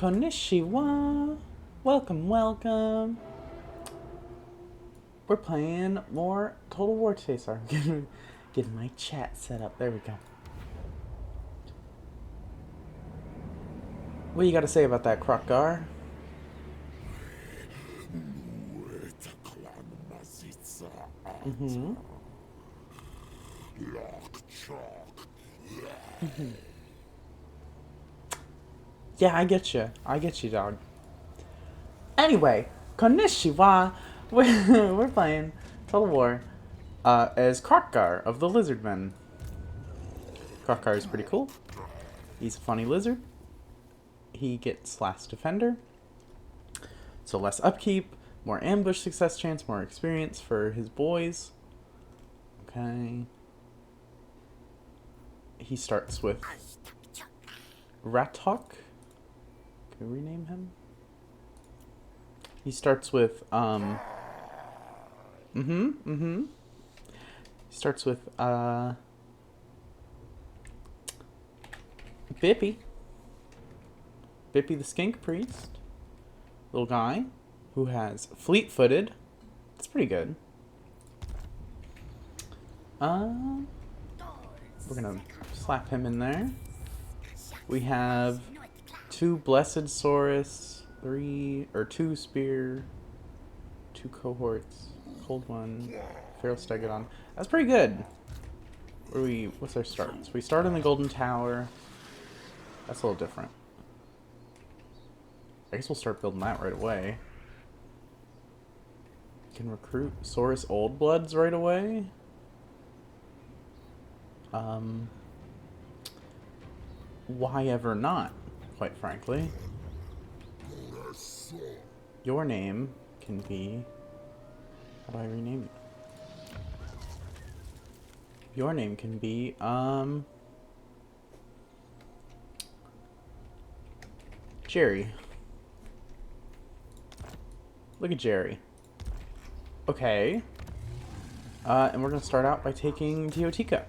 Konnichiwa! Welcome, welcome! We're playing more Total War today. Sorry, I'm getting my chat set up. There we go. What do you got to say about that, Krokgar? Mm-hmm. Yeah, I get you. I get you, dog. Anyway, Konnichiwa! We're playing Total War as Krokgar of the Lizardmen. Krokgar is pretty cool. He's a funny lizard. He gets last defender. So less upkeep, more ambush success chance, more experience for his boys. Okay. He starts with Ratok. Can we rename him? He starts with He starts with Bippy. Bippy the Skink Priest. Little guy who has fleet-footed. It's pretty good. We're gonna slap him in there. We have 2 Blessed Saurus, 2 Spear, 2 Cohorts, Cold One, Feral Stegodon. That's pretty good. What's our start? So we start in the Golden Tower. That's a little different. I guess we'll start building that right away. Can recruit Saurus Old Bloods right away. Why ever not, quite frankly. Your name can be... How do I rename it? Your name can be, Jerry. Look at Jerry. Okay. And we're gonna start out by taking Teotihuacan.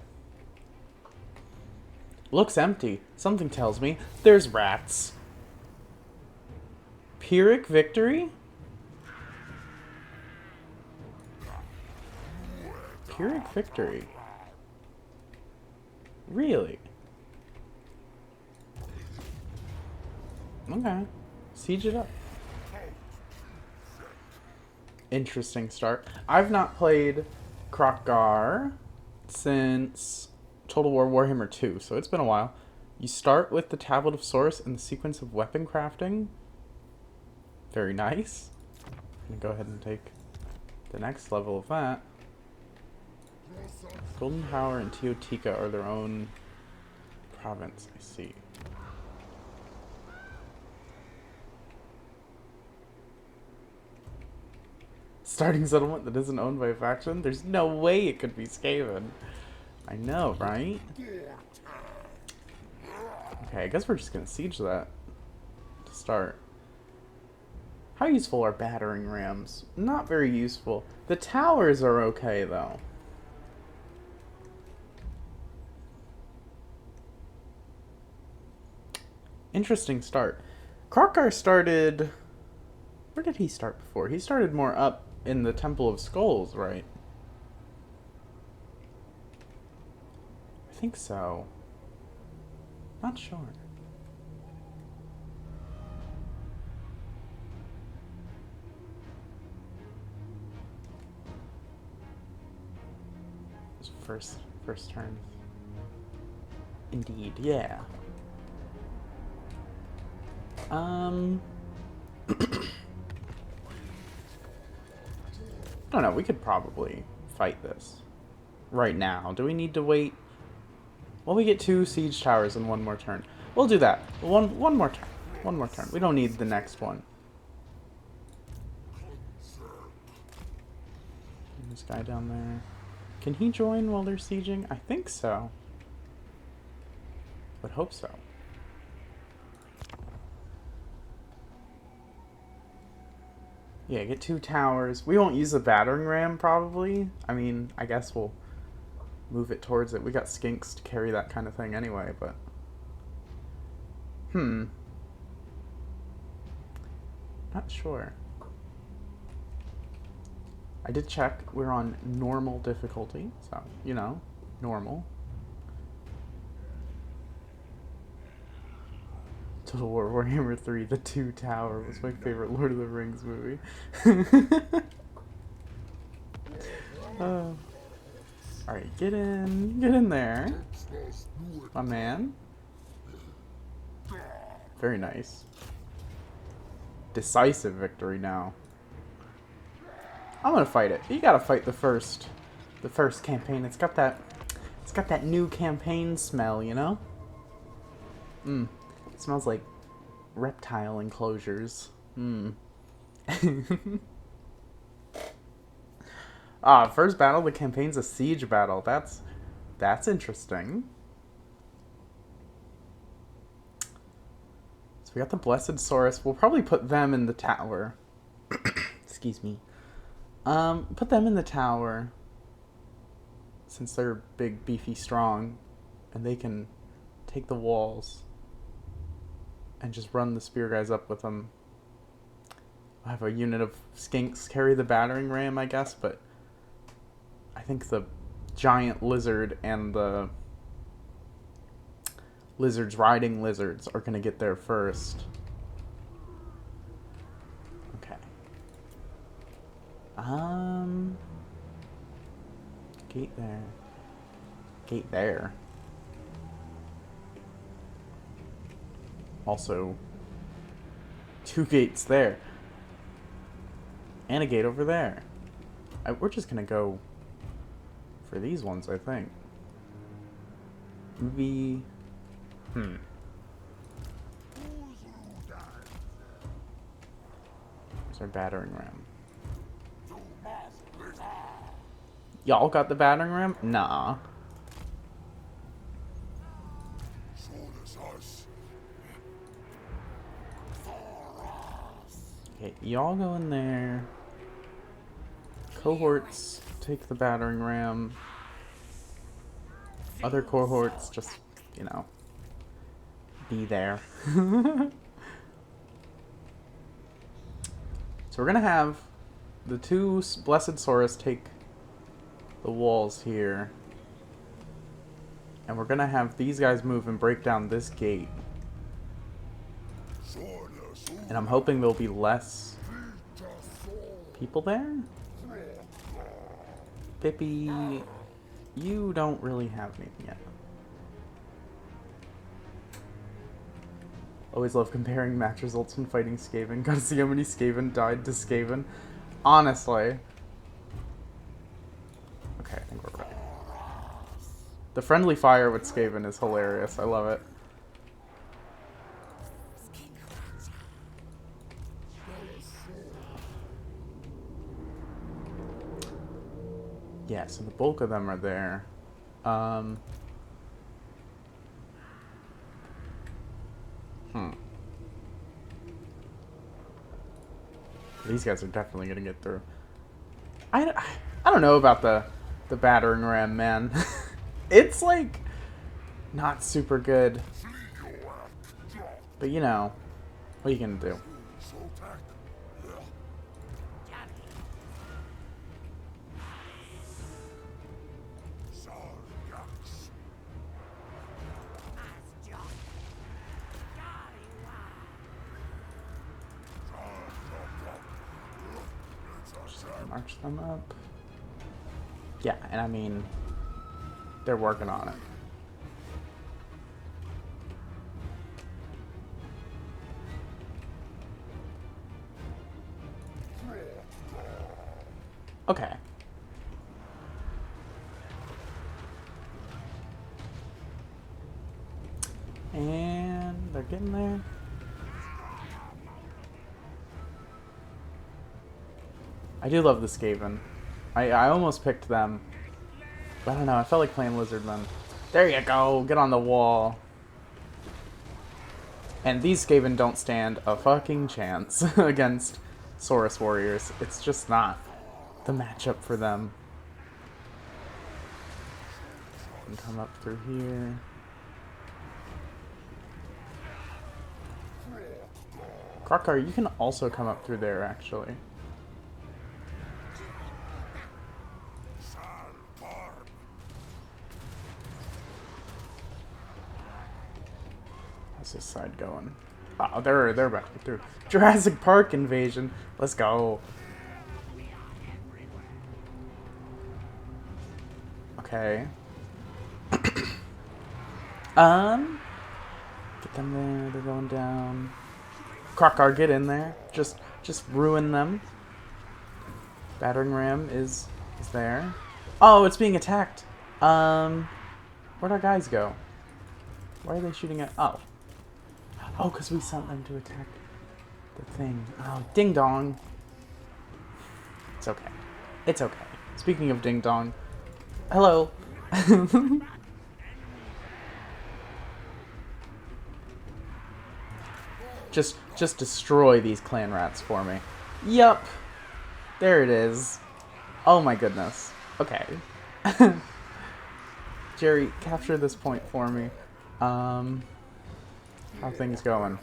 Looks empty. Something tells me there's rats. Pyrrhic victory? Pyrrhic victory? Really? Okay. Siege it up. Interesting start. I've not played Krokgar since Total War Warhammer 2, so it's been a while. You start with the Tablet of Source and the sequence of weapon crafting. Very nice. I'm gonna go ahead and take the next level of that. Golden Tower and Teotihuacan are their own province, I see. Starting settlement that isn't owned by a faction? There's no way it could be Skaven. I know, right? Okay, I guess we're just gonna siege that to start. How useful are battering rams? Not very useful. The towers are okay, though. Interesting start. Krokgar started... Where did he start before? He started more up in the Temple of Skulls, right? I think so. Not sure. First turn. Indeed, yeah. I don't know, we could probably fight this right now. Do we need to wait? Well, we get 2 siege towers in 1 more turn. We'll do that. One more turn. 1 more turn. We don't need the next one. And this guy down there. Can he join while they're sieging? I think so. Would hope so. Yeah, get 2 towers. We won't use the battering ram, probably. I mean, I guess we'll move it towards it. We got skinks to carry that kind of thing anyway, but... Not sure. I did check. We're on normal difficulty, so, you know, normal. Total War Warhammer 3, The Two Tower was my favorite Lord of the Rings movie. Alright, get in there. My man. Very nice. Decisive victory now. I'm gonna fight it. You gotta fight the first campaign. It's got that new campaign smell, you know? It smells like reptile enclosures. First battle of the campaign's a siege battle. That's interesting. So we got the Blessed Saurus. We'll probably put them in the tower. Excuse me. Put them in the tower. Since they're big, beefy, strong. And they can take the walls. And just run the spear guys up with them. I'll have a unit of skinks carry the battering ram, I guess, but I think the giant lizard and the lizards riding lizards are going to get there first. Okay. Gate there. Gate there. Also, 2 gates there. And a gate over there. We're just going to go for these ones, I think. Maybe... Where's our battering ram? Y'all got the battering ram? Nah. Okay, y'all go in there. Cohorts take the battering ram. Other cohorts just, you know, be there. So we're gonna have the 2 Blessed Saurus take the walls here. And we're gonna have these guys move and break down this gate. And I'm hoping there'll be less people there. Pippi, you don't really have anything yet. Always love comparing match results when fighting Skaven. Gotta see how many Skaven died to Skaven. Honestly. Okay, I think we're ready. The friendly fire with Skaven is hilarious. I love it. Yeah, so the bulk of them are there. These guys are definitely gonna get through. I don't know about the battering ram, man. It's like not super good. But you know, what are you gonna do? March them up. Yeah, and I mean, they're working on it. Okay. And they're getting there. I do love the Skaven. I almost picked them. But I don't know, I felt like playing Lizardmen. There you go, get on the wall. And these Skaven don't stand a fucking chance against Saurus warriors. It's just not the matchup for them. And come up through here. Krokar, you can also come up through there, actually. How's this side going? Oh, they're about to get through. Jurassic Park invasion. Let's go. Okay. Get them there. They're going down. Krokar, get in there. Just ruin them. Battering ram is there. Oh, it's being attacked. Where'd our guys go? Why are they shooting at? Oh, because we sent them to attack the thing. Oh, ding dong. It's okay. It's okay. Speaking of ding dong, hello. Just destroy these clan rats for me. Yup. There it is. Oh my goodness. Okay. Jerry, capture this point for me. How things going?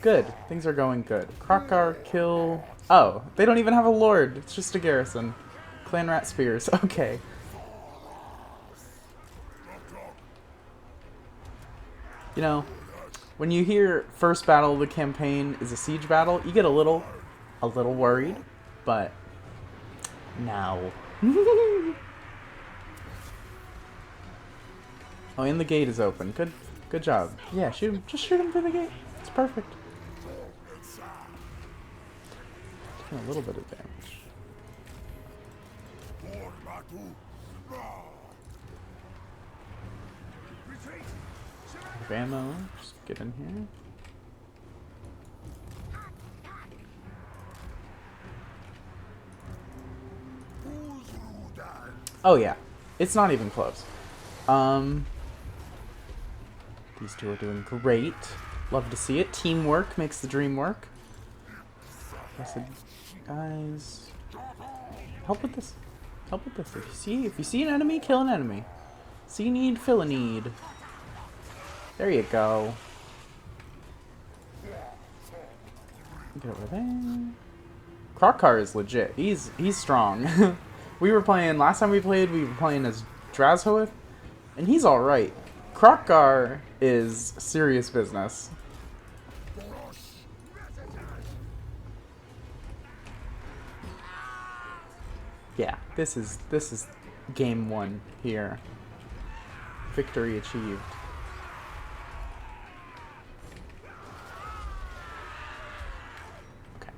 Good. Things are going good. Krokar, kill... Oh, they don't even have a lord. It's just a garrison. Clan rat spears. Okay. You know, when you hear first battle of the campaign is a siege battle, you get a little worried, but now. Oh, and the gate is open. Good job. Yeah, shoot him. Just shoot him through the gate. It's perfect. Taking a little bit of damage. Have ammo. Just get in here. Oh yeah, it's not even close. These two are doing great. Love to see it. Teamwork makes the dream work. I said, guys, help with this. Help with this. If you see an enemy, kill an enemy. See need, fill a need. There you go. Get over there. Krokar is legit. He's strong. We were playing last time we were playing as Drazhoeth, and he's all right. Krokar is serious business. Yeah, this is game one here. Victory achieved. Okay.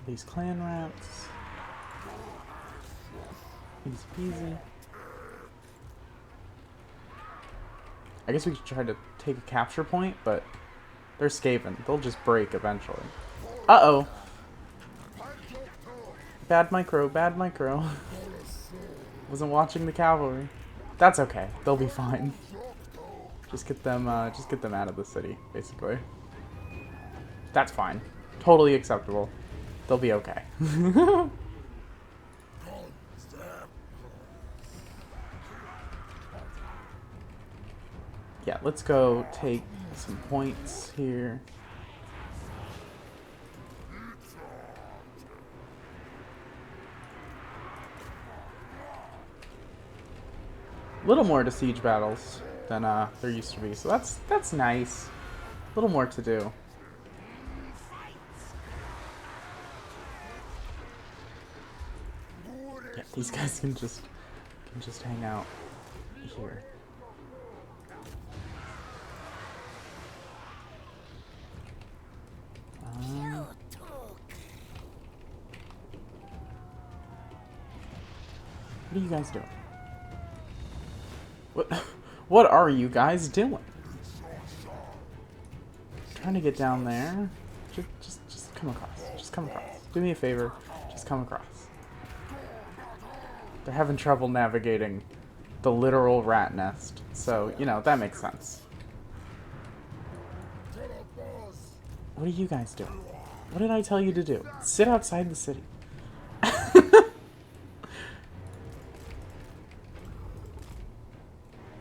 These clan rats. Easy peasy. I guess we could try to take a capture point, but they're Skaven. They'll just break eventually. Uh-oh. Bad micro, bad micro. Wasn't watching the cavalry. That's okay. They'll be fine. Just get them out of the city, basically. That's fine. Totally acceptable. They'll be okay. Yeah, let's go take some points here. A little more to siege battles than there used to be, so that's nice. A little more to do. Yeah, these guys can just hang out here. What are you guys doing? What are you guys doing? Trying to get down there. Just come across. Just come across. Do me a favor. Just come across. They're having trouble navigating the literal rat nest. So, you know, that makes sense. What are you guys doing? What did I tell you to do? Sit outside the city.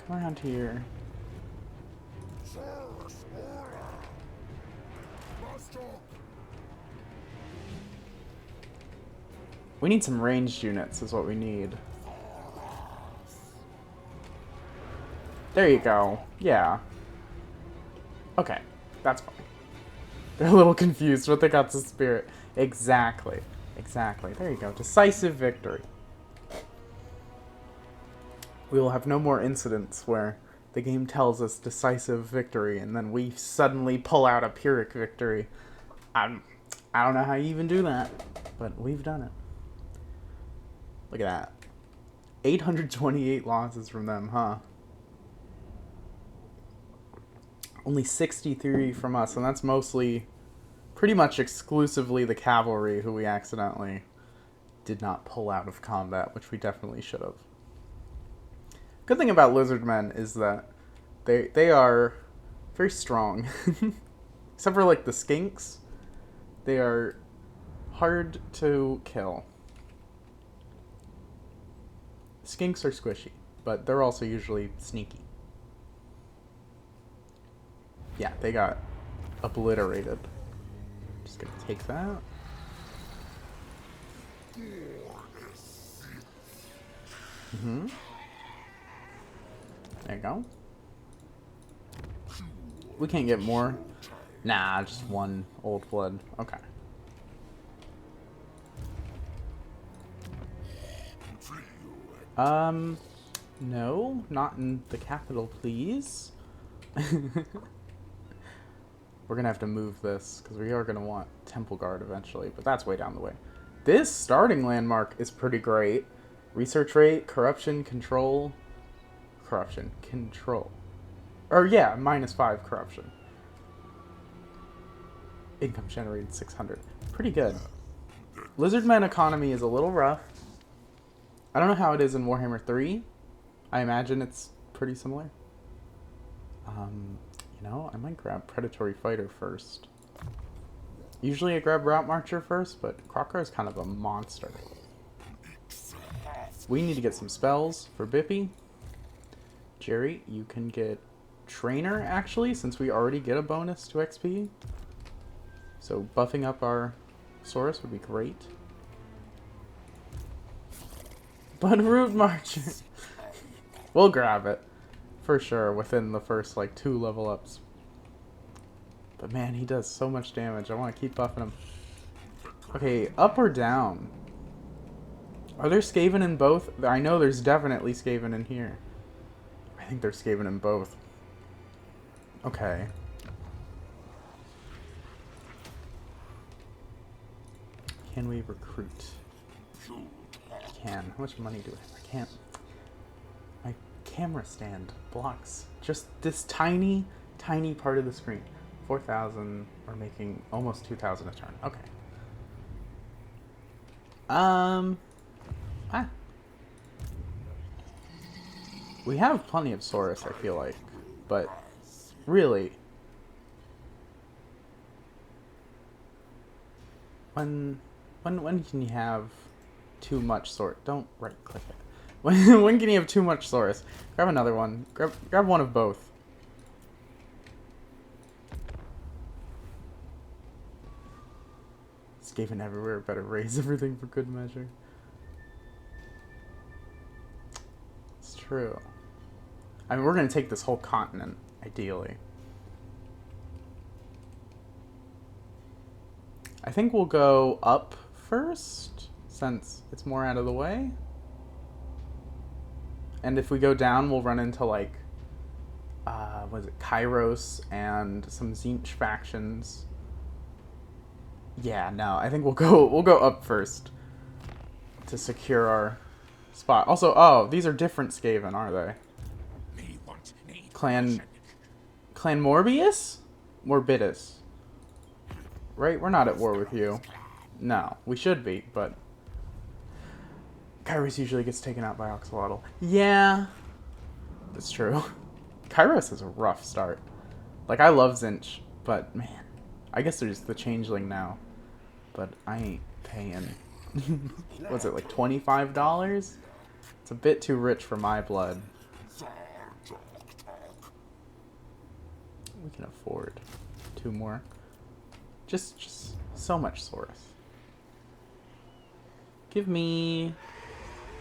Come around here. We need some ranged units is what we need. There you go. Yeah. Okay. That's fine. They're a little confused, but they got the spirit. Exactly. Exactly. There you go. Decisive victory. We will have no more incidents where the game tells us decisive victory and then we suddenly pull out a Pyrrhic victory. I don't know how you even do that, but we've done it. Look at that. 828 losses from them, huh? Only 63 from us, and that's mostly, pretty much exclusively the cavalry who we accidentally did not pull out of combat, which we definitely should have. Good thing about Lizardmen is that they are very strong. Except for like the skinks, they are hard to kill. Skinks are squishy, but they're also usually sneaky. Yeah, they got obliterated. Just gonna take that. Mm-hmm. There you go. We can't get more. Nah, just one old blood. Okay. No, not in the capital, please. We're gonna have to move this, because we are gonna want Temple Guard eventually, but that's way down the way. This starting landmark is pretty great. Research rate, corruption, control. Corruption, control. Or yeah, -5 corruption. Income generated 600. Pretty good. Lizardmen economy is a little rough. I don't know how it is in Warhammer 3. I imagine it's pretty similar. You know, I might grab Predatory Fighter first. Usually I grab Route Marcher first, but Crocker is kind of a monster. We need to get some spells for Bippy. Jerry, you can get Trainer, actually, since we already get a bonus to XP. So buffing up our Saurus would be great. But Route Marcher! We'll grab it. For sure, within the first, like, 2 level ups. But man, he does so much damage. I want to keep buffing him. Okay, up or down? Are there Skaven in both? I know there's definitely Skaven in here. I think there's Skaven in both. Okay. Can we recruit? Can. How much money do I have? I can't. My camera stand blocks just this tiny, tiny part of the screen. 4,000, or making almost 2,000 a turn. Okay. We have plenty of Saurus, I feel like. But, really, when can you have too much Saurus? Don't right-click it. When can you have too much Saurus? Grab another one. Grab one of both. Skaven everywhere, better raise everything for good measure. It's true. I mean, we're going to take this whole continent, ideally. I think we'll go up first, since it's more out of the way. And if we go down, we'll run into, like, what is it, Kairos and some Tzeentch factions. Yeah, no, I think we'll go up first to secure our spot. Also, oh, these are different Skaven, are they? Clan Morbius? Morbidus. Right? We're not at war with you. No, we should be, but Kairos usually gets taken out by Oxalotl. Yeah, that's true. Kairos is a rough start. Like, I love Tzeentch, but man, I guess there's the Changeling now, but I ain't paying. What's it, like $25? It's a bit too rich for my blood. We can afford 2 more. Just so much Saurus. Give me...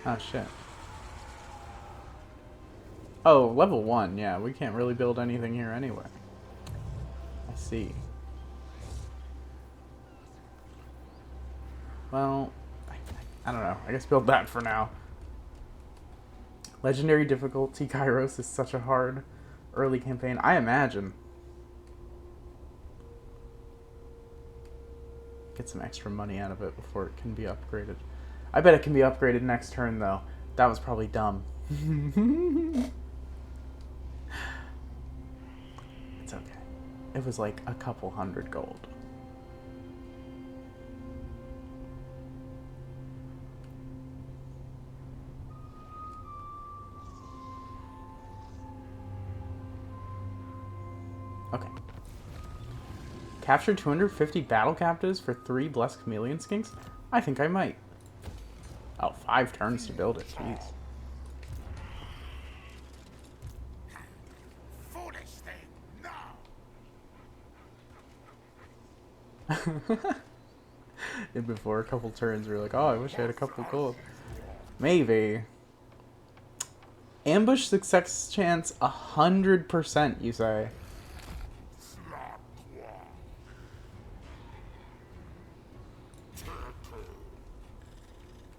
Oh, shit. Oh, level 1. Yeah, we can't really build anything here anyway. I see. Well, I don't know. I guess build that for now. Legendary difficulty Kairos is such a hard early campaign. I imagine. Get some extra money out of it before it can be upgraded. I bet it can be upgraded next turn, though. That was probably dumb. It's okay. It was like a couple hundred gold. Okay. Capture 250 battle captives for 3 blessed chameleon skinks? I think I might. Oh, 5 turns to build it. Jeez. Foolish thing, no. And before a couple turns, we were like, oh, I wish I had a couple gold. Maybe. Ambush success chance 100%, you say?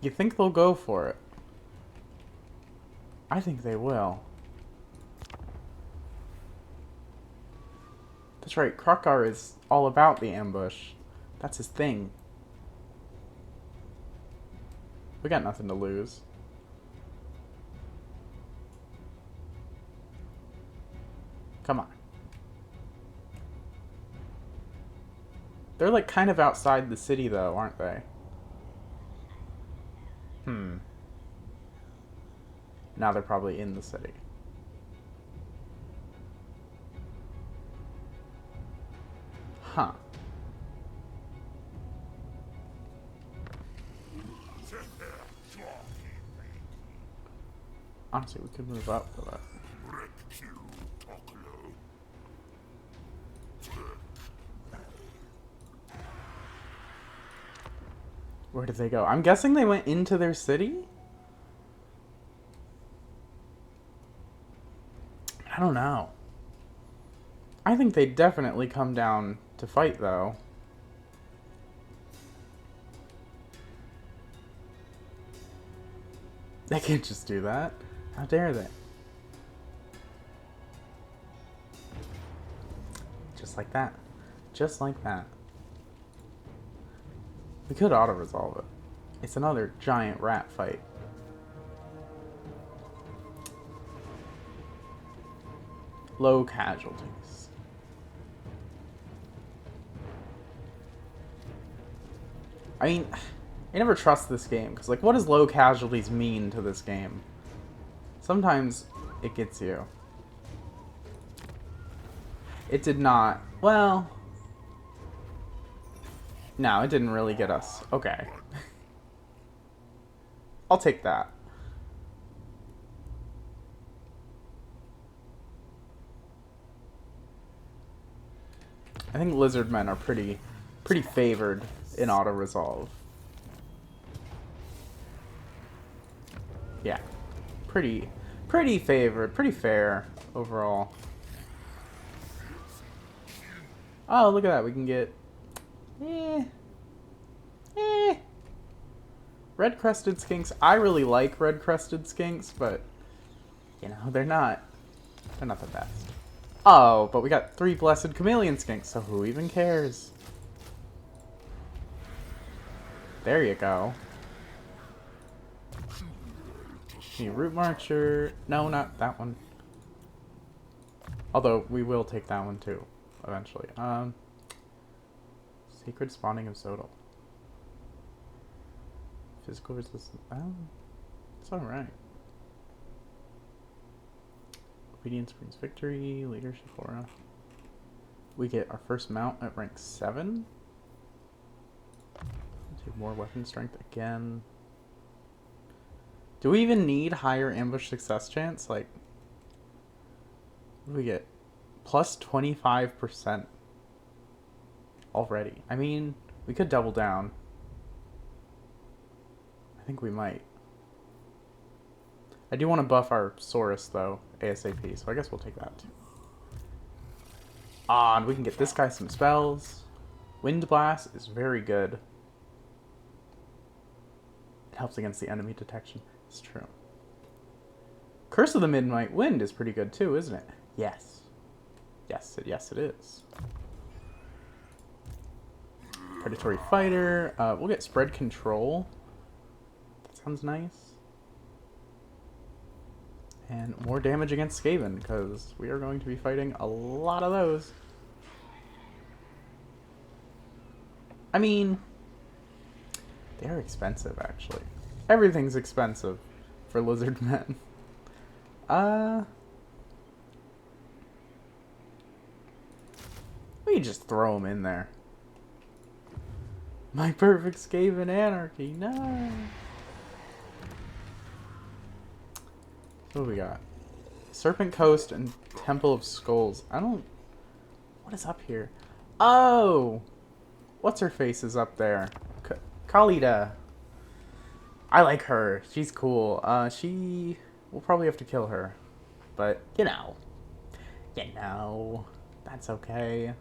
You think they'll go for it? I think they will. That's right, Krokar is all about the ambush. That's his thing. We got nothing to lose. Come on. They're like kind of outside the city though, aren't they? Now they're probably in the city. Huh. Honestly, we could move up for that. Where did they go? I'm guessing they went into their city? I don't know. I think they'd definitely come down to fight, though. They can't just do that. How dare they? Just like that. Just like that. We could auto-resolve it. It's another giant rat fight. Low casualties. I mean, I never trust this game, because, like, what does low casualties mean to this game? Sometimes it gets you. It did not. Well... No, it didn't really get us. Okay. I'll take that. I think Lizardmen are pretty favored in auto-resolve. Yeah. Pretty favored. Pretty fair overall. Oh, look at that. We can get... Red-crested skinks. I really like red-crested skinks, but you know, they're not the best. Oh, but we got 3 blessed chameleon skinks, so who even cares? There you go. Root Marcher. No, not that one. Although we will take that one too, eventually. Sacred Spawning of Zodal. Physical resistance. Oh, it's alright. Obedience brings victory. Leadership aura. We get our first mount at rank 7. Take more weapon strength again. Do we even need higher ambush success chance? Like, what do we get? Plus 25%. already. I mean, we could double down. I think we might. I do want to buff our Saurus, though, ASAP, so I guess we'll take that, too. Ah, and we can get this guy some spells. Wind Blast is very good. It helps against the enemy detection. It's true. Curse of the Midnight Wind is pretty good, too, isn't it? Yes. Yes, it is. Predatory Fighter. We'll get Spread Control. That sounds nice. And more damage against Skaven, because we are going to be fighting a lot of those. I mean, they're expensive, actually. Everything's expensive for Lizardmen. We just throw them in there. My perfect Skaven anarchy, no! What do we got? Serpent Coast and Temple of Skulls. What is up here? Oh! What's her face is up there? Khalida. I like her. She's cool. We'll probably have to kill her. But, that's okay.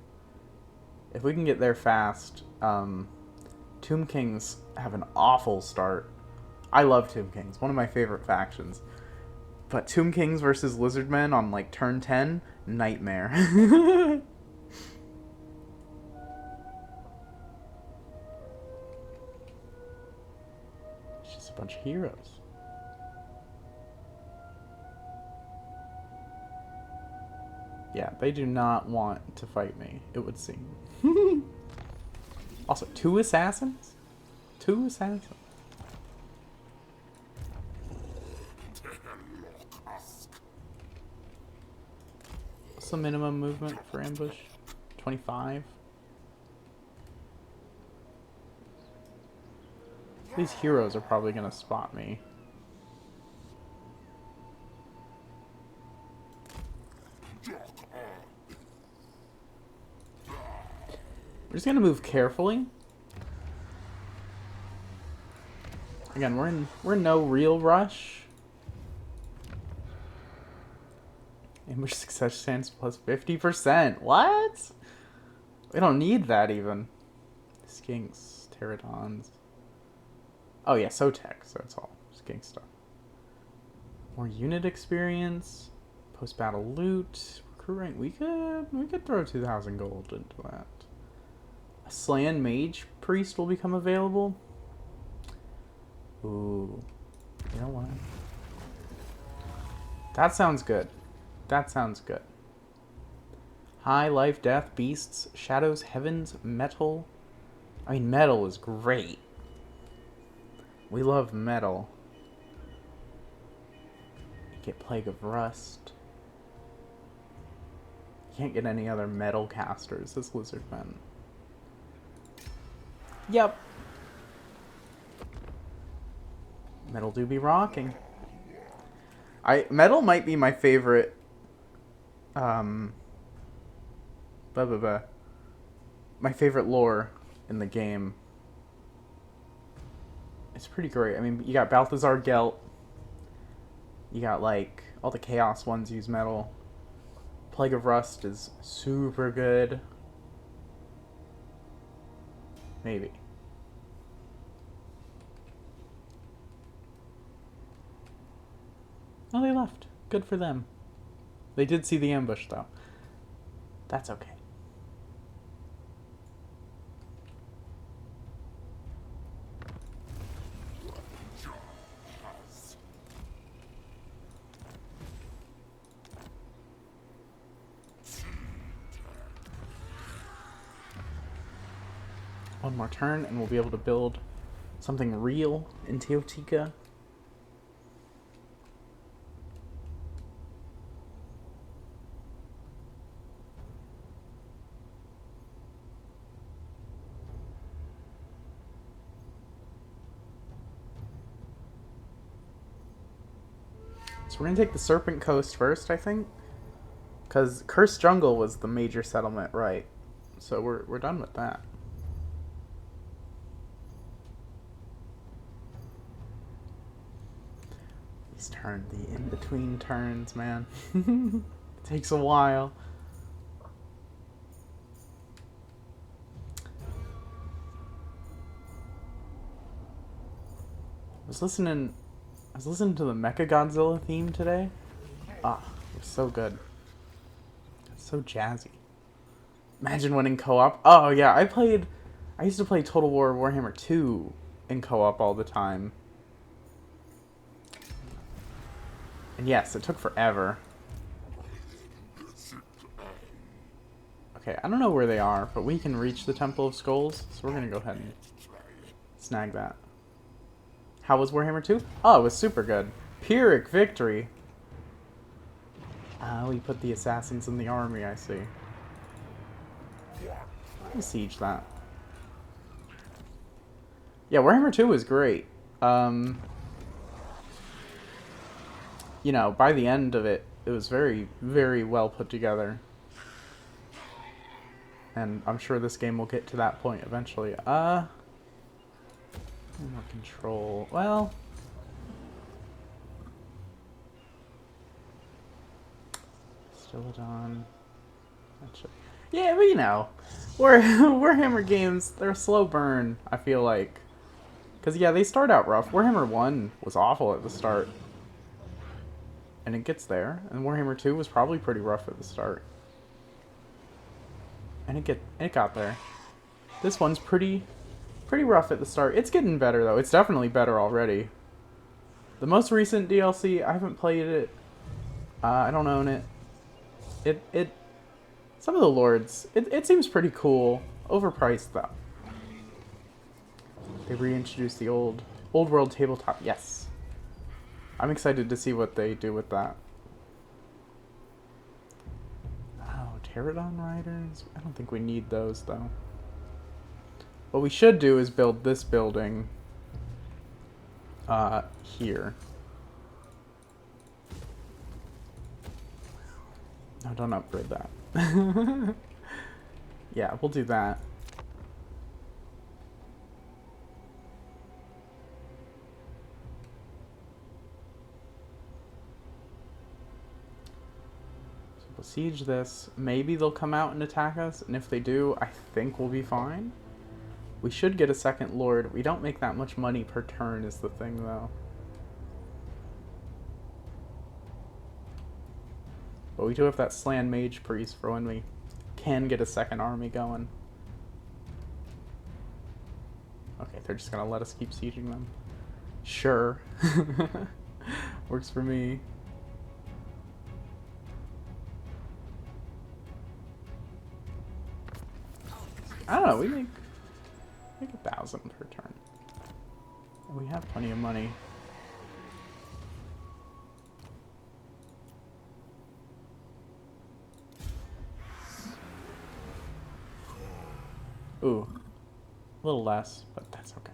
If we can get there fast, Tomb Kings have an awful start. I love Tomb Kings. One of my favorite factions. But Tomb Kings versus Lizardmen on, like, turn 10? Nightmare. It's just a bunch of heroes. Yeah, they do not want to fight me, it would seem. Also, 2 assassins? 2 assassins. What's the minimum movement for ambush? 25? These heroes are probably going to spot me. We're just going to move carefully. Again, we're in no real rush. Ambush success chance plus 50%. What? We don't need that even. Skinks, pterodons. Oh yeah, Sotek, so it's all skink stuff. More unit experience, post-battle loot, recruit rank. We could throw 2,000 gold into that. A Slan Mage Priest will become available. Ooh, you know what? That sounds good. That sounds good. High life, death, beasts, shadows, heavens, metal. I mean, metal is great. We love metal. You get Plague of Rust. You can't get any other metal casters as Lizardmen. Yep. Metal do be rocking. Metal might be my favorite my favorite lore in the game. It's pretty great. I mean, you got Balthazar Gelt. You got, like, all the Chaos ones use metal. Plague of Rust is super good. Maybe. Oh, they left. Good for them. They did see the ambush, though. That's okay. One more turn, and we'll be able to build something real in Teotihuacan. So we're going to take the Serpent Coast first, I think. Because Cursed Jungle was the major settlement, right? so we're done with that. These turn, the in-between turns, man. It takes a while. I was listening to the Mechagodzilla theme today. Ah, it was so good. So jazzy. Imagine winning co-op. Oh yeah, I used to play Total War Warhammer 2 in co-op all the time. And yes, it took forever. Okay, I don't know where they are, but we can reach the Temple of Skulls, so we're gonna go ahead and snag that. How was Warhammer 2? Oh, it was super good. Pyrrhic victory. We put the assassins in the army, I see. Let me siege that. Yeah, Warhammer 2 was great. You know, by the end of it, it was very, very well put together. And I'm sure this game will get to that point eventually. More control. Well, Stilodon. Yeah, but you know, Warhammer games, they're a slow burn, I feel like. Because, yeah, they start out rough. Warhammer 1 was awful at the start. And it gets there. And Warhammer 2 was probably pretty rough at the start. And it got there. This one's pretty rough at the start. It's getting better, though. It's definitely better already. The most recent DLC, I haven't played it. I don't own it. Some of the lords, it seems pretty cool. Overpriced, though. They reintroduced the old world tabletop. Yes. I'm excited to see what they do with that. Oh, Pterodon Riders? I don't think we need those, though. What we should do is build this building here. No, don't upgrade that. Yeah, we'll do that. So we'll siege this. Maybe they'll come out and attack us, and if they do, I think we'll be fine. We should get a second lord. We don't make that much money per turn is the thing, though. But we do have that Slan Mage Priest for when we can get a second army going. Okay, they're just gonna let us keep sieging them. Sure. Works for me. I don't know, we make 1,000 per turn. We have plenty of money. Ooh, a little less, but that's okay.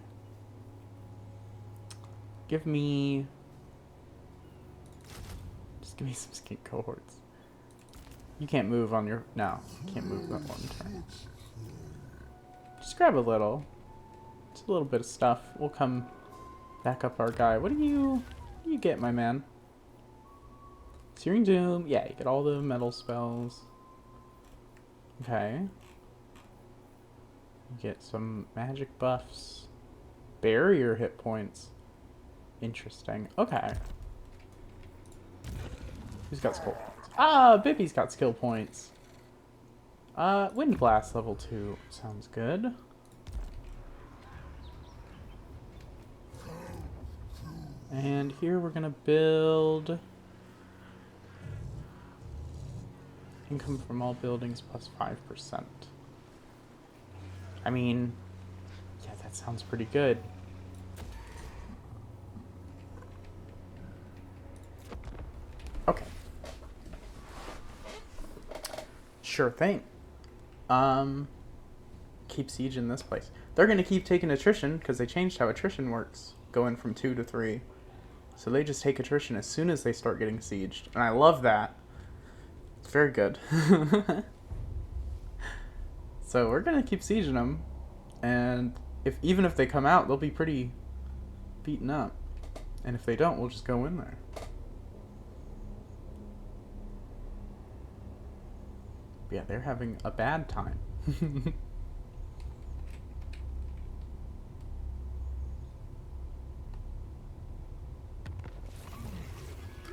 Just give me some skin cohorts. You can't move on your, no, you can't move that one turn. Just grab a little. Just a little bit of stuff. We'll come back up our guy. What do you get, my man? Searing Doom. Yeah, you get all the metal spells. Okay. You get some magic buffs. Barrier hit points. Interesting. Okay. Who's got skill points? Ah, Bippy's got skill points. Wind Blast level 2. Sounds good. And here we're gonna build income from all buildings plus 5%. I mean, yeah, that sounds pretty good. Okay. Sure thing. Keep sieging this place. They're gonna keep taking attrition because they changed how attrition works, going from 2 to 3. So they just take attrition as soon as they start getting sieged. And I love that. It's very good. So we're gonna keep sieging them, and even if they come out, they'll be pretty beaten up. And if they don't, we'll just go in there. Yeah, they're having a bad time.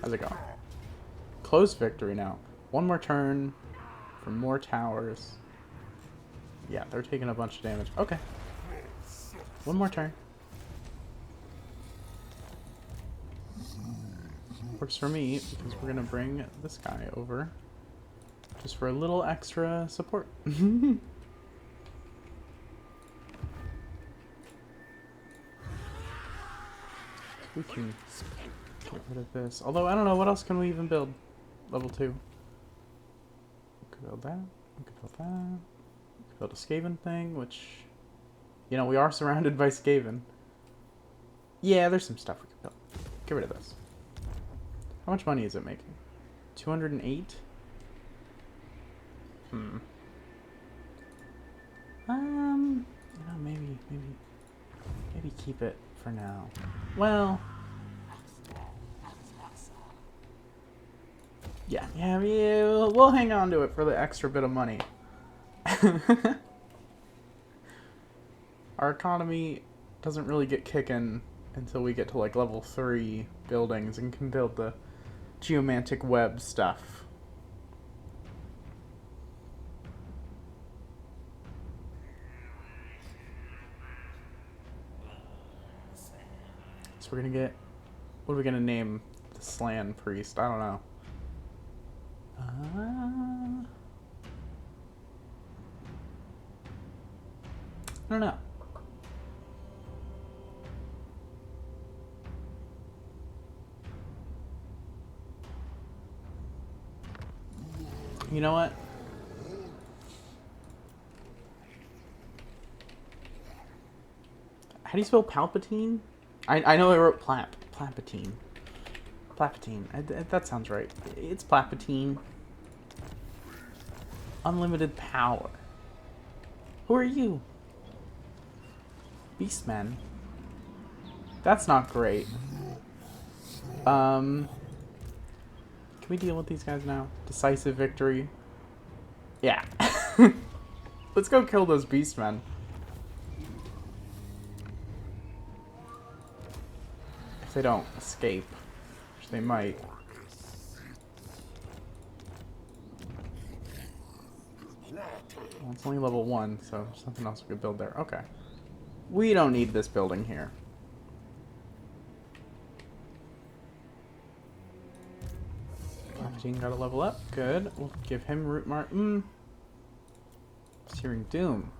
How's it going? Close victory now. One more turn for more towers. Yeah, they're taking a bunch of damage. Okay. One more turn. Works for me, because we're going to bring this guy over. Just for a little extra support. We can get rid of this. Although, I don't know, what else can we even build? Level 2. We could build that. We could build that. We could build a Skaven thing, which... You know, we are surrounded by Skaven. Yeah, there's some stuff we could build. Get rid of this. How much money is it making? 208? You know, maybe keep it for now. Well, yeah, we'll hang on to it for the extra bit of money. Our economy doesn't really get kicking until we get to like level 3 buildings and can build the geomantic web stuff. So we're gonna get... What are we gonna name the Slan Priest? I don't know. I don't know. You know what? How do you spell Palpatine? I know I wrote Palpatine. That sounds right. It's Palpatine. Unlimited power. Who are you? Beastmen. That's not great. Can we deal with these guys now? Decisive victory. Yeah. Let's go kill those beastmen. If they don't escape, which they might. Well, it's only level 1, so there's nothing else we could build there. Okay. We don't need this building here. Palpatine got a level up. Good. We'll give him Root Mark. Searing Doom.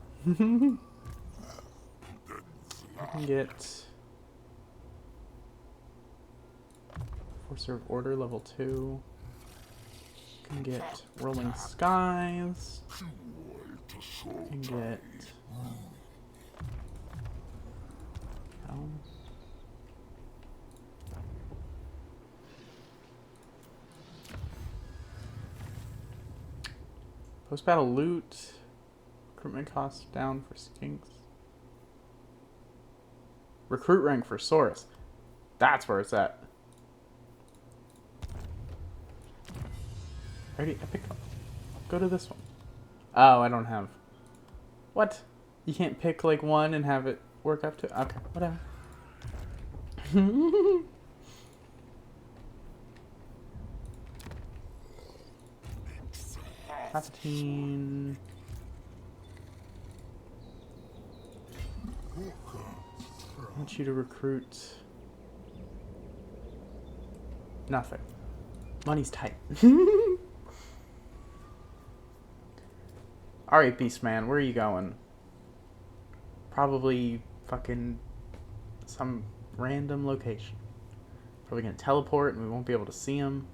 I can get... Forcer of Order, level 2. Can get Rolling Skies. Can get... Post-battle loot. Recruitment cost down for Skinks. Recruit rank for Saurus. That's where it's at. I picked one. Go to this one. Oh, I don't have... What? You can't pick like one and have it work up to... Okay, whatever. Palpatine. I want you to recruit... Nothing. Money's tight. Alright, Beastman, where are you going? Probably fucking some random location. Probably gonna teleport and we won't be able to see him.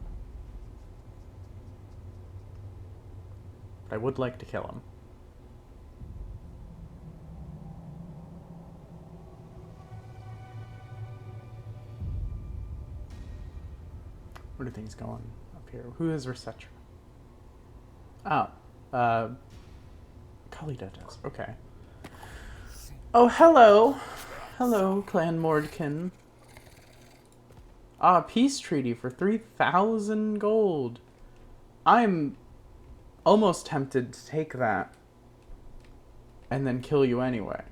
But I would like to kill him. Where do things going up here? Who is Resetra? Oh, Kalida does. Okay. Oh, hello. Hello, Clan Mordkin. Ah, peace treaty for 3,000 gold. I'm almost tempted to take that and then kill you anyway.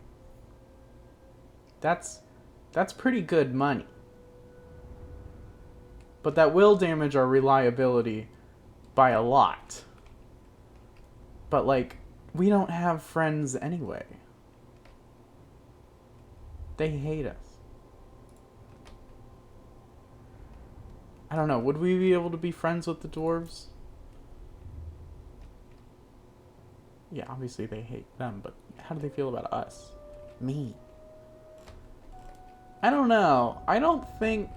That's pretty good money. But that will damage our reliability by a lot. But, like, we don't have friends anyway. They hate us. I don't know, would we be able to be friends with the dwarves? Yeah, obviously they hate them, but how do they feel about us? Me. I don't know. I don't think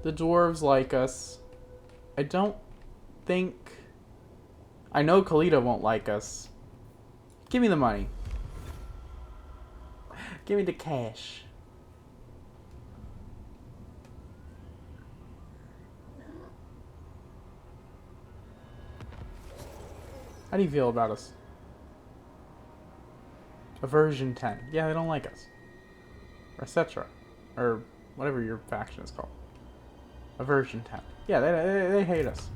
the dwarves like us. I don't think... I know Kalita won't like us. Give me the money. Give me the cash. How do you feel about us? Aversion 10. Yeah, they don't like us. Or etc. Or whatever your faction is called. Aversion 10. Yeah, they hate us.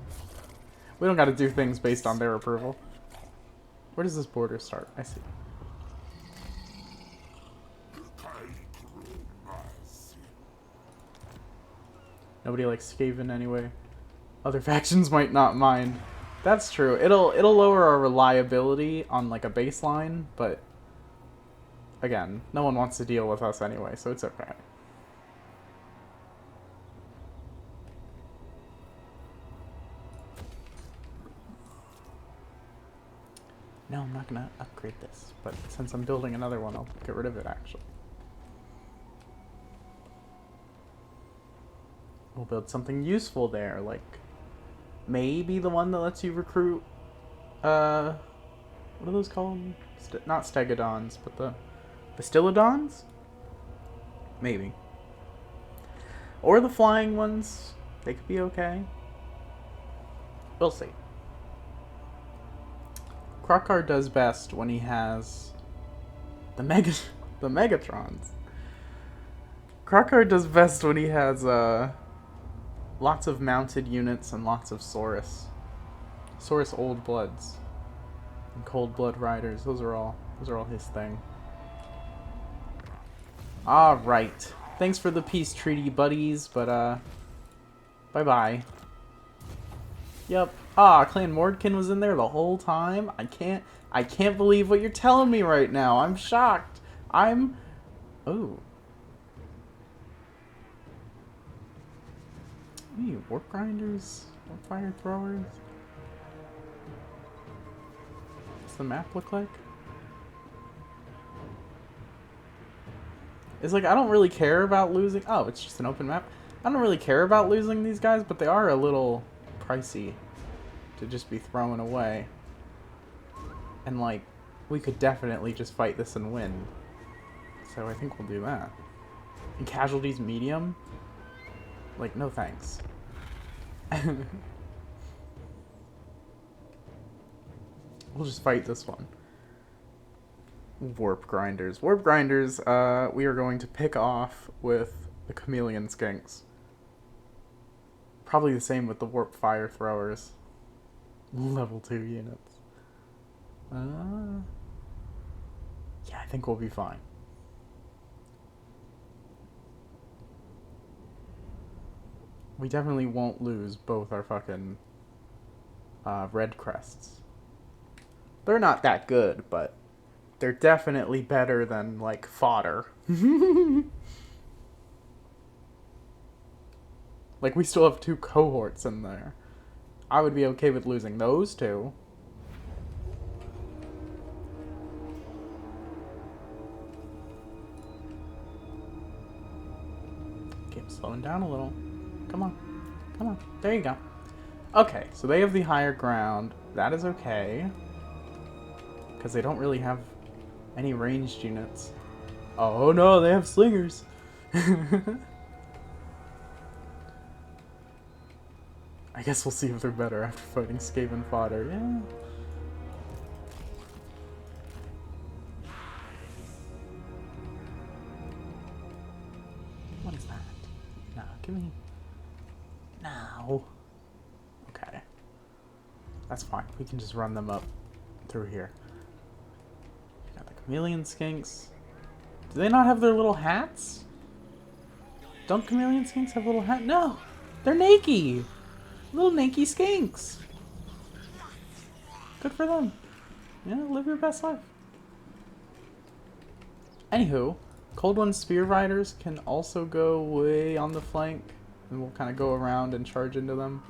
We don't gotta do things based on their approval. Where does this border start? I see. Nobody likes Skaven anyway. Other factions might not mind. That's true. It'll lower our reliability on like a baseline, but again, no one wants to deal with us anyway, so it's okay. No, I'm not gonna upgrade this, but since I'm building another one, I'll get rid of it actually. We'll build something useful there, like maybe the one that lets you recruit, what are those called? Not stegodons, but the Bastillodons? Maybe. Or the flying ones. They could be okay. We'll see. Krokar does best when he has the Megatrons. Krokar does best when he has lots of mounted units and lots of Saurus. Saurus Old Bloods. And Cold Blood Riders. Those are all his thing. Alright. Thanks for the peace treaty, buddies, but bye-bye. Yep. Clan Mordkin was in there the whole time? I can't believe what you're telling me right now. I'm shocked. Oh. Hey, warp grinders? Warp fire throwers? What's the map look like? It's like, I don't really care about losing... Oh, it's just an open map. I don't really care about losing these guys, but they are a little pricey to just be thrown away. And, like, we could definitely just fight this and win. So I think we'll do that. And casualties medium? Like, no thanks. We'll just fight this one. Warp grinders. Warp grinders, we are going to pick off with the chameleon skinks. Probably the same with the warp fire throwers. Level 2 units. Yeah, I think we'll be fine. We definitely won't lose both our fucking red crests. They're not that good, but they're definitely better than, like, fodder. Like, we still have 2 cohorts in there. I would be okay with losing those 2. Okay, I'm slowing down a little. Come on. Come on. There you go. Okay, so they have the higher ground. That is okay. Because they don't really have any ranged units. Oh no, they have slingers. I guess we'll see if they're better after fighting Skaven fodder. Yeah. No, give me... No. Okay. That's fine. We can just run them up through here. Got the chameleon skinks. Do they not have their little hats? Don't chameleon skinks have little hats? No! They're naked! Little naked skinks! Good for them. Yeah, live your best life. Anywho, Cold One Spear Riders can also go way on the flank. And we'll kind of go around and charge into them.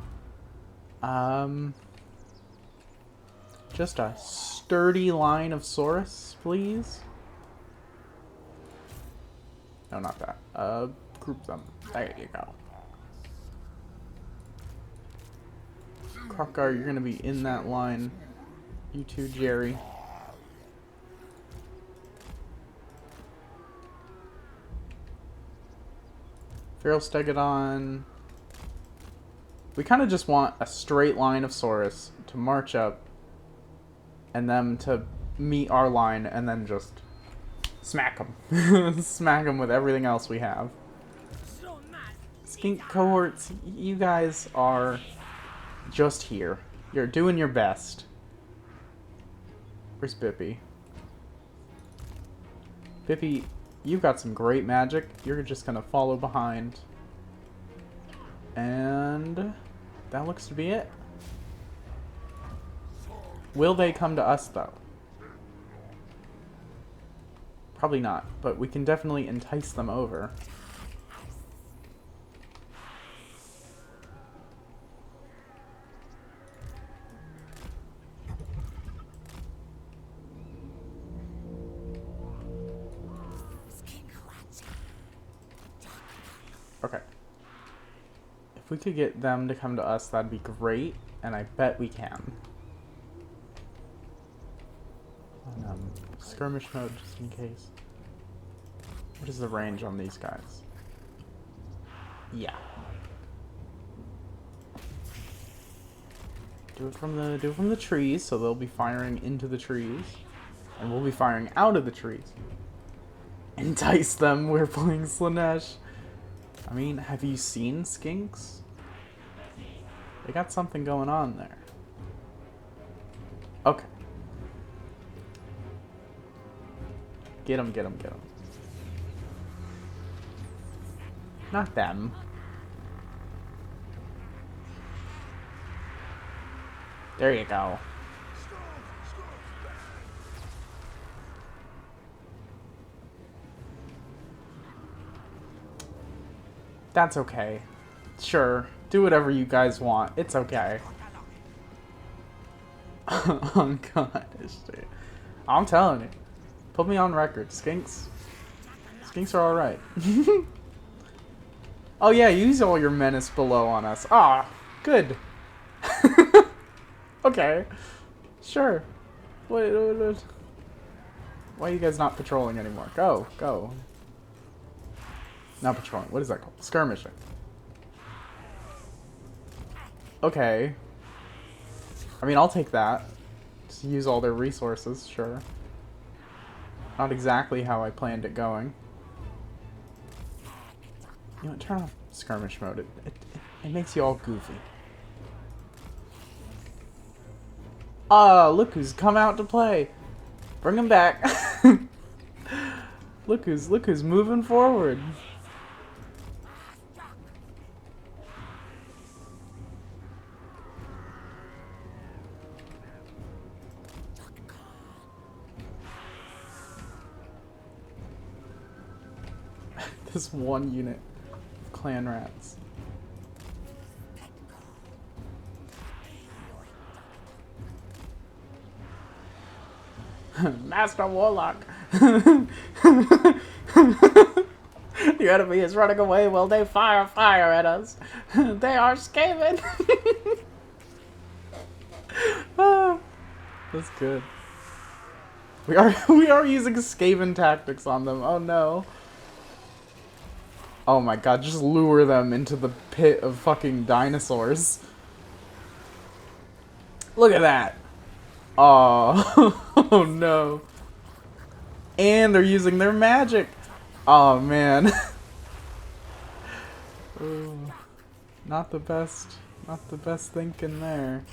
Just a sturdy line of Saurus, please. No, not that. Group them. There you go. Krokkar, you're gonna be in that line. You too, Jerry. Feral Stegodon. We kind of just want a straight line of Saurus to march up and them to meet our line and then just smack them. Smack them with everything else we have. Skink cohorts, you guys are just here. You're doing your best. Where's Bippy? Bippy, you've got some great magic. You're just gonna follow behind. And that looks to be it. Will they come to us, though? Probably not, but we can definitely entice them over. Okay. If we could get them to come to us, that'd be great, and I bet we can. Skirmish mode, just in case. What is the range on these guys? Yeah. Do it from the trees, so they'll be firing into the trees, and we'll be firing out of the trees. Entice them. We're playing Slaanesh. I mean, have you seen skinks? They got something going on there. Okay. Get him, get him, get him. Not them. There you go. That's okay. Sure. Do whatever you guys want. It's okay. Oh god, Ishtea. I'm telling you. Put me on record. Skinks are alright. Oh yeah, use all your menace below on us. Ah, good. Okay. Sure. Wait. Why are you guys not patrolling anymore? Go. Not patrolling. What is that called? Skirmishing. Okay. I mean, I'll take that. Just use all their resources, sure. Not exactly how I planned it going. You know what, turn off skirmish mode. It makes you all goofy. Look who's come out to play. Bring him back. Look who's moving forward. This one unit of clan rats. Master Warlock. The enemy is running away while they fire at us. They are Skaven. Oh, that's good. We are using Skaven tactics on them. Oh no. Oh my god, just lure them into the pit of fucking dinosaurs. Look at that. Oh, oh no. And they're using their magic. Oh man. Ooh, not the best thinking there.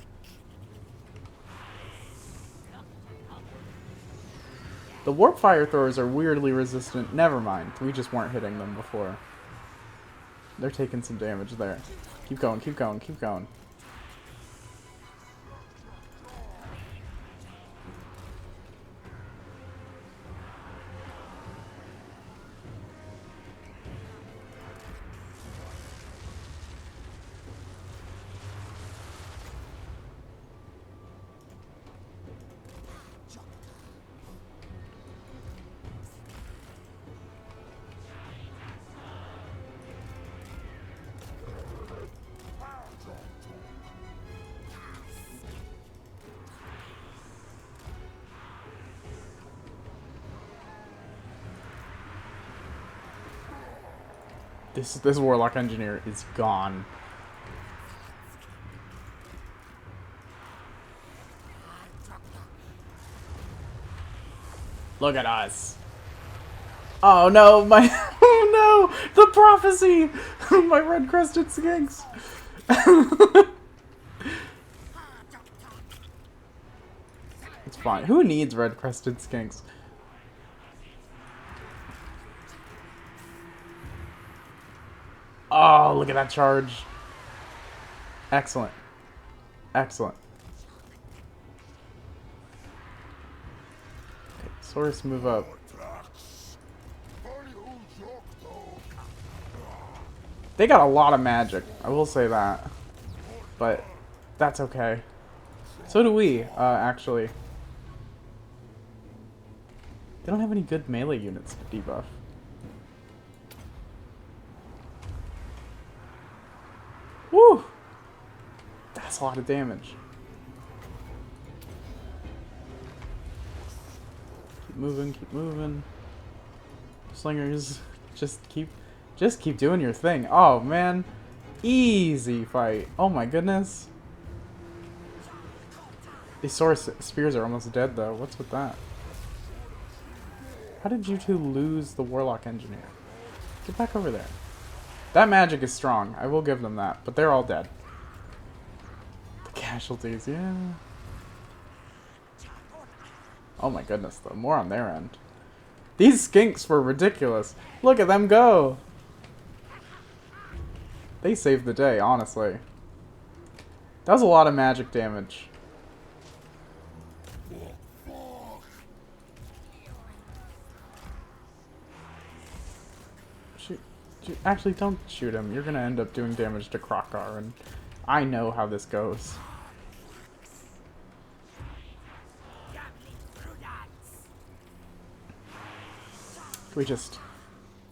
The warp fire throwers are weirdly resistant. Never mind. We just weren't hitting them before. They're taking some damage there. Keep going, keep going, keep going. This warlock engineer is gone. Look at us. Oh no, my oh no, the prophecy, my red-crested skinks. It's fine. Who needs red-crested skinks? Oh, look at that charge. Excellent. Excellent. Okay, Saurus, move up. They got a lot of magic, I will say that. But that's okay. So do we, actually. They don't have any good melee units to debuff. Woo! That's a lot of damage. Keep moving, keep moving. Slingers, just keep doing your thing. Oh man, easy fight. Oh my goodness. These Saurus spears are almost dead though. What's with that? How did you two lose the Warlock Engineer? Get back over there. That magic is strong. I will give them that. But they're all dead. The casualties, yeah. Oh my goodness, though. More on their end. These skinks were ridiculous. Look at them go. They saved the day, honestly. That was a lot of magic damage. Actually, don't shoot him. You're gonna end up doing damage to Krokar, and I know how this goes. Can we just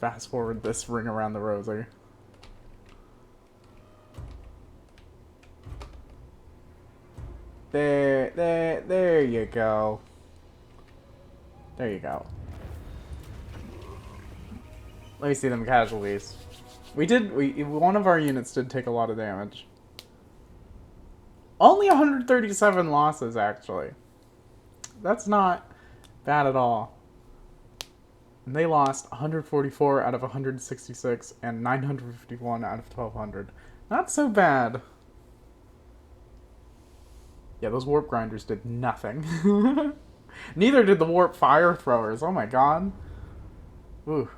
fast forward this ring around the rosy? There you go. There you go. Let me see them casualties. One of our units did take a lot of damage. Only 137 losses, actually. That's not bad at all. And they lost 144 out of 166 and 951 out of 1200. Not so bad. Yeah, those warp grinders did nothing. Neither did the warp fire throwers. Oh my god. Ooh.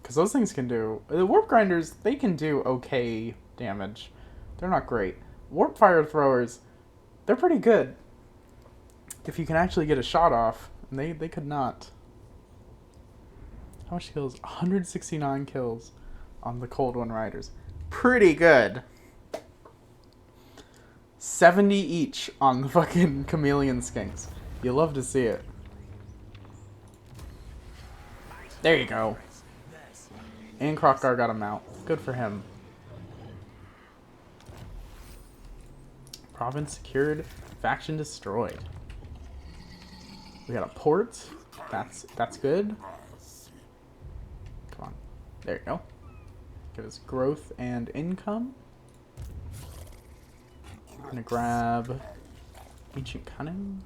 Because those things can do... The warp grinders, they can do okay damage. They're not great. Warp fire throwers, they're pretty good. If you can actually get a shot off. And they could not. How much kills? 169 kills on the Cold One Riders. Pretty good. 70 each on the fucking Chameleon Skinks. You love to see it. There you go. And Krokar got him out. Good for him. Province secured. Faction destroyed. We got a port. That's good. Come on. There you go. Give us growth and income. I'm gonna grab Ancient Cunning.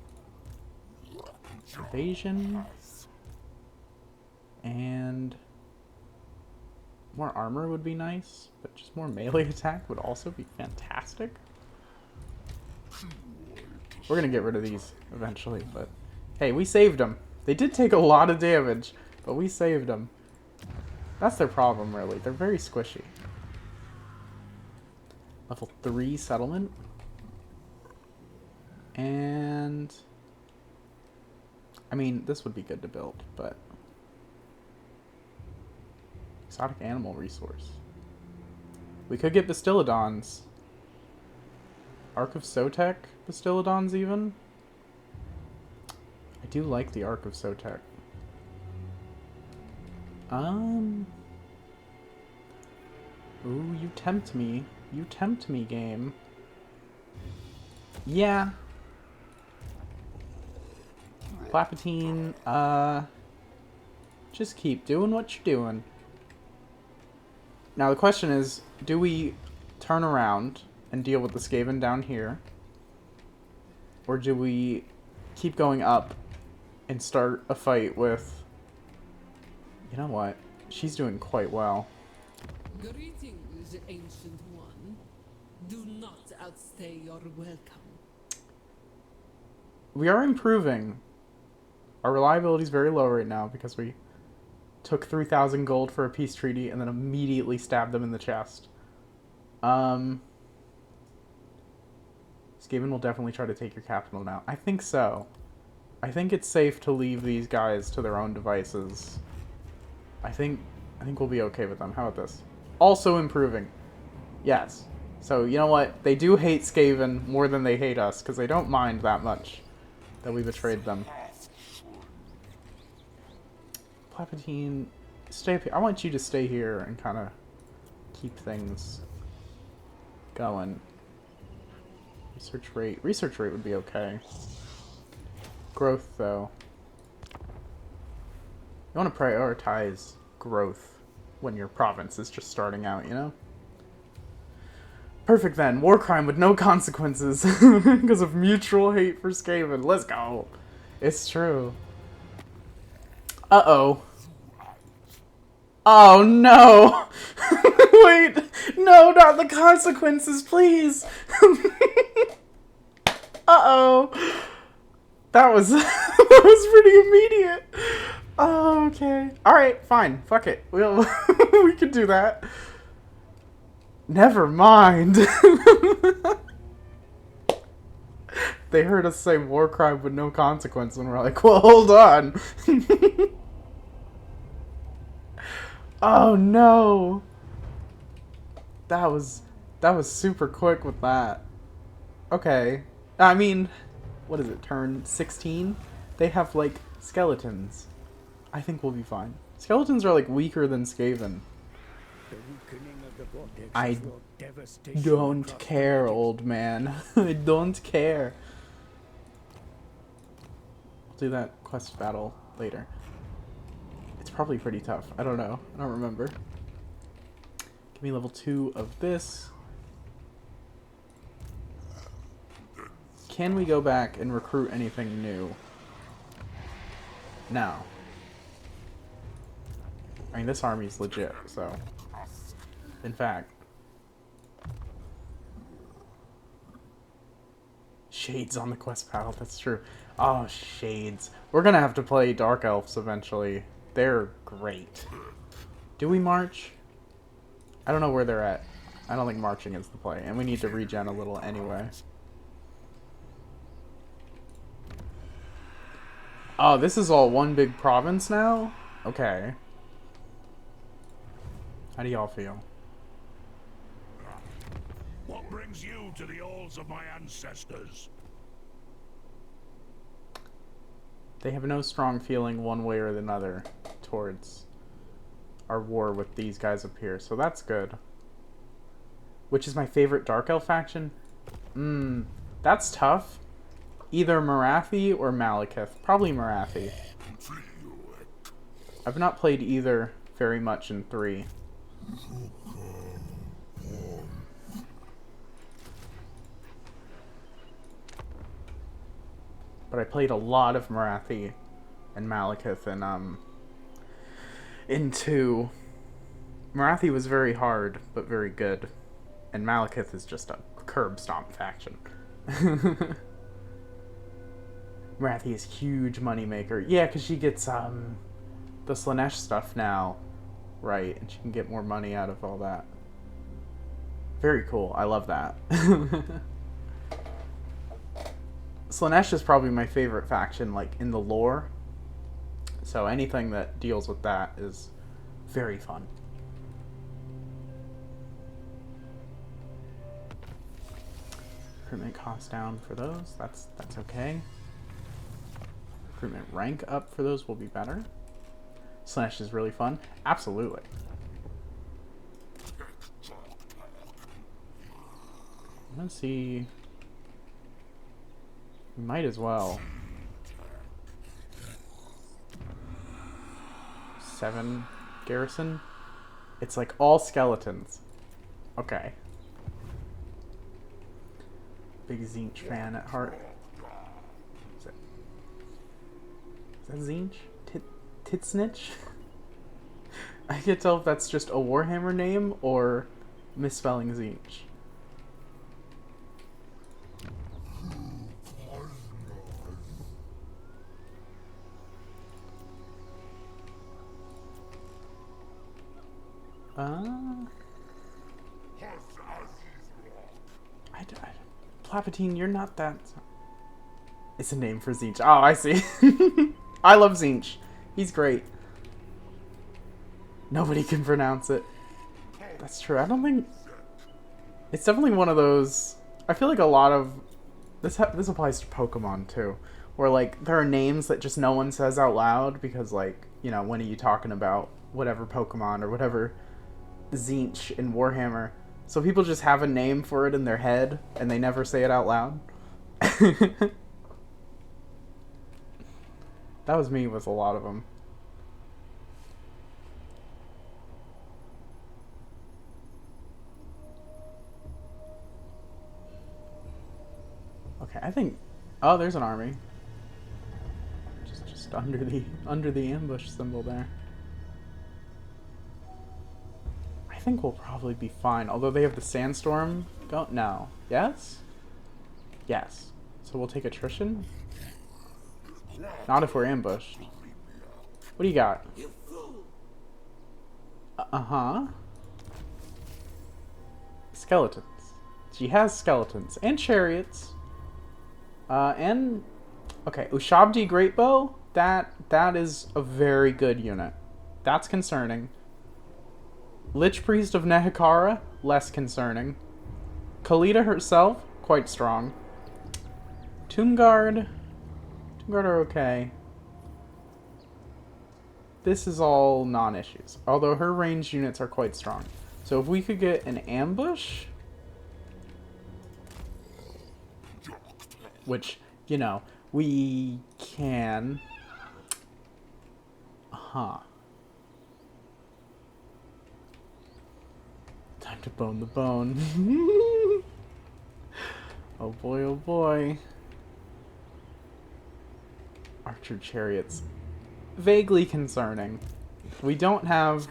Evasion. And More armor would be nice, but just more melee attack would also be fantastic. We're gonna get rid of these eventually, but hey, we saved them. They did take a lot of damage, but we saved them. That's their problem, really. They're very squishy. Level 3 settlement. And I mean, this would be good to build, but exotic animal resource. We could get Bastiladons. Ark of Sotek Bastiladons, even. I do like the Ark of Sotek. Ooh, you tempt me. You tempt me, game. Yeah. Palpatine, just keep doing what you're doing. Now the question is, do we turn around and deal with the Skaven down here? Or do we keep going up and start a fight with... You know what? She's doing quite well. Greetings, Ancient One. Do not outstay your welcome. We are improving. Our reliability is very low right now because we took 3,000 gold for a peace treaty and then immediately stabbed them in the chest. Skaven will definitely try to take your capital now. I think so. I think it's safe to leave these guys to their own devices. I think we'll be okay with them. How about this? Also improving. Yes. So, you know what? They do hate Skaven more than they hate us, because they don't mind that much that we betrayed them. Palpatine, stay up here. I want you to stay here and kind of keep things going. Research rate. Research rate would be okay. Growth, though. You want to prioritize growth when your province is just starting out, you know? Perfect then. War crime with no consequences because of mutual hate for Skaven. Let's go. It's true. Uh-oh. Oh, no. Wait. No, not the consequences, please. Uh-oh. That was that was pretty immediate. Oh, okay. Alright, fine. Fuck it. We'll we can do that. Never mind. They heard us say war crime with no consequence and we're like, well, hold on. Oh no. That was super quick with that. Okay. I mean, what is it, turn 16? They have, like, skeletons. I think we'll be fine. Skeletons are, like, weaker than Skaven. I don't care, old man. I don't care. We'll do that quest battle later. It's probably pretty tough. I don't know. I don't remember. Give me level 2 of this. Can we go back and recruit anything new? No. I mean, this army's legit, so... In fact... Shades on the quest battle, that's true. Oh, Shades. We're gonna have to play Dark Elves eventually. They're great. Do we march? I don't know where they're at. I don't think marching is the play, and we need to regen a little anyway. Oh, this is all one big province now? Okay. How do y'all feel? What brings you to the halls of my ancestors? They have no strong feeling one way or another towards our war with these guys up here, so that's good. Which is my favorite Dark Elf faction? That's tough. Either Marathi or Malekith. Probably Marathi. I've not played either very much in 3. But I played a lot of Marathi and Malekith in 2. Marathi was very hard, but very good. And Malekith is just a curb stomp faction. Marathi is huge moneymaker. Yeah, because she gets the Slanesh stuff now, right? And she can get more money out of all that. Very cool. I love that. Slanesh is probably my favorite faction, like, in the lore. So anything that deals with that is very fun. Recruitment cost down for those. That's okay. Recruitment rank up for those will be better. Slanesh is really fun. Absolutely. I'm gonna see. We might as well. 7 garrison. It's like all skeletons. Okay. Big Zinch fan at heart. Is that Zinch? Titsnitch? I can't tell if that's just a Warhammer name or misspelling Zinch. Palpatine, you're not that... It's a name for Zinch. Oh, I see. I love Zinch. He's great. Nobody can pronounce it. That's true. I don't think... It's definitely one of those... I feel like a lot of... This applies to Pokemon, too. Where, like, there are names that just no one says out loud because, like, you know, when are you talking about whatever Pokemon or whatever Zinch in Warhammer... So people just have a name for it in their head, and they never say it out loud. That was me with a lot of them. Okay, I think... Oh, there's an army. Just under the ambush symbol there. I think we'll probably be fine. Although they have the sandstorm. Don't know. Yes? Yes. So we'll take attrition? Not if we're ambushed. What do you got? Uh-huh. Skeletons. She has skeletons. And chariots. And... Okay, Ushabti Greatbow. That is a very good unit. That's concerning. Lich Priest of Nehekara, less concerning. Khalida herself, quite strong. Tomb Guard are okay. This is all non-issues, although her ranged units are quite strong. So if we could get an ambush, which, you know, we can... Time to bone the bone. Oh boy, oh boy. Archer chariots. Vaguely concerning. We don't have...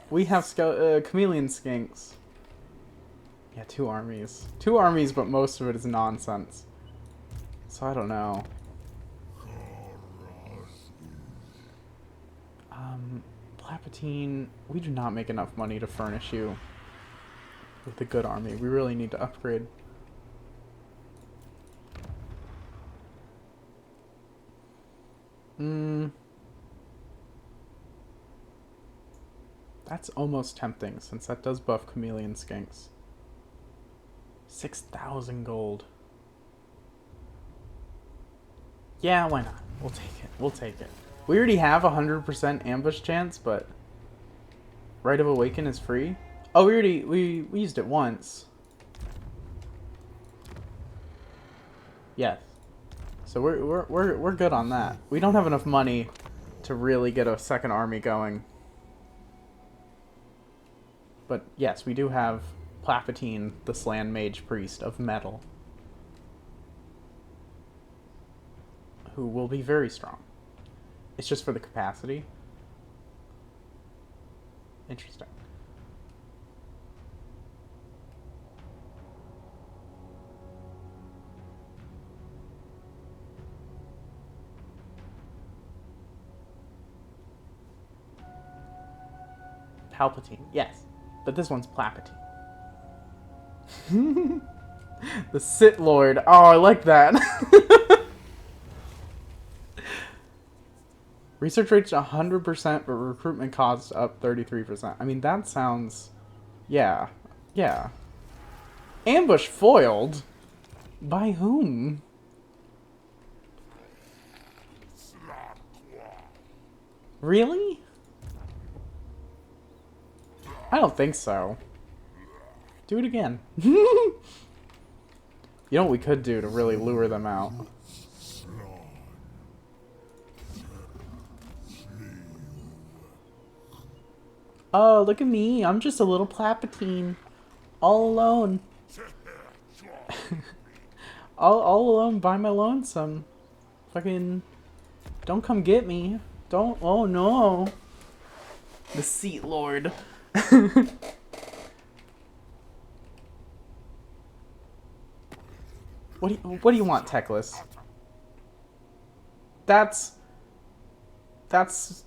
We have chameleon skinks. Yeah, 2 armies. 2 armies, but most of it is nonsense. So I don't know. Palpatine, we do not make enough money to furnish you with a good army. We really need to upgrade. That's almost tempting, since that does buff chameleon skinks. 6,000 gold. Yeah, why not? We'll take it. We'll take it. We already have 100% ambush chance, but Rite of Awaken is free. Oh, we used it once. Yes. So we're good on that. We don't have enough money to really get a second army going. But yes, we do have Palpatine, the Slan Mage Priest of Metal, who will be very strong. It's just for the capacity. Interesting. Palpatine, yes. But this one's Plapatine. The Sith Lord. Oh, I like that. Research rate's 100%, but recruitment costs up 33%. I mean, that sounds... Yeah. Yeah. Ambush foiled? By whom? Really? I don't think so. Do it again. You know what we could do to really lure them out? Oh, look at me. I'm just a little Plapatine. All alone. all alone by my lonesome. Fucking... Don't come get me. Don't... Oh, no. The Seat Lord. What do you want, Teclis? That's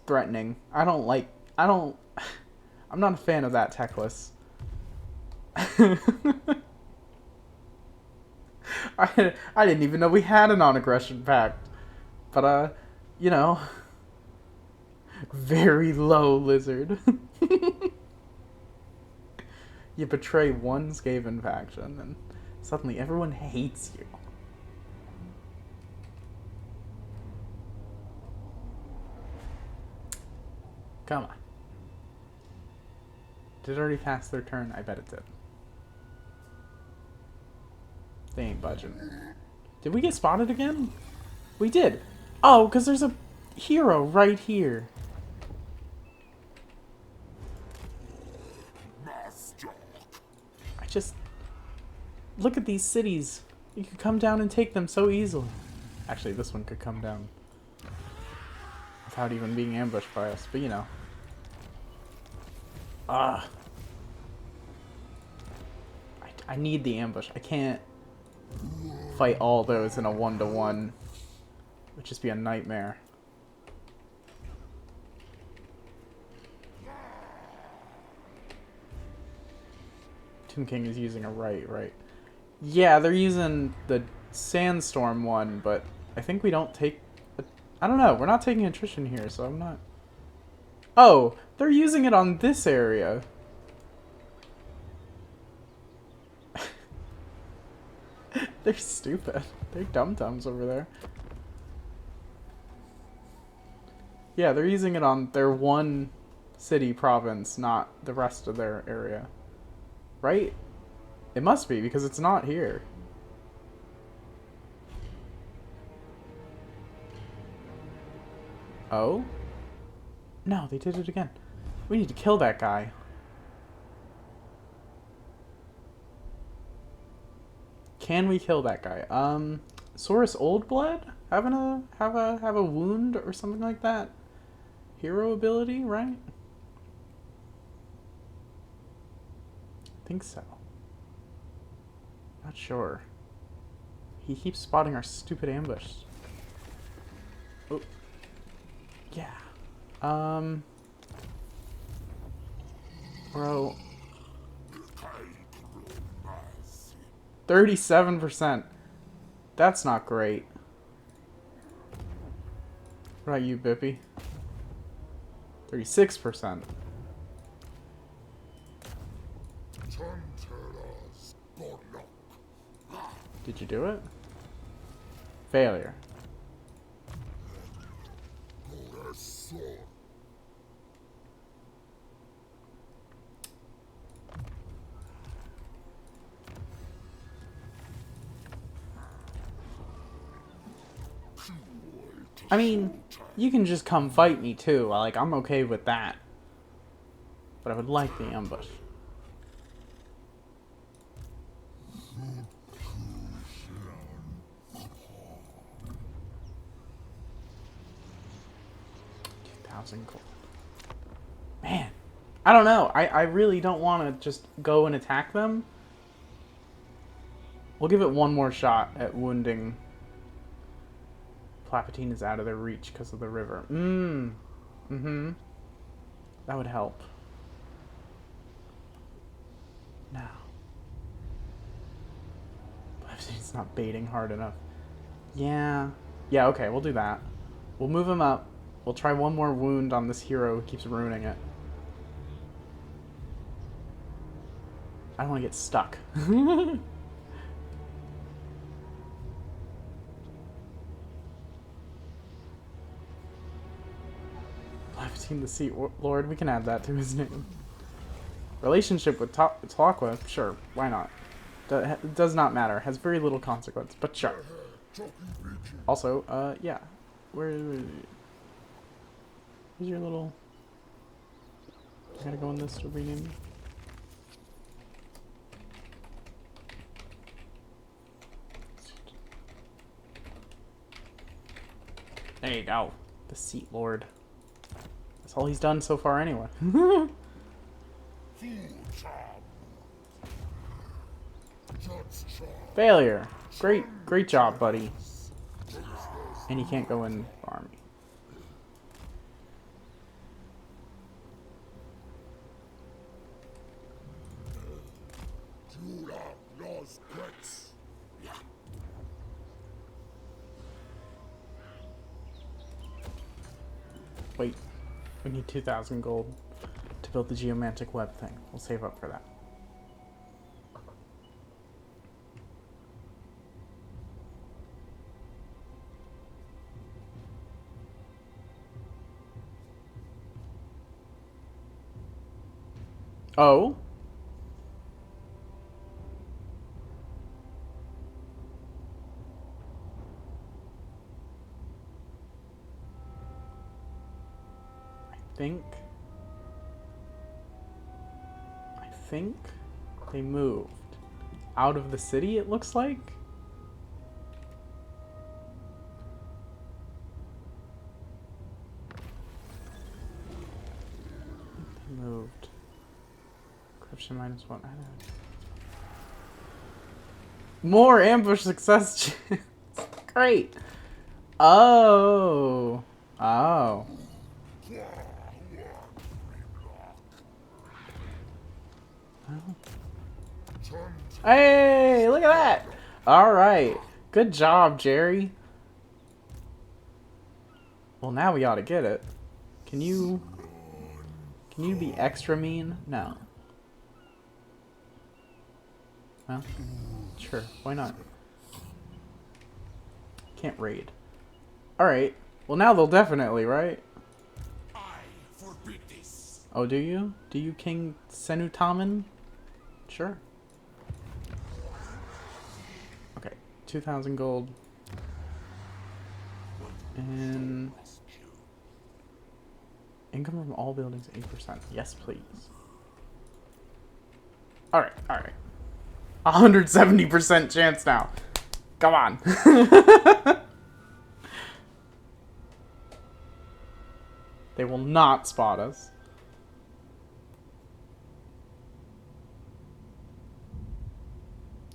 threatening. I don't... I'm not a fan of that, Teclis. I didn't even know we had a non-aggression pact. But, you know... Very low, Lizard. You betray one Skaven faction, and suddenly everyone hates you. Come on. Did it already pass their turn? I bet it did. They ain't budging. Did we get spotted again? We did. Oh, because there's a hero right here. I just... Look at these cities. You could come down and take them so easily. Actually, this one could come down without even being ambushed by us, but you know. Ah. I need the ambush. I can't fight all those in a 1-to-1. It would just be a nightmare. Tomb King is using a right. Yeah, they're using the Sandstorm one, but I think we don't take... I don't know. We're not taking attrition here, so I'm not... Oh, they're using it on this area. They're stupid. They're dum-dums over there. Yeah, they're using it on their one city province, not the rest of their area. Right? It must be, because it's not here. Oh? No, they did it again. We need to kill that guy. Can we kill that guy? Saurus Oldblood? Have a wound or something like that? Hero ability, right? I think so. Not sure. He keeps spotting our stupid ambush. Oh. Yeah. Bro. 37%. That's not great. What about you, Bippy? 36%. Did you do it? Failure. I mean, you can just come fight me too. Like, I'm okay with that. But I would like the ambush. Gold. Man, I don't know. I really don't want to just go and attack them. We'll give it one more shot at wounding. Plapatine is out of their reach because of the river. That would help. now. He's not baiting hard enough. Yeah. Yeah, okay, we'll do that. We'll move him up. We'll try one more wound on this hero who keeps ruining it. I don't want to get stuck. Lifetine the Sea Lord, we can add that to his name. Relationship with Talakwa, sure, why not? It does not matter, has very little consequence, but sure. Also, yeah. Where's your little... I gotta go in this to rename. There you go. The Seat Lord. That's all he's done so far anyway. Failure. Great job, buddy. And he can't go in army. Wait, we need 2,000 gold to build the geomantic web thing. We'll save up for that. Oh? I think they moved out of the city, it looks like. They moved. Corruption -1. I don't know. More ambush success chance. Great. Oh. Oh. Hey, look at that! Alright. Good job, Jerry. Well, now we ought to get it. Can you be extra mean? No. Well, sure. Why not? Can't raid. Alright. Well, now they'll definitely, right? I forbid this. Oh, do you? Do you, King Senutamen? Sure. Okay, 2,000 gold. And income from all buildings 8%. Yes, please. Alright, alright. 170% chance now. Come on. They will not spot us.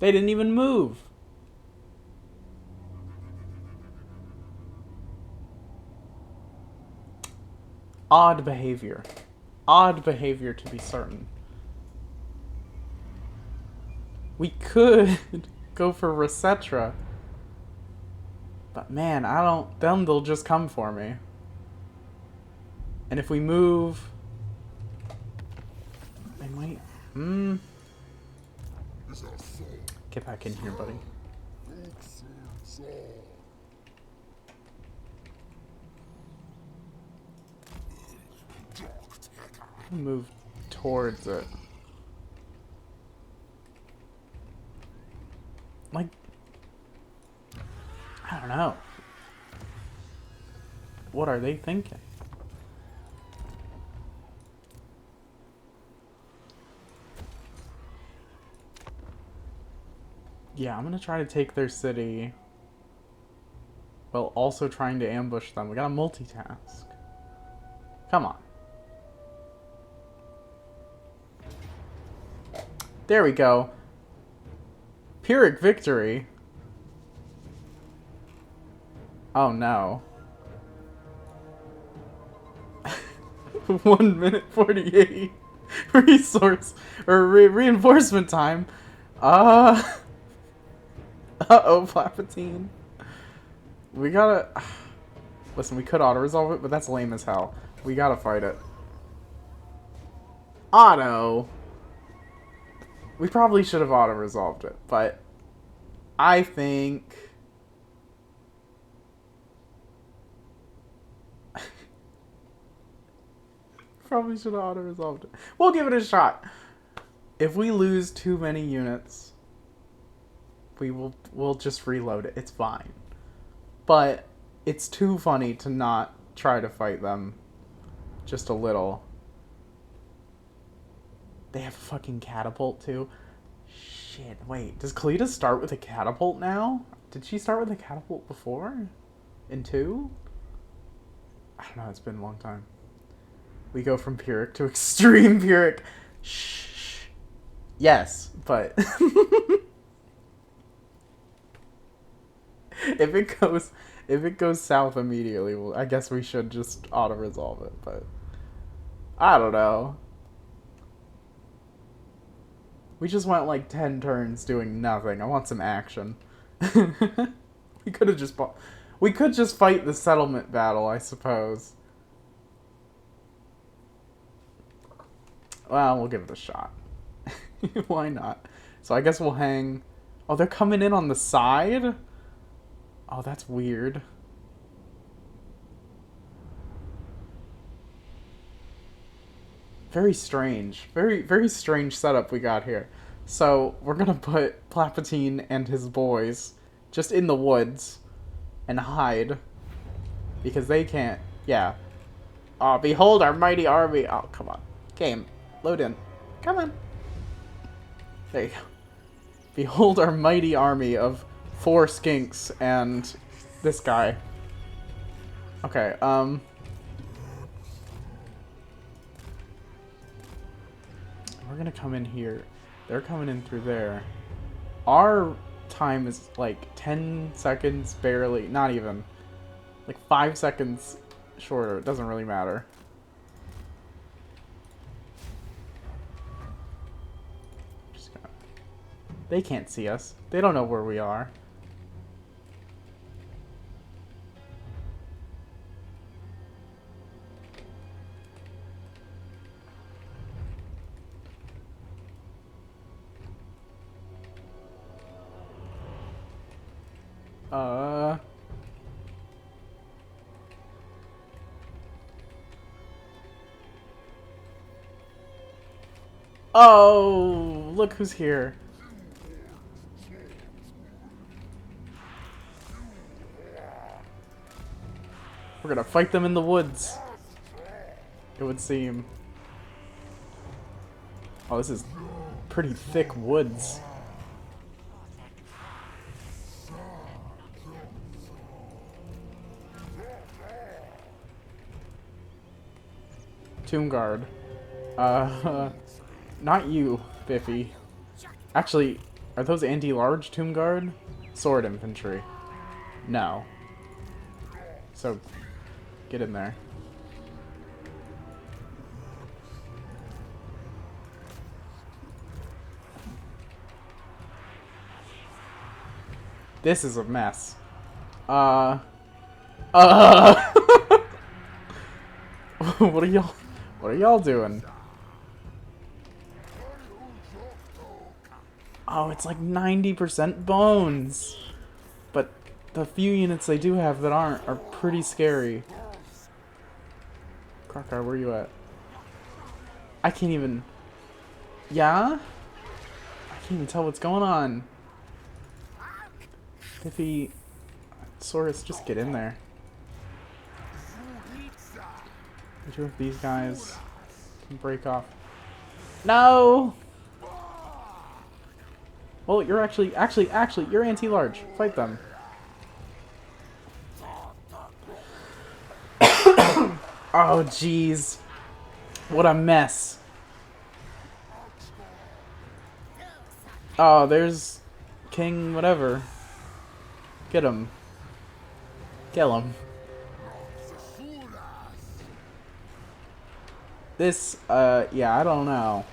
They didn't even move. Odd behavior. Odd behavior, to be certain. We could go for Resetra. But man, I don't... Then they'll just come for me. And if we move... They might... Get back in here, buddy. Move towards it. Like... I don't know. What are they thinking? Yeah, I'm gonna try to take their city while also trying to ambush them. We gotta multitask. Come on. There we go. Pyrrhic victory. Oh no. 1 minute 48. Resource or reinforcement time. Uh oh, Palpatine. We gotta listen. We could auto resolve it, but that's lame as hell. We gotta fight it. Auto. We probably should have auto resolved it, but I think probably should have auto resolved it. We'll give it a shot. If we lose too many units, we'll just reload it. It's fine. But it's too funny to not try to fight them just a little. They have a fucking catapult too. Shit, wait. Does Kalita start with a catapult now? Did she start with a catapult before? In 2? I don't know, it's been a long time. We go from Pyrrhic to extreme Pyrrhic. Shh. Yes, but if it goes south immediately, well, I guess we should just auto resolve it, but I don't know. We just went like 10 turns doing nothing. I want some action. We could have just we could just fight the settlement battle, I suppose. Well, we'll give it a shot. Why not? So I guess we'll hang. Oh, they're coming in on the side? Oh, that's weird. Very strange. Very strange setup we got here. So, we're gonna put Palpatine and his boys just in the woods and hide. Because they can't. Yeah. Oh, behold our mighty army. Oh, come on. Game. Load in. Come on. There you go. Behold our mighty army of 4 skinks and this guy. Okay, we're gonna come in here. They're coming in through there. Our time is like 10 seconds barely. Not even. Like 5 seconds shorter. It doesn't really matter. Just gonna... They can't see us. They don't know where we are. Oh, look who's here. We're gonna fight them in the woods. It would seem. Oh, this is pretty thick woods. Tomb Guard. Not you, Biffy. Actually, are those anti-large Tomb Guard? Sword infantry. No. So, get in there. This is a mess. What are y'all doing? Oh, it's like 90% bones. But the few units they do have that aren't are pretty scary. Krokar, where you at? I can't even... Yeah? I can't even tell what's going on. Biffy... Saurus, just get in there. Two of these guys can break off. No! Well, you're actually, you're anti-large. Fight them. Oh, jeez. What a mess. Oh, there's King whatever. Get him. Kill him. This, yeah, I don't know.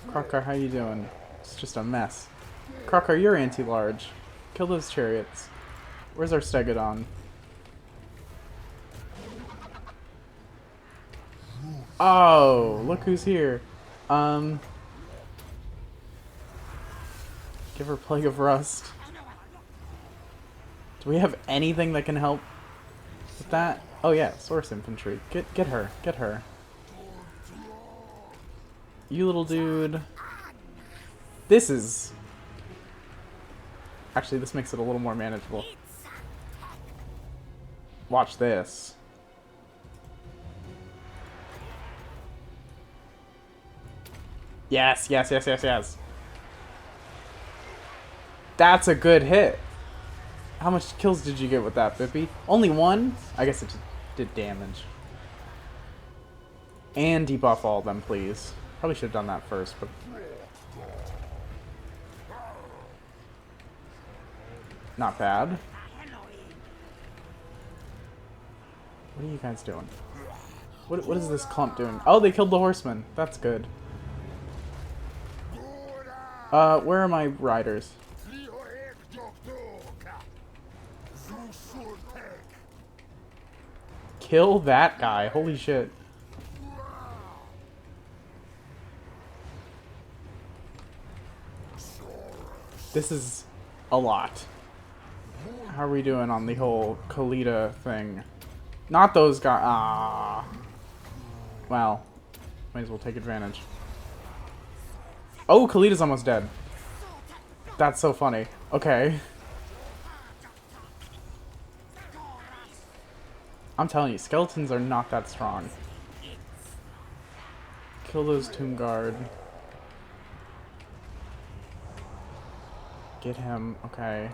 Krokar, how you doing? It's just a mess. Krokar, you're anti-large. Kill those chariots. Where's our Stegodon? Oh, look who's here. Give her Plague of Rust. Do we have anything that can help with that? Oh yeah, Source Infantry. Get her. Get her. You little dude. This is... Actually, this makes it a little more manageable. Watch this. Yes, yes, yes, yes, yes. That's a good hit. How much kills did you get with that, Bippy? Only one? I guess it did damage. And debuff all of them, please. Probably should have done that first, but... Not bad. What are you guys doing? What is this clump doing? Oh, they killed the horseman. That's good. Where are my riders? Kill that guy. Holy shit. This is a lot. How are we doing on the whole Khalida thing? Not those guys. Ah. Well, might as well take advantage. Oh, Khalida's almost dead. That's so funny. Okay. I'm telling you, skeletons are not that strong. Kill those Tomb Guard. Get him. Okay.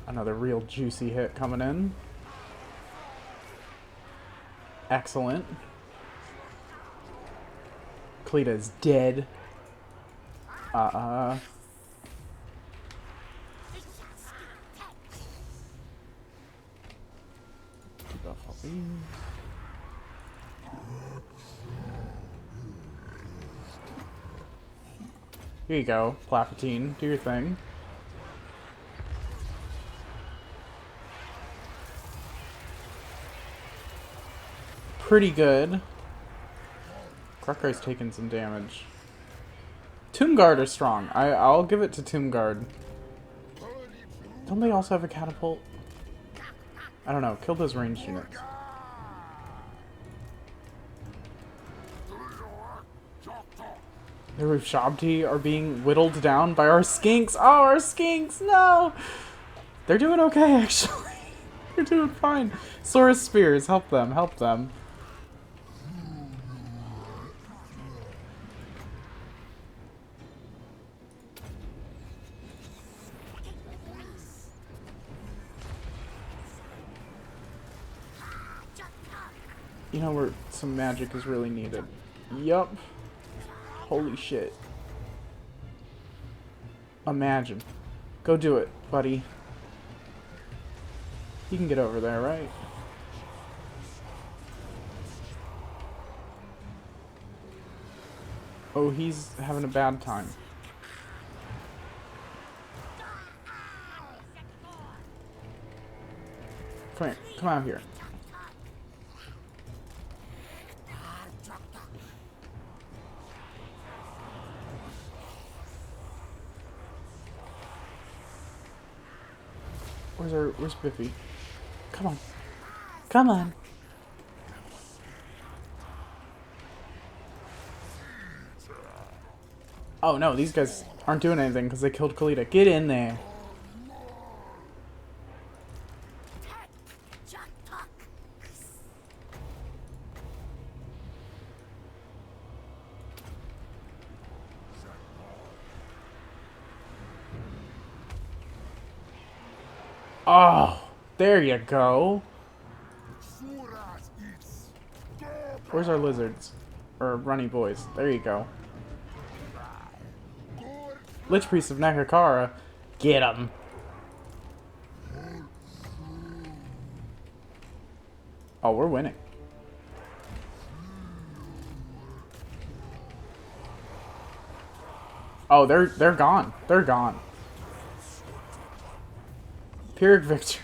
Another real juicy hit coming in. Excellent. Khalida is dead. Debuff all these. Here you go, Palpatine. Do your thing. Pretty good. Krokar's taking some damage. Tomb Guard are strong. I'll give it to Tomb Guard. Don't they also have a catapult? I don't know. Kill those ranged units. The Shabti are being whittled down by our skinks. Oh, our skinks! No! They're doing okay, actually. They're doing fine. Saurus Spears, help them, help them. You know where some magic is really needed. Yup. Holy shit. Imagine. Go do it, buddy. You can get over there, right? Oh, he's having a bad time. Come here. Come out here. Where's Biffy? Come on. Come on. Oh no, these guys aren't doing anything because they killed Khalida. Get in there. Oh, there you go. Where's our lizards? Or runny boys? There you go. Lich Priest of Nakakara Get him. Oh, we're winning. Oh, they're gone. They're gone. Pyrrhic victory.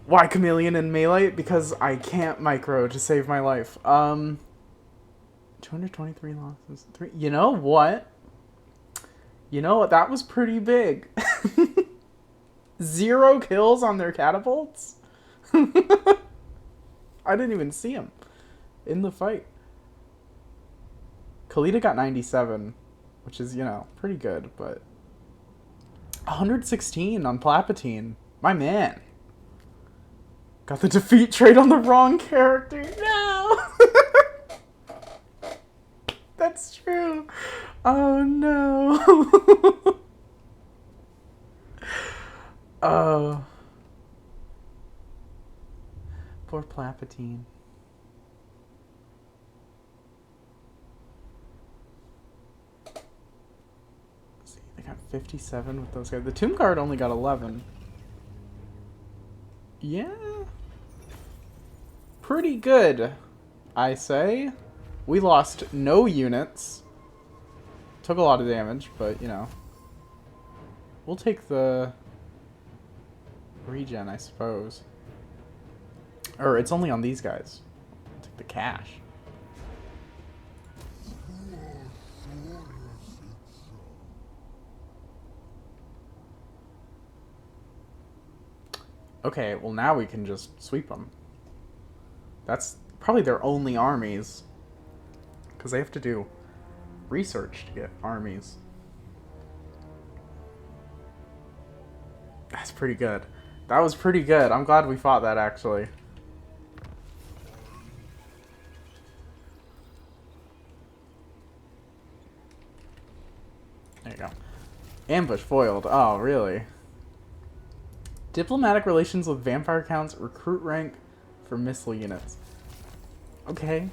Why Chameleon and Melee? Because I can't micro to save my life. 223 losses. 3. You know what? You know what? That was pretty big. 0 kills on their catapults? I didn't even see him in the fight. Kalita got 97, which is, you know, pretty good, but 116 on Palpatine. My man. Got the defeat trait on the wrong character. No! That's true. Oh, no. Oh. Poor Palpatine. Let's see, they got 57 with those guys. The Tomb Guard only got 11. Yeah. Pretty good, I say. We lost no units. Took a lot of damage, but, you know. We'll take the regen, I suppose. Or it's only on these guys. We'll take the cash. Okay, well now we can just sweep them. That's probably their only armies. Because they have to do research to get armies. That's pretty good. That was pretty good. I'm glad we fought that, actually. There you go. Ambush foiled. Oh, really? Diplomatic relations with vampire counts. Recruit rank for missile units. Okay.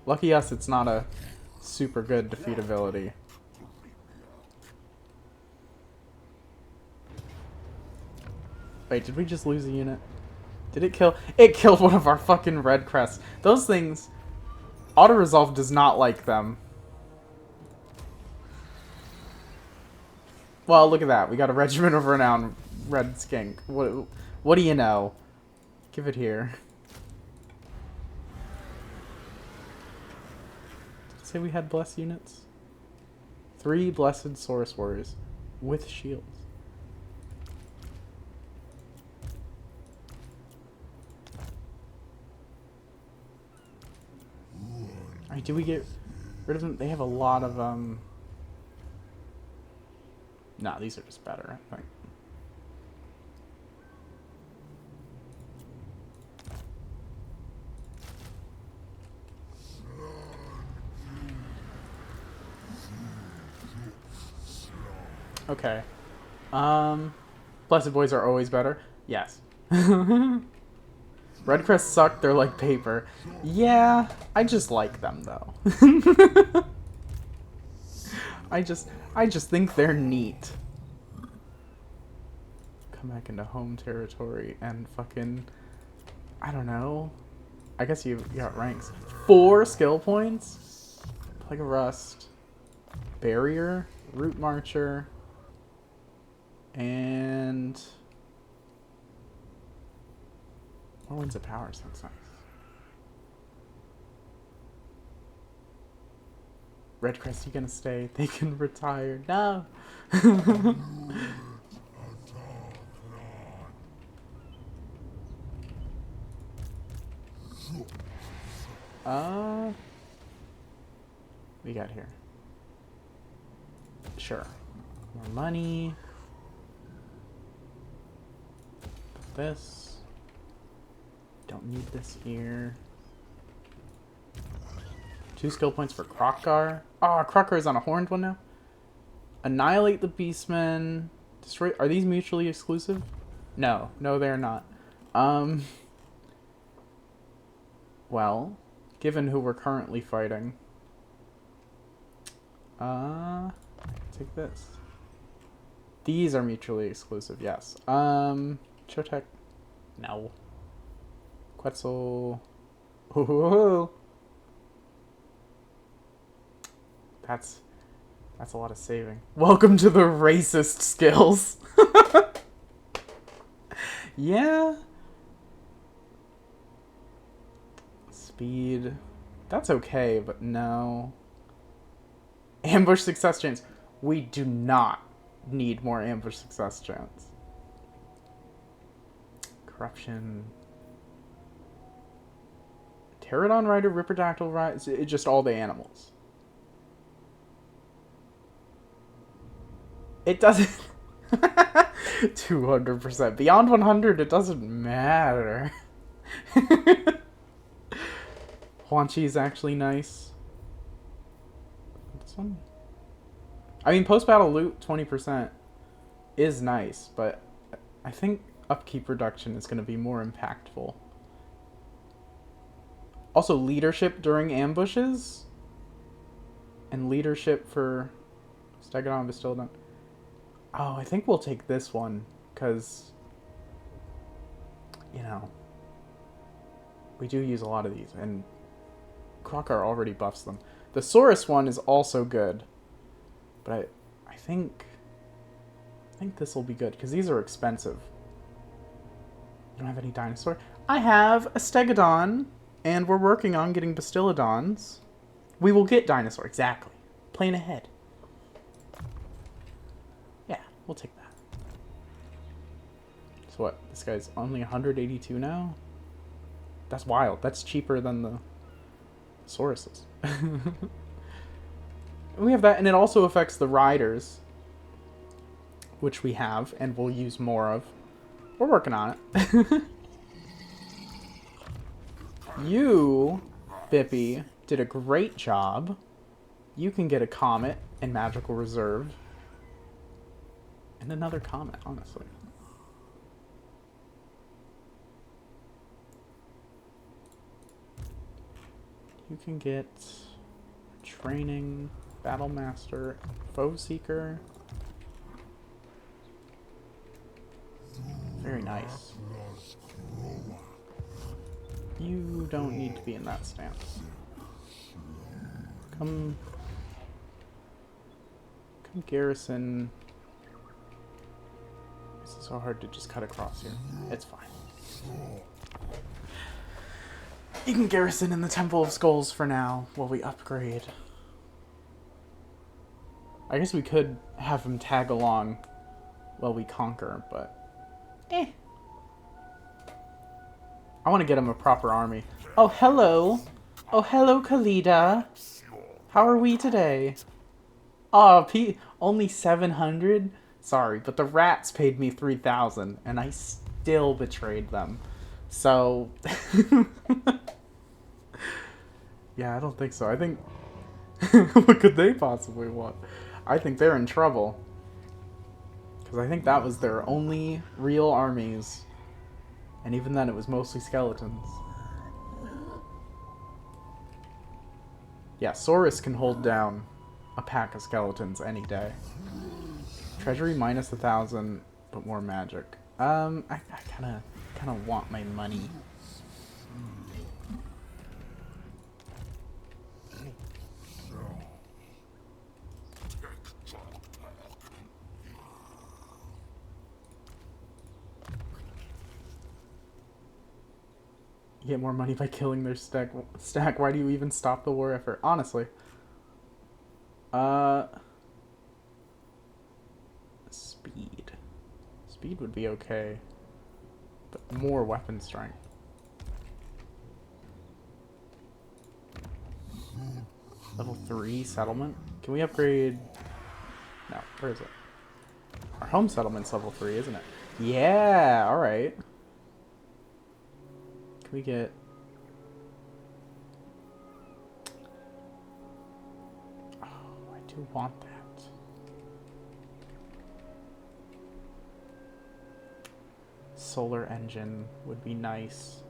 Lucky us, it's not a super good defeatability. Wait, did we just lose a unit? Did it kill? It killed one of our fucking red crests. Those things... Auto-resolve does not like them. Well, look at that. We got a regiment of renown red skink. What do you know? Give it here. Did it say we had blessed units? 3 blessed Saurus warriors with shields. Alright, did we get rid of them? They have a lot of, Nah, these are just better, I think. Okay. Blessed boys are always better. Yes. Red crests suck, they're like paper. Yeah, I just like them though. I just think they're neat. Come back into home territory and fucking, I don't know. I guess you got ranks. 4 skill points? Plague of Rust. Barrier. Root Marcher. And... more Winds of Power sounds nice. Red Crest, you gonna stay? They can retire. No! We got here. Sure. More money. Put this. Don't need this here. 2 skill points for Krokkar. Oh, Krokkar is on a horned one now. Annihilate the Beastmen. Destroy. Are these mutually exclusive? No. No, they're not. Well, given who we're currently fighting, Take this. These are mutually exclusive, yes. Chotec. No. Quetzal. Ooh. That's a lot of saving. Welcome to the racist skills. Yeah. Speed. That's okay, but no. Ambush success chance. We do not need more ambush success chance. Corruption. Pterodon Rider, Ripperdactyl Rider, just all the animals. It doesn't... 200%. Beyond 100, it doesn't matter. Huanchi is actually nice. This one? I mean, post-battle loot, 20% is nice, but I think upkeep reduction is going to be more impactful. Also, leadership during ambushes. And leadership for Stegodon, Bastildon. Oh, I think we'll take this one, because, you know, we do use a lot of these, and Krokar already buffs them. The Saurus one is also good, but I think this will be good, because these are expensive. You don't have any dinosaur? I have a Stegodon, and we're working on getting Bastillodons. We will get dinosaur, exactly. Plan ahead. Yeah, we'll take that. So what, this guy's only 182 now? That's wild. That's cheaper than the Sauruses. We have that, and it also affects the riders, which we have, and we'll use more of. We're working on it. You, Bippy, did a great job. You can get a Comet and Magical Reserve. And another Comet, honestly. You can get Training, Battle Master, Foe Seeker. Very nice. You don't need to be in that stance. Come garrison. This is so hard to just cut across here. It's fine. You can garrison in the Temple of Skulls for now while we upgrade. I guess we could have him tag along while we conquer, but I want to get him a proper army. Oh, hello. Oh, hello, Khalida. How are we today? Oh, only 700? Sorry, but the rats paid me 3,000, and I still betrayed them. So... yeah, I don't think so. I think... what could they possibly want? I think they're in trouble. Because I think that was their only real armies. And even then, it was mostly skeletons. Yeah, Saurus can hold down a pack of skeletons any day. Treasury minus 1,000, but more magic. I kind of want my money. You get more money by killing their stack. Why do you even stop the war effort? Honestly. Speed. Speed would be okay. But more weapon strength. Level 3 settlement? Can we upgrade... No, where is it? Our home settlement's level 3, isn't it? Yeah, alright. Can we get... Oh, I do want that. Solar engine would be nice.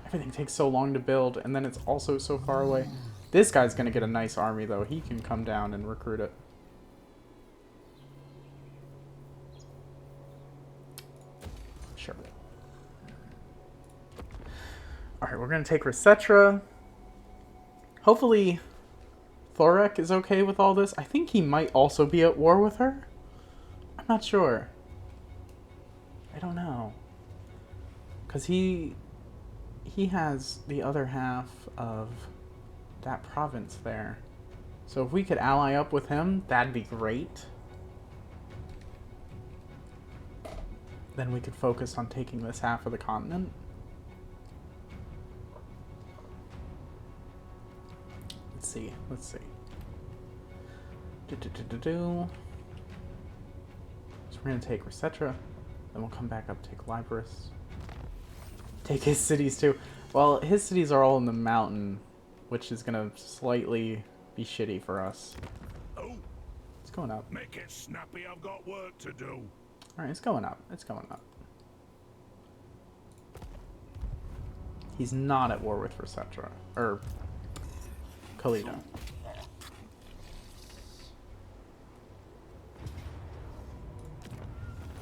Everything takes so long to build, and then it's also so far away. This guy's gonna get a nice army, though. He can come down and recruit it. Sure. Alright, we're gonna take Resetra. Hopefully, Thorek is okay with all this. I think he might also be at war with her. I'm not sure. I don't know. Because he has the other half of that province there. So if we could ally up with him, that'd be great. Then we could focus on taking this half of the continent. Let's see. So we're going to take Resetra. Then we'll come back up, take Libris. Take his cities too. Well, his cities are all in the mountain, which is going to slightly be shitty for us. Oh, It's going up. make it snappy. I've got work to do. Alright, it's going up. It's going up. He's not at war with Resetra. Or Kalita.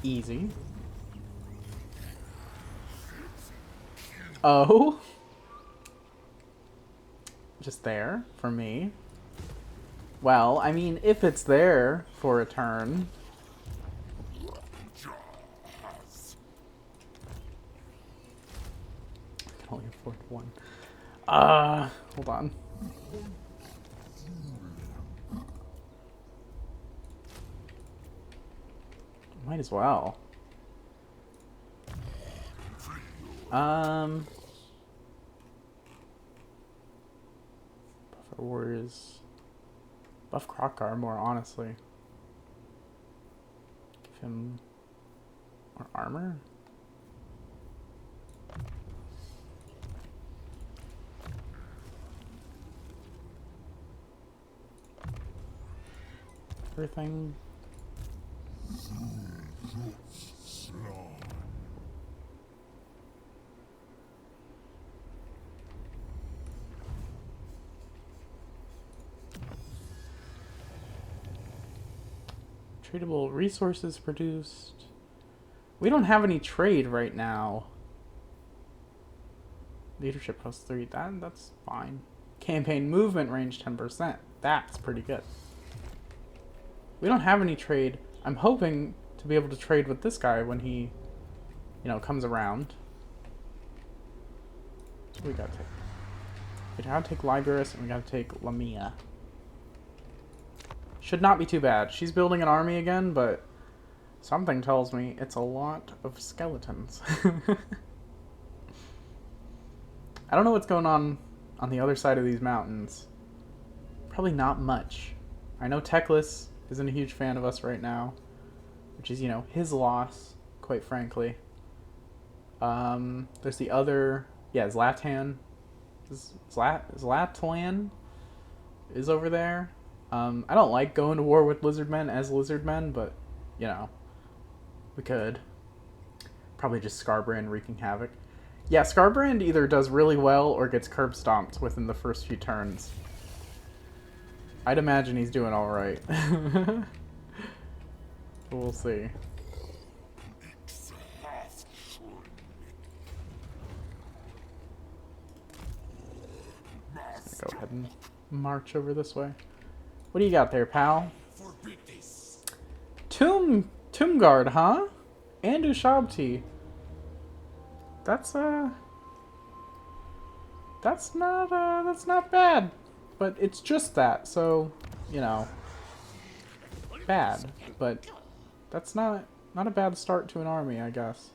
Easy. Oh. Just there for me. Well, I mean, if it's there for a turn. I can only afford one. Hold on. Might as well. Buffer Warriors. Buff Krokar more, honestly. Give him more armor. Everything. Tradable resources produced. We don't have any trade right now. Leadership +3. That's fine. Campaign movement range 10%. That's pretty good. We don't have any trade. I'm hoping to be able to trade with this guy when he, comes around. So we gotta take. We gotta take Libris and we gotta take Lamia. Should not be too bad. She's building an army again, but something tells me it's a lot of skeletons. I don't know what's going on the other side of these mountains. Probably not much. I know Teclis isn't a huge fan of us right now, which is, his loss, quite frankly. There's the other, Zlatan. Zlatan is over there. I don't like going to war with Lizardmen as Lizardmen, but, we could. Probably just Scarbrand wreaking havoc. Yeah, Scarbrand either does really well or gets curb stomped within the first few turns. I'd imagine he's doing alright. We'll see. Go ahead and march over this way. What do you got there, pal? Tombguard, huh? And Ushabti. That's not bad. But it's just that, so, bad. But that's not a bad start to an army, I guess.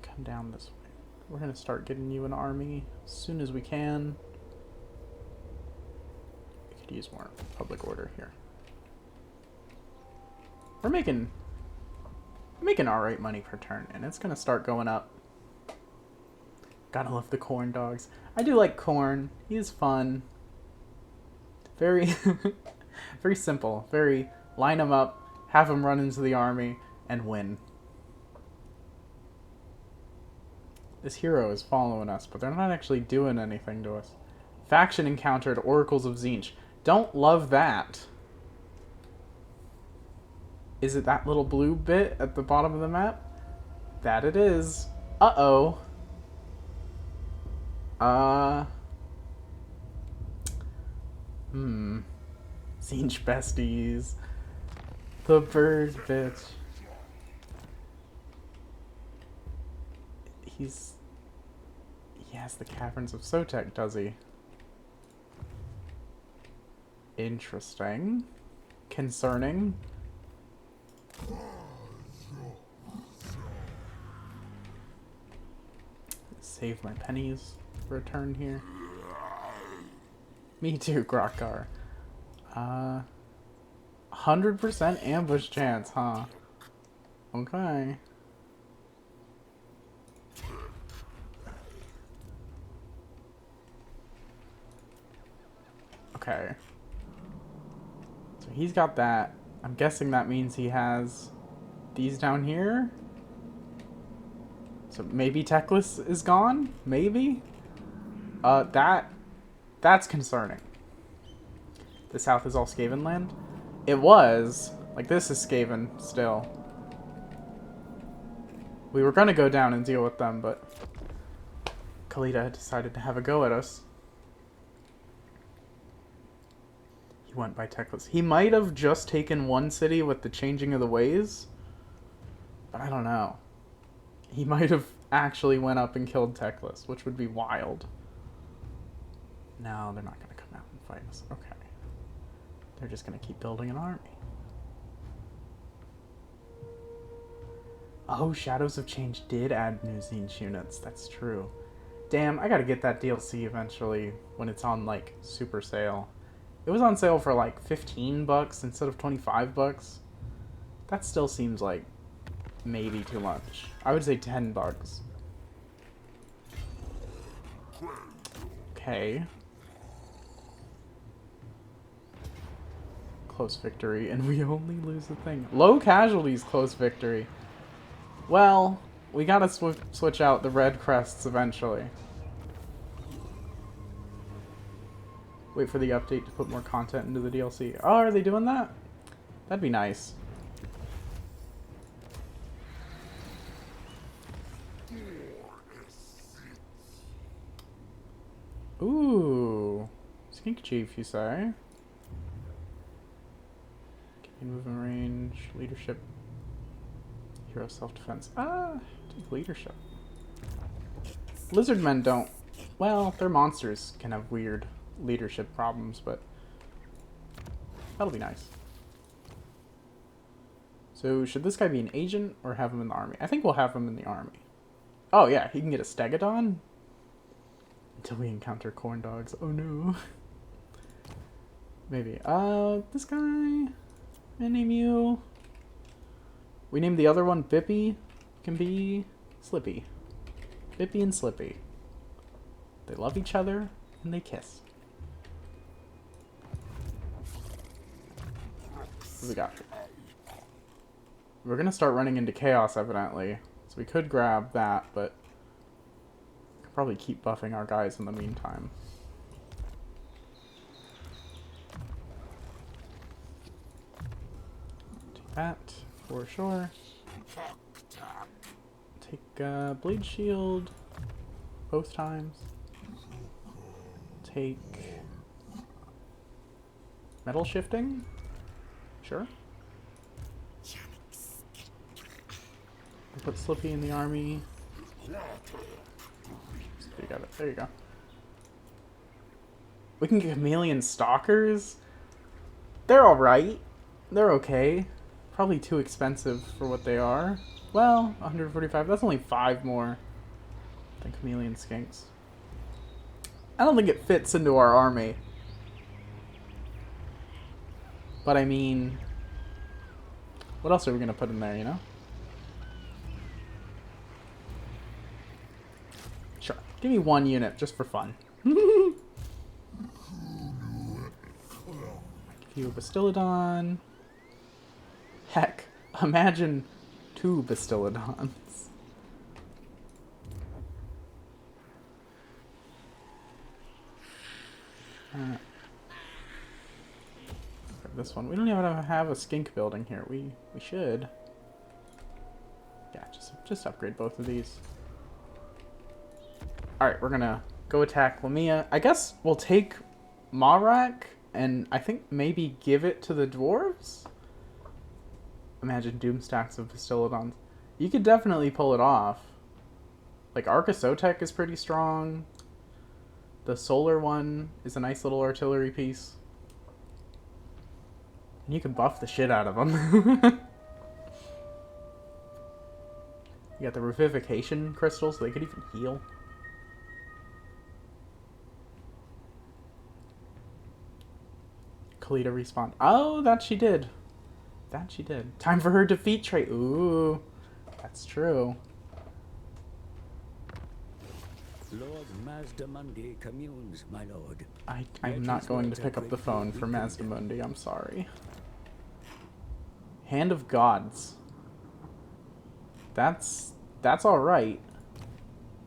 Come down this way. We're gonna start getting you an army as soon as we can. We could use more public order here. We're making alright money per turn, and it's gonna start going up. Gotta love the corn dogs. I do like corn. He is fun. Very, very simple. Very line them up, have them run into the army, and win. This hero is following us, but they're not actually doing anything to us. Faction encountered Oracles of Tzeentch. Don't love that. Is it that little blue bit at the bottom of the map? That it is. Uh-oh. Tzeentch besties. The bird bitch. He has the Caverns of Sotek, does he? Interesting. Concerning. Save my pennies for a turn here. Me too, Grokkar. 100% ambush chance, huh? Okay. Okay. So he's got that. I'm guessing that means he has these down here. So maybe Teclis is gone? Maybe? That's concerning. The south is all Skaven land? It was. Like, this is Skaven still. We were gonna go down and deal with them, but Khalida decided to have a go at us. He went by Teclis. He might have just taken one city with the changing of the ways, but I don't know. He might have actually went up and killed Teclis, which would be wild. No, they're not going to come out and fight us. Okay. They're just going to keep building an army. Oh, Shadows of Change did add new Tzeentch units. That's true. Damn, I got to get that DLC eventually when it's on, like, super sale. It was on sale for, like, $15 instead of $25. That still seems like maybe too much. I would say $10. Okay. Close victory, and we only lose the thing. Low casualties, close victory. Well, we gotta switch out the red crests eventually. Wait for the update to put more content into the DLC. Oh, are they doing that? That'd be nice. Ooh. Skink Chief, you say? Movement range, leadership, hero self-defense. Take leadership. Lizardmen don't. Well, their monsters can have weird leadership problems, but that'll be nice. So, should this guy be an agent or have him in the army? I think we'll have him in the army. Oh yeah, he can get a Stegodon? Until we encounter corn dogs. Oh no. Maybe. This guy... I name you... We named the other one Bippy. Can be Slippy. Bippy and Slippy. They love each other and they kiss. What do we got? We're gonna start running into chaos evidently. So we could grab that, but we could probably keep buffing our guys in the meantime. That for sure. Take Blade Shield both times. Take Metal Shifting. Sure. Put Slippy in the army. There you got it. There you go. We can get Chameleon Stalkers. They're alright. They're okay. Probably too expensive for what they are. Well, 145. That's only 5 more than Chameleon Skinks. I don't think it fits into our army. But I mean... What else are we going to put in there, you know? Sure. Give me 1 unit, just for fun. Few Bastillodon. Heck, imagine 2 Bastillodons. This one. We don't even have a skink building here. We should. Yeah, just upgrade both of these. Alright, we're gonna go attack Lamia. I guess we'll take Marak and I think maybe give it to the dwarves? Imagine Doomstacks of Bastillodons. You could definitely pull it off. Like, Arcasotek is pretty strong. The solar one is a nice little artillery piece. And you can buff the shit out of them. You got the revivification crystals, so they could even heal. Kalita respawned. Oh, that she did. That she did. Time for her defeat trait. Ooh, that's true. Lord Mazdamundi communes, my lord. I'm not going to pick up the phone for Mazdamundi. I'm sorry. Hand of Gods. That's all right.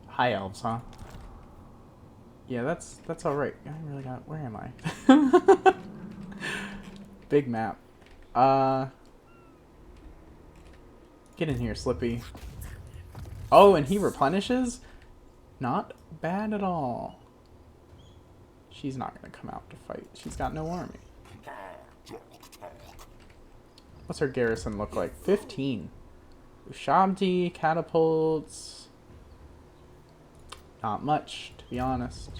High elves, huh? Yeah, that's all right. I really got. Where am I? Big map. Get in here, Slippy. Oh, and he replenishes? Not bad at all. She's not gonna come out to fight. She's got no army. What's her garrison look like? 15. Ushabti, catapults. Not much, to be honest.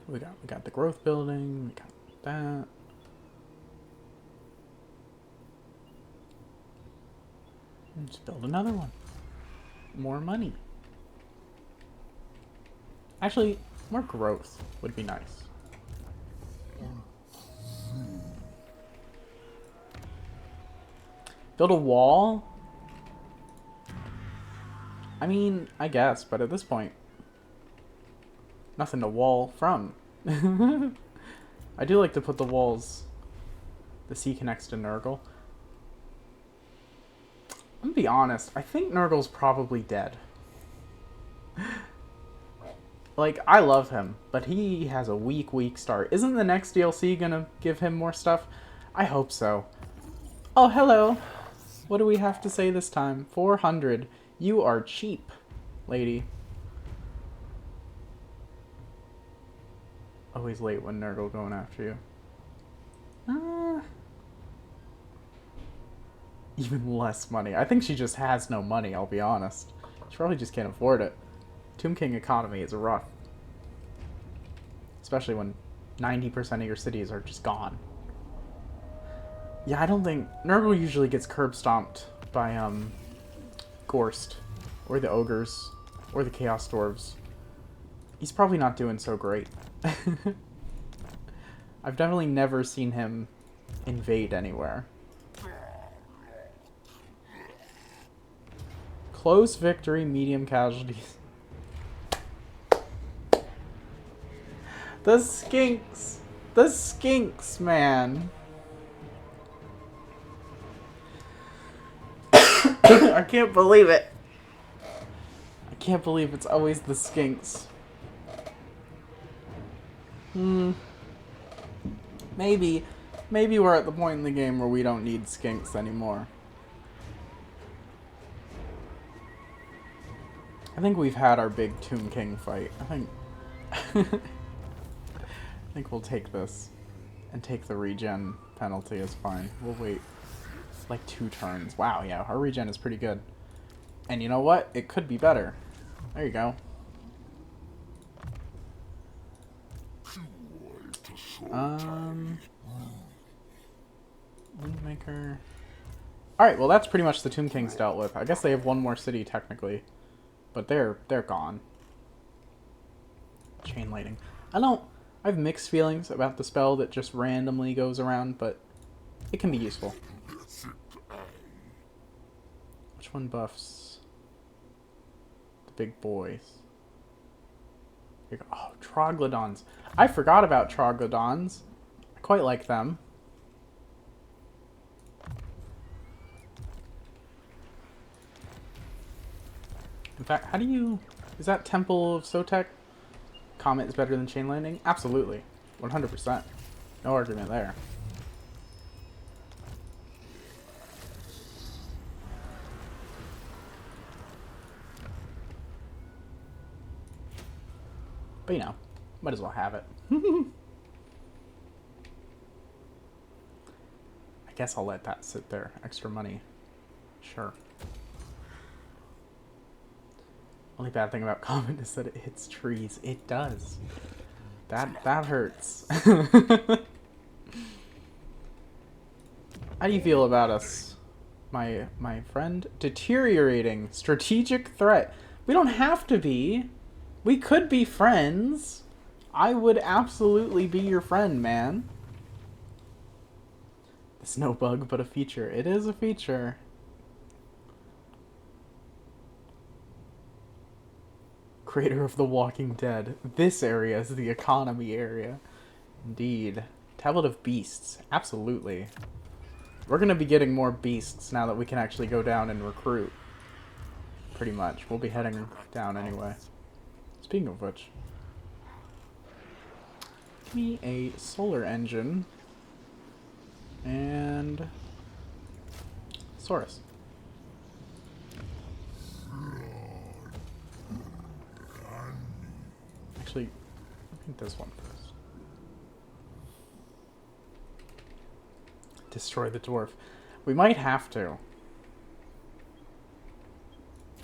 We got the growth building. We got that. And just build another one. More money. Actually, more growth would be nice. Build a wall? I mean, I guess, but at this point, nothing to wall from. I do like to put the walls. The sea connects to Nurgle. I'm gonna be honest, I think Nurgle's probably dead. Like, I love him, but he has a weak start. Isn't the next DLC gonna give him more stuff? I hope so. Oh, hello. What do we have to say this time? 400. You are cheap, lady. Always late when Nurgle going after you. Even less money. I think she just has no money, I'll be honest. She probably just can't afford it. Tomb King economy is rough. Especially when 90% of your cities are just gone. Yeah, I don't think... Nurgle usually gets curb stomped by, Gorst. Or the Ogres. Or the Chaos Dwarves. He's probably not doing so great. I've definitely never seen him invade anywhere. Close victory, medium casualties. The skinks! The skinks, man! I can't believe it. I can't believe it's always the skinks. Maybe we're at the point in the game where we don't need skinks anymore. I think we've had our big Tomb King fight. I think we'll take this. And take the regen penalty is fine. We'll wait like 2 turns. Wow, yeah, our regen is pretty good. And you know what? It could be better. There you go. Windmaker. Alright, well that's pretty much the Tomb King's dealt with. I guess they have one more city technically. But they're gone. Chain lightning. I have mixed feelings about the spell that just randomly goes around, but it can be useful. Which one buffs the big boys? Oh, troglodytes. I forgot about troglodytes. I quite like them. In fact, how do you... Is that Temple of Sotek? Comet is better than Chain Lightning? Absolutely. 100%. No argument there. But you know, might as well have it. I guess I'll let that sit there. Extra money. Sure. Only bad thing about Comet is that it hits trees. It does. That hurts. How do you feel about us, my friend? Deteriorating. Strategic threat. We don't have to be. We could be friends. I would absolutely be your friend, man. It's no bug, but a feature. It is a feature. Creator of The Walking Dead. This area is the economy area. Indeed. Tablet of Beasts. Absolutely. We're going to be getting more beasts now that we can actually go down and recruit. Pretty much. We'll be heading down anyway. Speaking of which. Give me a solar engine. And... Saurus. Actually, I think this one first. Destroy the dwarf. We might have to.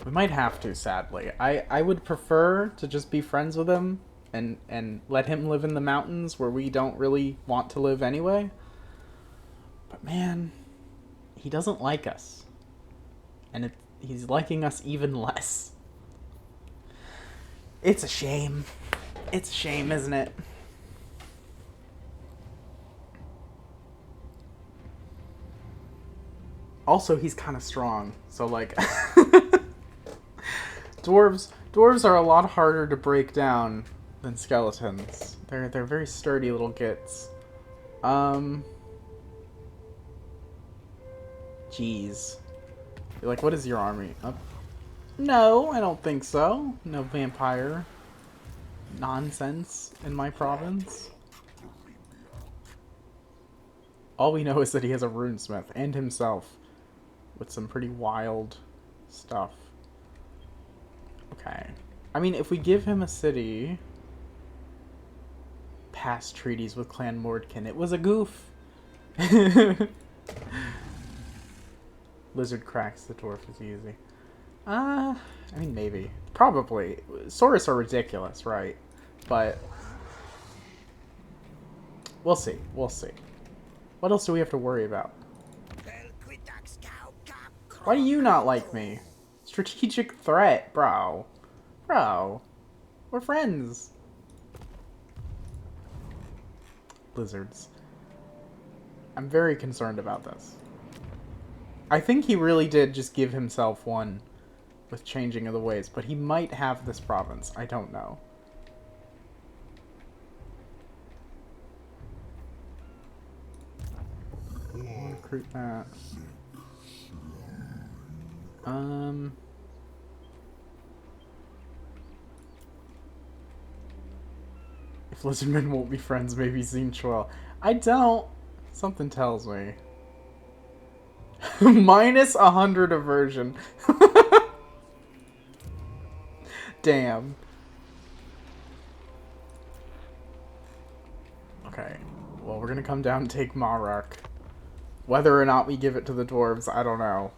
We might have to, sadly. I would prefer to just be friends with him and let him live in the mountains where we don't really want to live anyway. But man, he doesn't like us. And he's liking us even less. It's a shame. It's a shame, isn't it? Also, he's kind of strong, so like... Dwarves are a lot harder to break down than skeletons. They're very sturdy little gits. Jeez. Like, what is your army? No, I don't think so. No vampire nonsense in my province. All we know is that he has a runesmith and himself with some pretty wild stuff. Okay. I mean, if we give him a city... Past treaties with Clan Mordkin. It was a goof. Lizard cracks the dwarf is easy. I mean, maybe. Probably. Saurus are ridiculous, right? But... We'll see. We'll see. What else do we have to worry about? Why do you not like me? Strategic threat, bro. Bro. We're friends. Lizards. I'm very concerned about this. I think he really did just give himself one with changing of the ways, but he might have this province. I don't know. I'll recruit that. If Lizardmen won't be friends, maybe Zinchuel. I don't. Something tells me. Minus 100 aversion. Damn. Okay. Well, we're gonna come down and take Marok. Whether or not we give it to the dwarves, I don't know.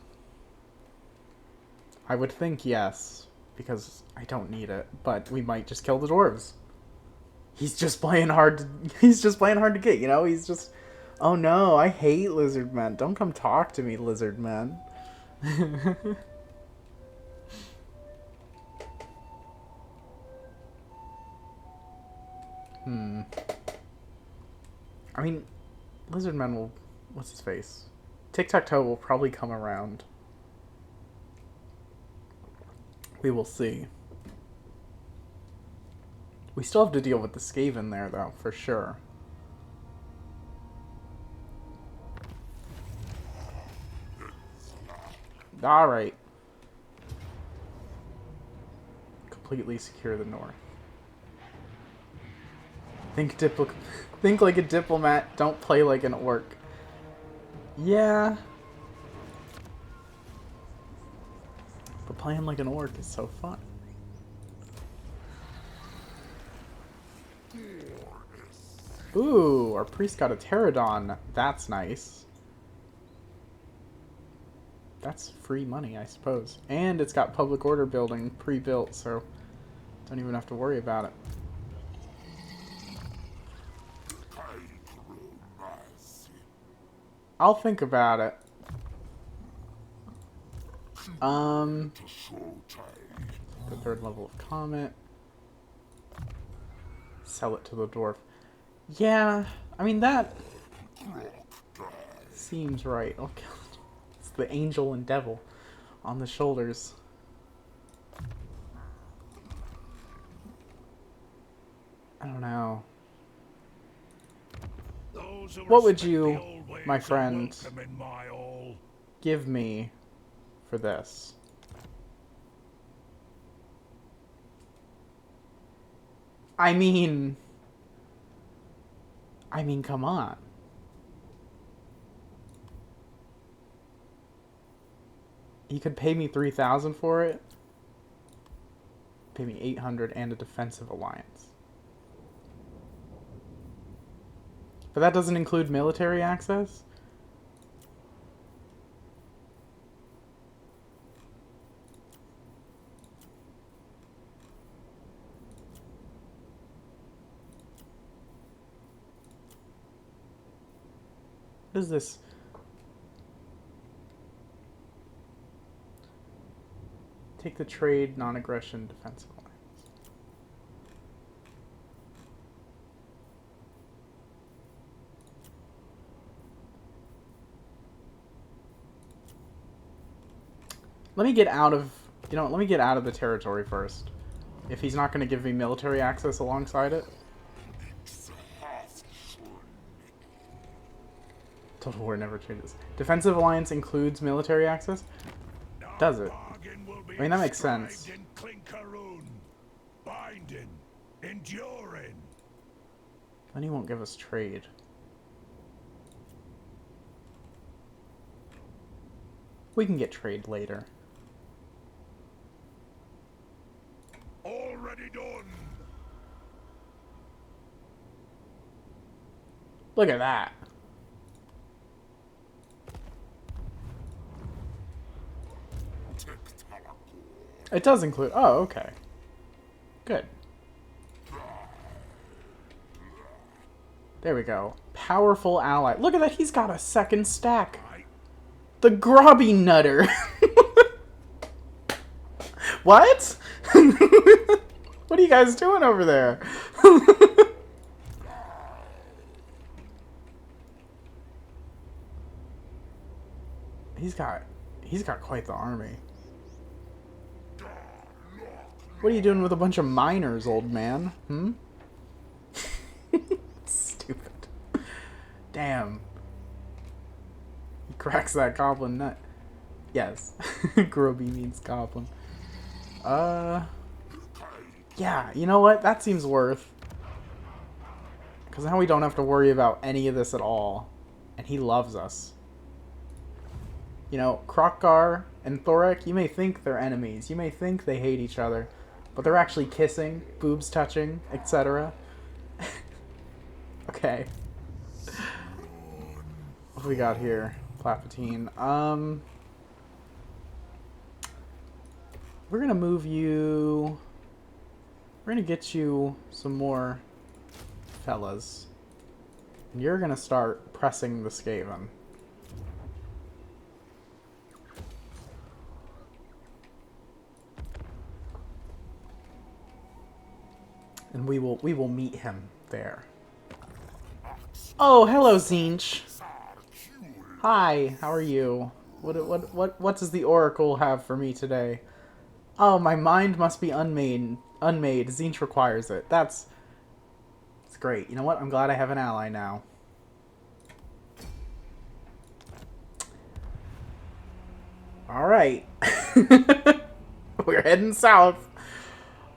I would think yes, because I don't need it, but we might just kill the dwarves. He's just playing hard to, he's just playing hard to get, you know? He's just, oh no, I hate Lizardmen. Don't come talk to me, Lizardmen. I mean, Lizardmen will, what's his face? Tic-Tac-Toe will probably come around. We will see. We still have to deal with the Skaven there, though, for sure. Alright. Completely secure the north. Think like a diplomat, don't play like an orc. Yeah. But playing like an orc is so fun. Ooh, our priest got a pterodon. That's nice. That's free money, I suppose. And it's got public order building pre-built, so don't even have to worry about it. I'll think about it. The third level of comet. Sell it to the dwarf. Yeah, I mean that seems right. Okay. It's the angel and devil on the shoulders. I don't know. What would you, my friend, give me for this? I mean, come on. You could pay me 3,000 for it. Pay me 800 and a defensive alliance. But that doesn't include military access? What is this? Take the trade, non-aggression, defensive alliance. Let me get out of, let me get out of the territory first. If he's not going to give me military access alongside it. Total War never changes. Defensive alliance includes military access? Does it? I mean, that makes sense. Then he won't give us trade. We can get trade later. Already done. Look at that. It does include... Oh, okay. Good. There we go. Powerful ally. Look at that. He's got a second stack. The Grobby Nutter. What? What are you guys doing over there? He's got quite the army. What are you doing with a bunch of miners, old man? Hmm? Stupid. Damn. He cracks that goblin nut. Yes. Groby means goblin. Yeah, you know what? That seems worth. Because now we don't have to worry about any of this at all. And he loves us. You know, Krokgar and Thorek, you may think they're enemies. You may think they hate each other. But they're actually kissing, boobs touching, etc. Okay. What do we got here? Palpatine. We're gonna move you... We're gonna get you some more fellas. And you're gonna start pressing the Skaven. And we will meet him there. Oh, hello, Zinch. Hi, how are you? What does the Oracle have for me today? Oh, my mind must be unmade Unmade. Zinch requires it. It's great. You know what? I'm glad I have an ally now. Alright. We're heading south.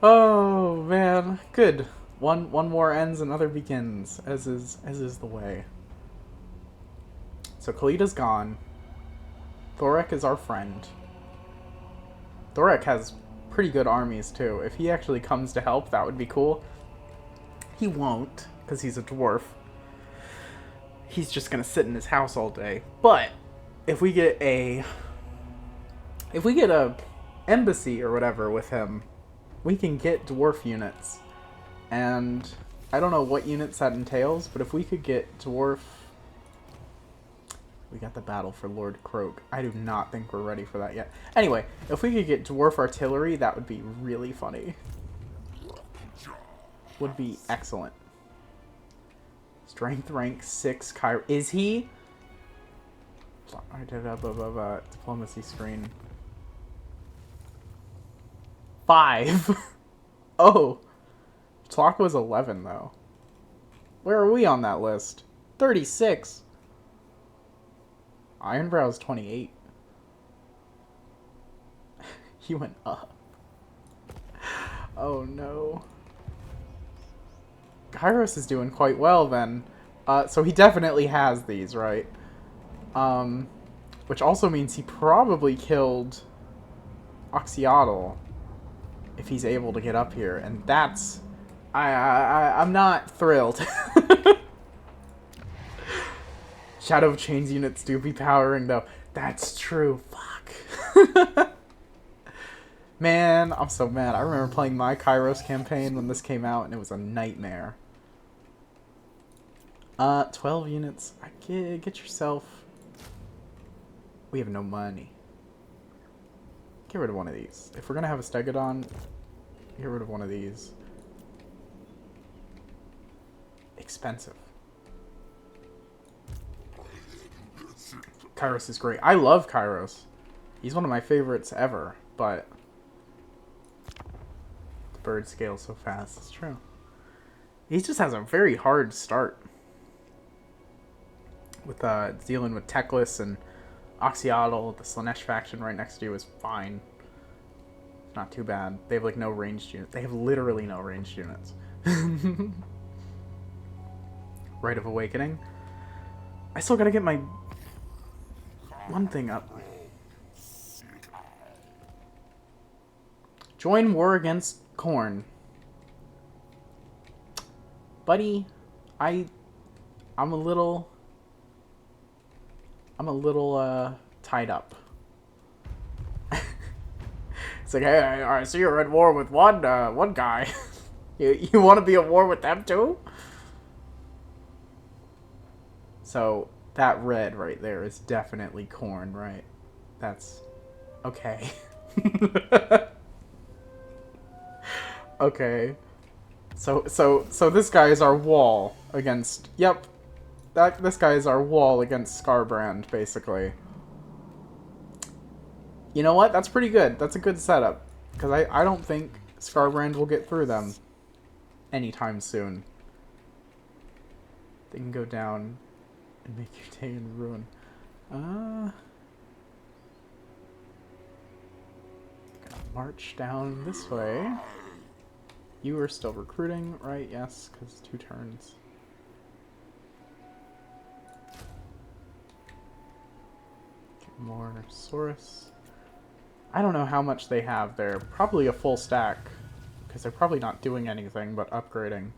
Oh, man. Good. One war ends, another begins, as is the way. So Khalidah's gone. Thorek is our friend. Thorek has pretty good armies, too. If he actually comes to help, that would be cool. He won't, because he's a dwarf. He's just gonna sit in his house all day. But if we get a embassy or whatever with him, we can get dwarf units. And I don't know what units that entails, but if we could get dwarf... We got the battle for Lord Croak. I do not think we're ready for that yet. Anyway, if we could get dwarf artillery, that would be really funny. Would be excellent. Strength rank 6 Cairo. Is he? I did a diplomacy screen. 5. Oh. Tlok was 11 though. Where are we on that list? 36. Ironbrow's 28. He went up. Oh no. Kairos is doing quite well then. So he definitely has these, right? Which also means he probably killed Oxyotl if he's able to get up here, and that's... I'm not thrilled. Shadow of Chains units do be powering, though. That's true. Fuck. Man, I'm so mad. I remember playing my Kairos campaign when this came out, and it was a nightmare. 12 units. Get yourself... We have no money. Get rid of one of these. If we're gonna have a Stegodon, get rid of one of these. Expensive. Kairos is great. I love Kairos. He's one of my favorites ever, but the bird scales so fast. It's true. He just has a very hard start with dealing with Teclis and Oxyotl. The Slanesh faction right next to you is fine. Not too bad. They have like no ranged units. They have literally no ranged units. Rite of Awakening. I still gotta get my one thing up. Join war against Khorne. Buddy, I'm a little tied up. It's like, hey, I see you're at war with one guy. you want to be at war with them too? So that red right there is definitely Khorne, right? That's okay. Okay. So this guy is our wall against... Yep. This guy is our wall against Skarbrand, basically. You know what? That's pretty good. That's a good setup. Because I don't think Skarbrand will get through them anytime soon. They can go down and make your day in ruin. Gonna march down this way. You are still recruiting, right? Yes, because 2 turns. Get more Saurus. I don't know how much they have there. Probably a full stack, because they're probably not doing anything but upgrading.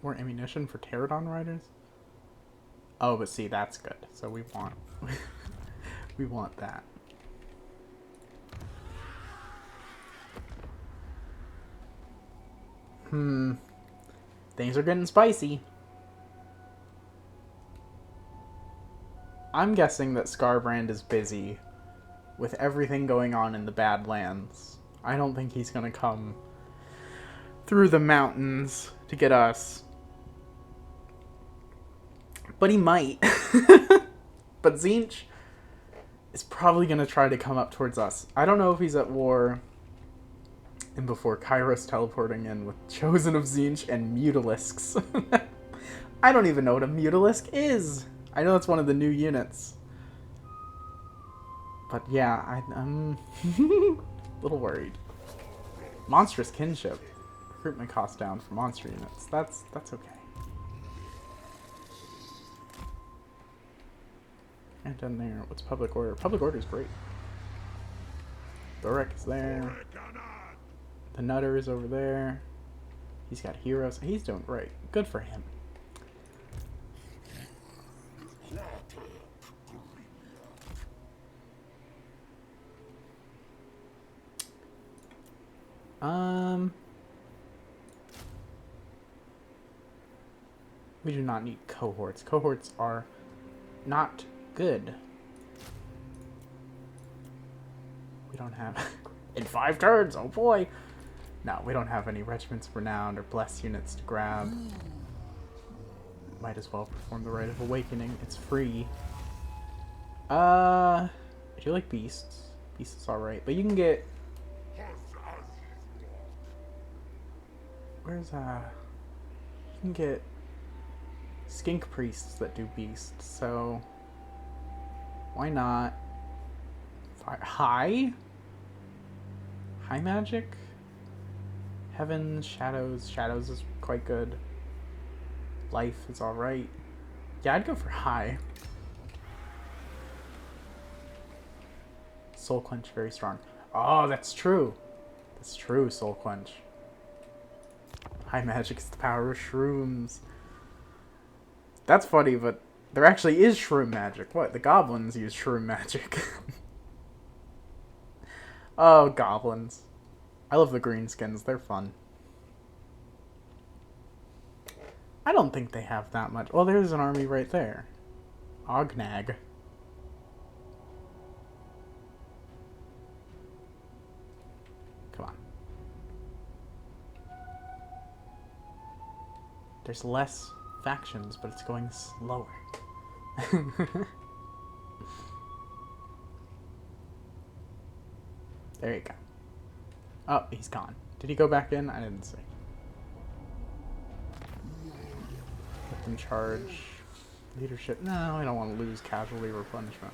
More ammunition for Pterodon riders? Oh, but see, that's good. So we want... we want that. Things are getting spicy. I'm guessing that Skarbrand is busy with everything going on in the Badlands. I don't think he's gonna come through the mountains to get us. But he might. But Zinch is probably gonna try to come up towards us. I don't know if he's at war And before Kairos teleporting in with Chosen of Tzeentch and Mutalisks. I don't even know what a Mutalisk is. I know it's one of the new units. But yeah, I'm a little worried. Monstrous Kinship. Recruitment cost down for monster units. That's okay. And down there, what's Public Order? Public Order is great. Thorek is there. The Nutter is over there. He's got heroes. He's doing great. Good for him. We do not need cohorts. Cohorts are not good. We don't have... in 5 turns, oh boy! No, we don't have any regiments renowned or blessed units to grab. Might as well perform the Rite of Awakening. It's free. I do like Beasts. Beasts is alright, but you can get... Where's, you can get skink priests that do beasts, so why not? High magic? Heaven, shadows. Shadows is quite good. Life is alright. Yeah, I'd go for high. Soul Quench, very strong. Oh, that's true. That's true, Soul Quench. High magic is the power of shrooms. That's funny, but there actually is shroom magic. What? The goblins use shroom magic. Oh, goblins. I love the greenskins. They're fun. I don't think they have that much. Well, there's an army right there. Ognag. Come on. There's less factions, but it's going slower. There you go. Oh, he's gone. Did he go back in? I didn't see. Let them charge. Leadership. No, I don't want to lose casualty replenishment.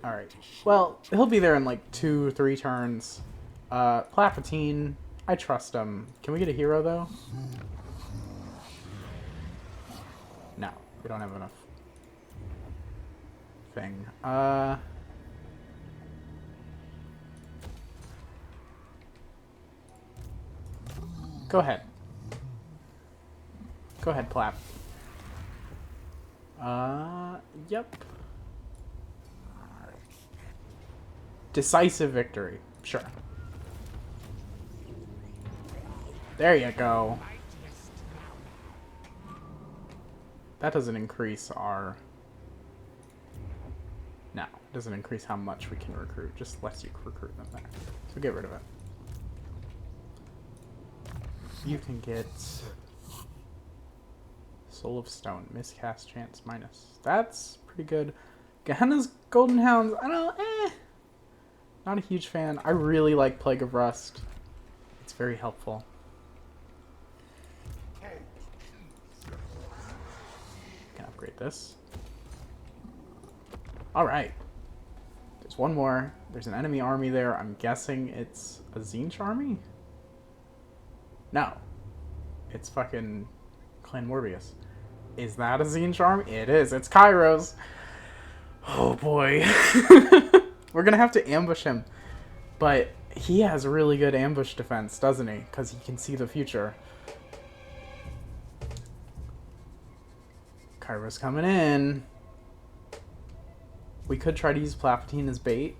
Alright. Well, he'll be there in like 2-3 turns. Palpatine, I trust him. Can we get a hero though? No, we don't have enough thing. Go ahead. Go ahead, Plap. Yep. Decisive victory. Sure. There you go. That doesn't increase our... No, it doesn't increase how much we can recruit. Just lets you recruit them there. So get rid of it. You can get... Soul of Stone. Miscast chance minus. That's pretty good. Gehenna's Golden Hounds. I don't know. Not a huge fan. I really like Plague of Rust. It's very helpful. Can upgrade this. Alright. There's one more. There's an enemy army there. I'm guessing it's a Tzeentch army? No. It's fucking Clan Morbius. Is that a Tzeentch army? It is. It's Kairos. Oh boy. We're gonna have to ambush him. But he has really good ambush defense, doesn't he? Because he can see the future. Kairos coming in. We could try to use Palpatine as bait.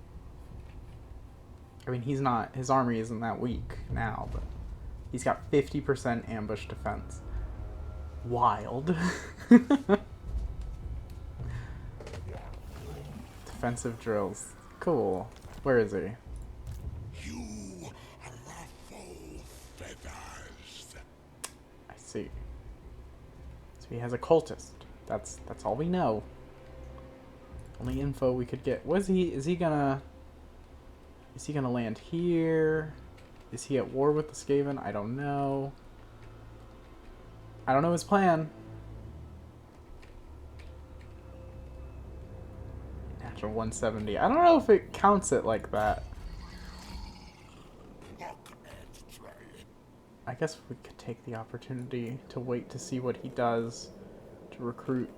I mean, he's not... His army isn't that weak now, but... He's got 50% ambush defense. Wild. Defensive drills. Cool. Where is he? You ruffle feathers. I see. So he has a cultist. That's all we know. Only info we could get. Was he... Is he gonna land here? Is he at war with the Skaven? I don't know. I don't know his plan. Natural 170. I don't know if it counts it like that. I guess we could take the opportunity to wait to see what he does to recruit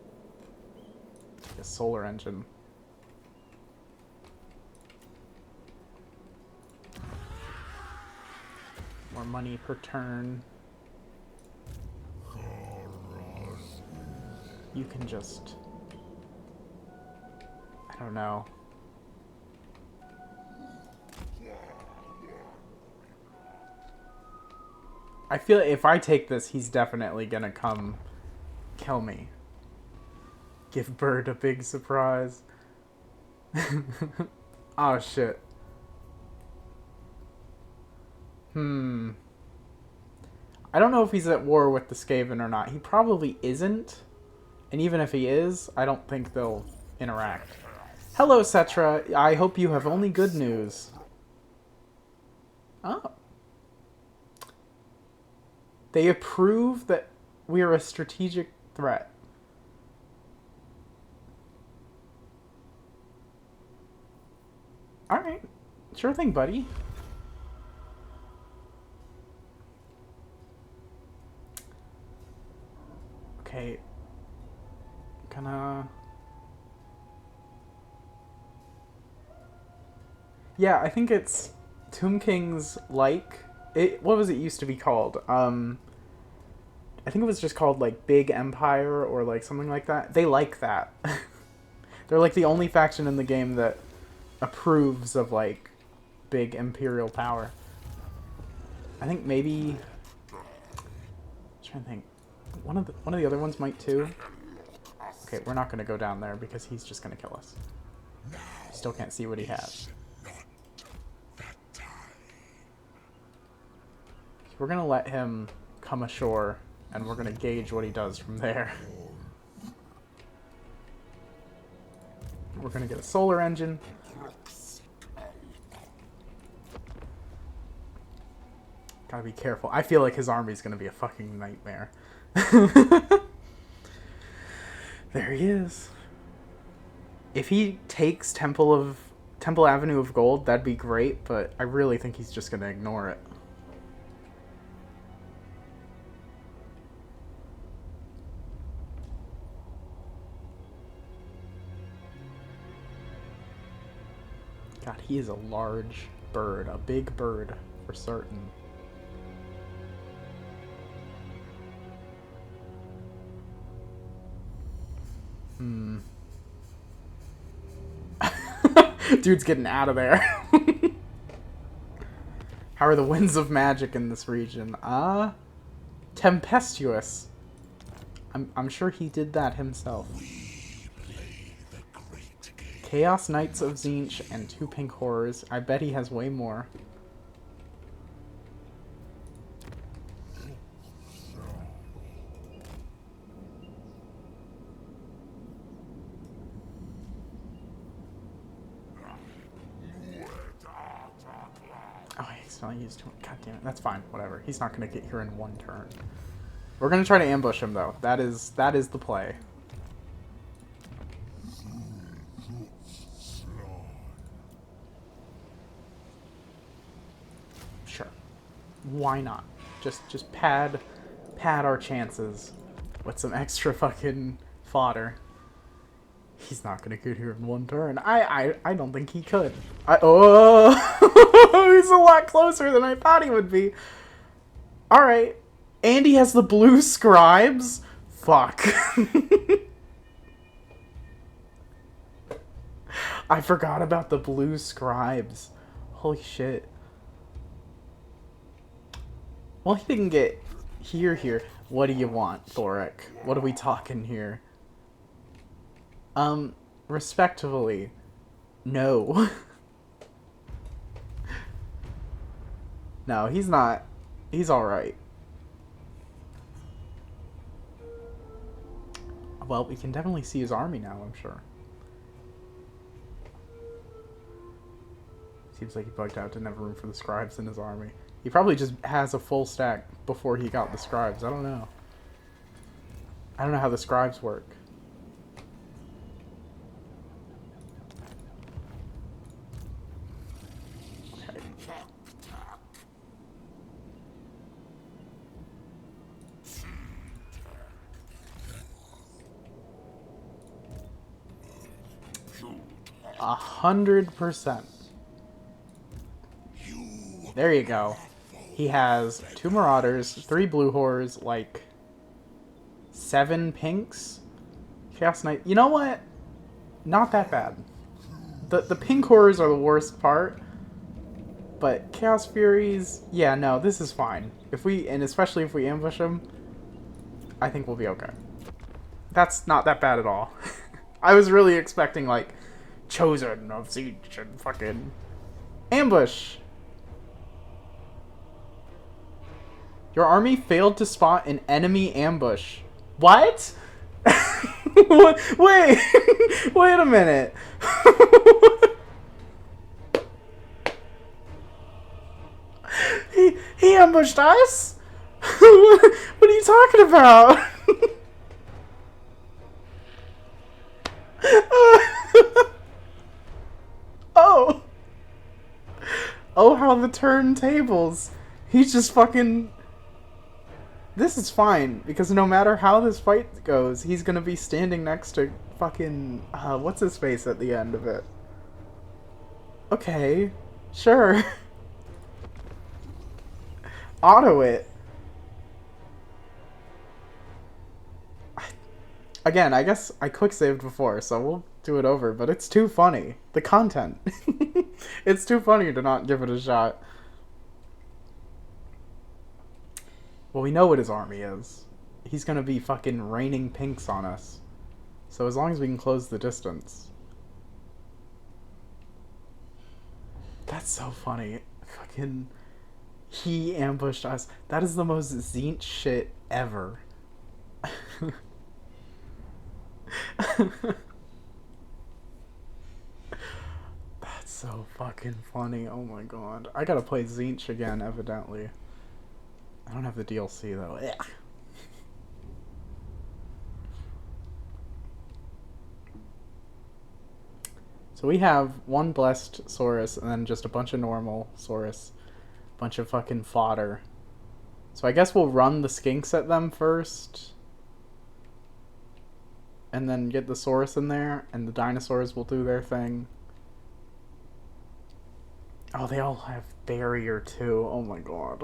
a solar engine. More money per turn. You can just... I don't know. I feel if I take this, he's definitely gonna come kill me. Give Bird a big surprise. Oh shit. I don't know if he's at war with the Skaven or not. He probably isn't. And even if he is, I don't think they'll interact. Hello, Cetra. I hope you have only good news. Oh. They approve that we are a strategic threat. Alright. Sure thing, buddy. Okay. Gonna... Yeah, I think it's Tomb King's like... What was it used to be called? I think it was just called, like, Big Empire or, like, something like that. They like that. They're, like, the only faction in the game that approves of, like, big imperial power. I think maybe... I'm trying to think. One of the other ones might, too. Okay, we're not going to go down there because he's just going to kill us. Still can't see what he has. So we're going to let him come ashore, and we're going to gauge what he does from there. We're going to get a solar engine. Gotta be careful. I feel like his army's going to be a fucking nightmare. There he is. If he takes Temple Avenue of Gold, that'd be great, but I really think he's just going to ignore it. God, he is a large bird. A big bird, for certain. Dude's getting out of there. How are the winds of magic in this region? Tempestuous. I'm sure he did that himself. Chaos Knights of Tzeentch and 2 pink horrors. I bet he has way more. Oh, he's not used to it. God damn it. That's fine. Whatever. He's not going to get here in 1 turn. We're going to try to ambush him, though. That is the play. Sure. Why not? Just pad our chances with some extra fucking fodder. He's not gonna get here in 1 turn. I don't think he could. Oh, he's a lot closer than I thought he would be. All right, and he has the blue scribes. Fuck. I forgot about the blue scribes. Holy shit. Well, he didn't get here. What do you want, Thoric? What are we talking here? Respectfully, no. No, he's not. He's alright. Well, we can definitely see his army now, I'm sure. Seems like he bugged out, didn't have room for the scribes in his army. He probably just has a full stack before he got the scribes. I don't know. I don't know how the scribes work. Okay. 100%. There you go. He has 2 Marauders, 3 Blue Horrors, like 7 Pinks. Chaos Knight. You know what? Not that bad. The Pink Horrors are the worst part. But Chaos Furies, yeah, no, this is fine. And especially if we ambush them, I think we'll be okay. That's not that bad at all. I was really expecting, like, Chosen of Siege and fucking ambush. Your army failed to spot an enemy ambush. What? Wait, wait a minute. He ambushed us? What are you talking about? Oh. Oh, how the turntables. He's just fucking... This is fine, because no matter how this fight goes, he's gonna be standing next to fucking... what's his face at the end of it? Okay. Sure. Auto it. Again, I guess I quick saved before, so we'll do it over, but it's too funny. The content. It's too funny to not give it a shot. Well, we know what his army is. He's gonna be fucking raining pinks on us. So as long as we can close the distance. That's so funny. Fucking... He ambushed us. That is the most Tzeentch shit ever. That's so fucking funny. Oh my god. I gotta play Tzeentch again, evidently. I don't have the DLC though. Ugh. So we have 1 blessed Saurus and then just a bunch of normal Saurus. Bunch of fucking fodder. So I guess we'll run the skinks at them first. And then get the Saurus in there, and the dinosaurs will do their thing. Oh, they all have barrier too. Oh my god.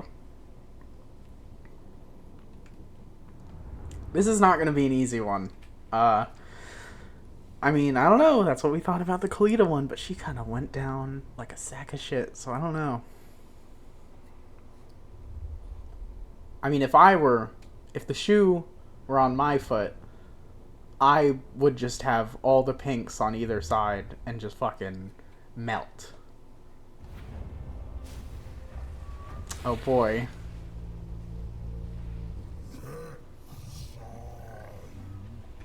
This is not going to be an easy one. I mean, I don't know. That's what we thought about the Kalita one, but she kind of went down like a sack of shit, so I don't know. I mean, if the shoe were on my foot, I would just have all the pinks on either side and just fucking melt. Oh boy.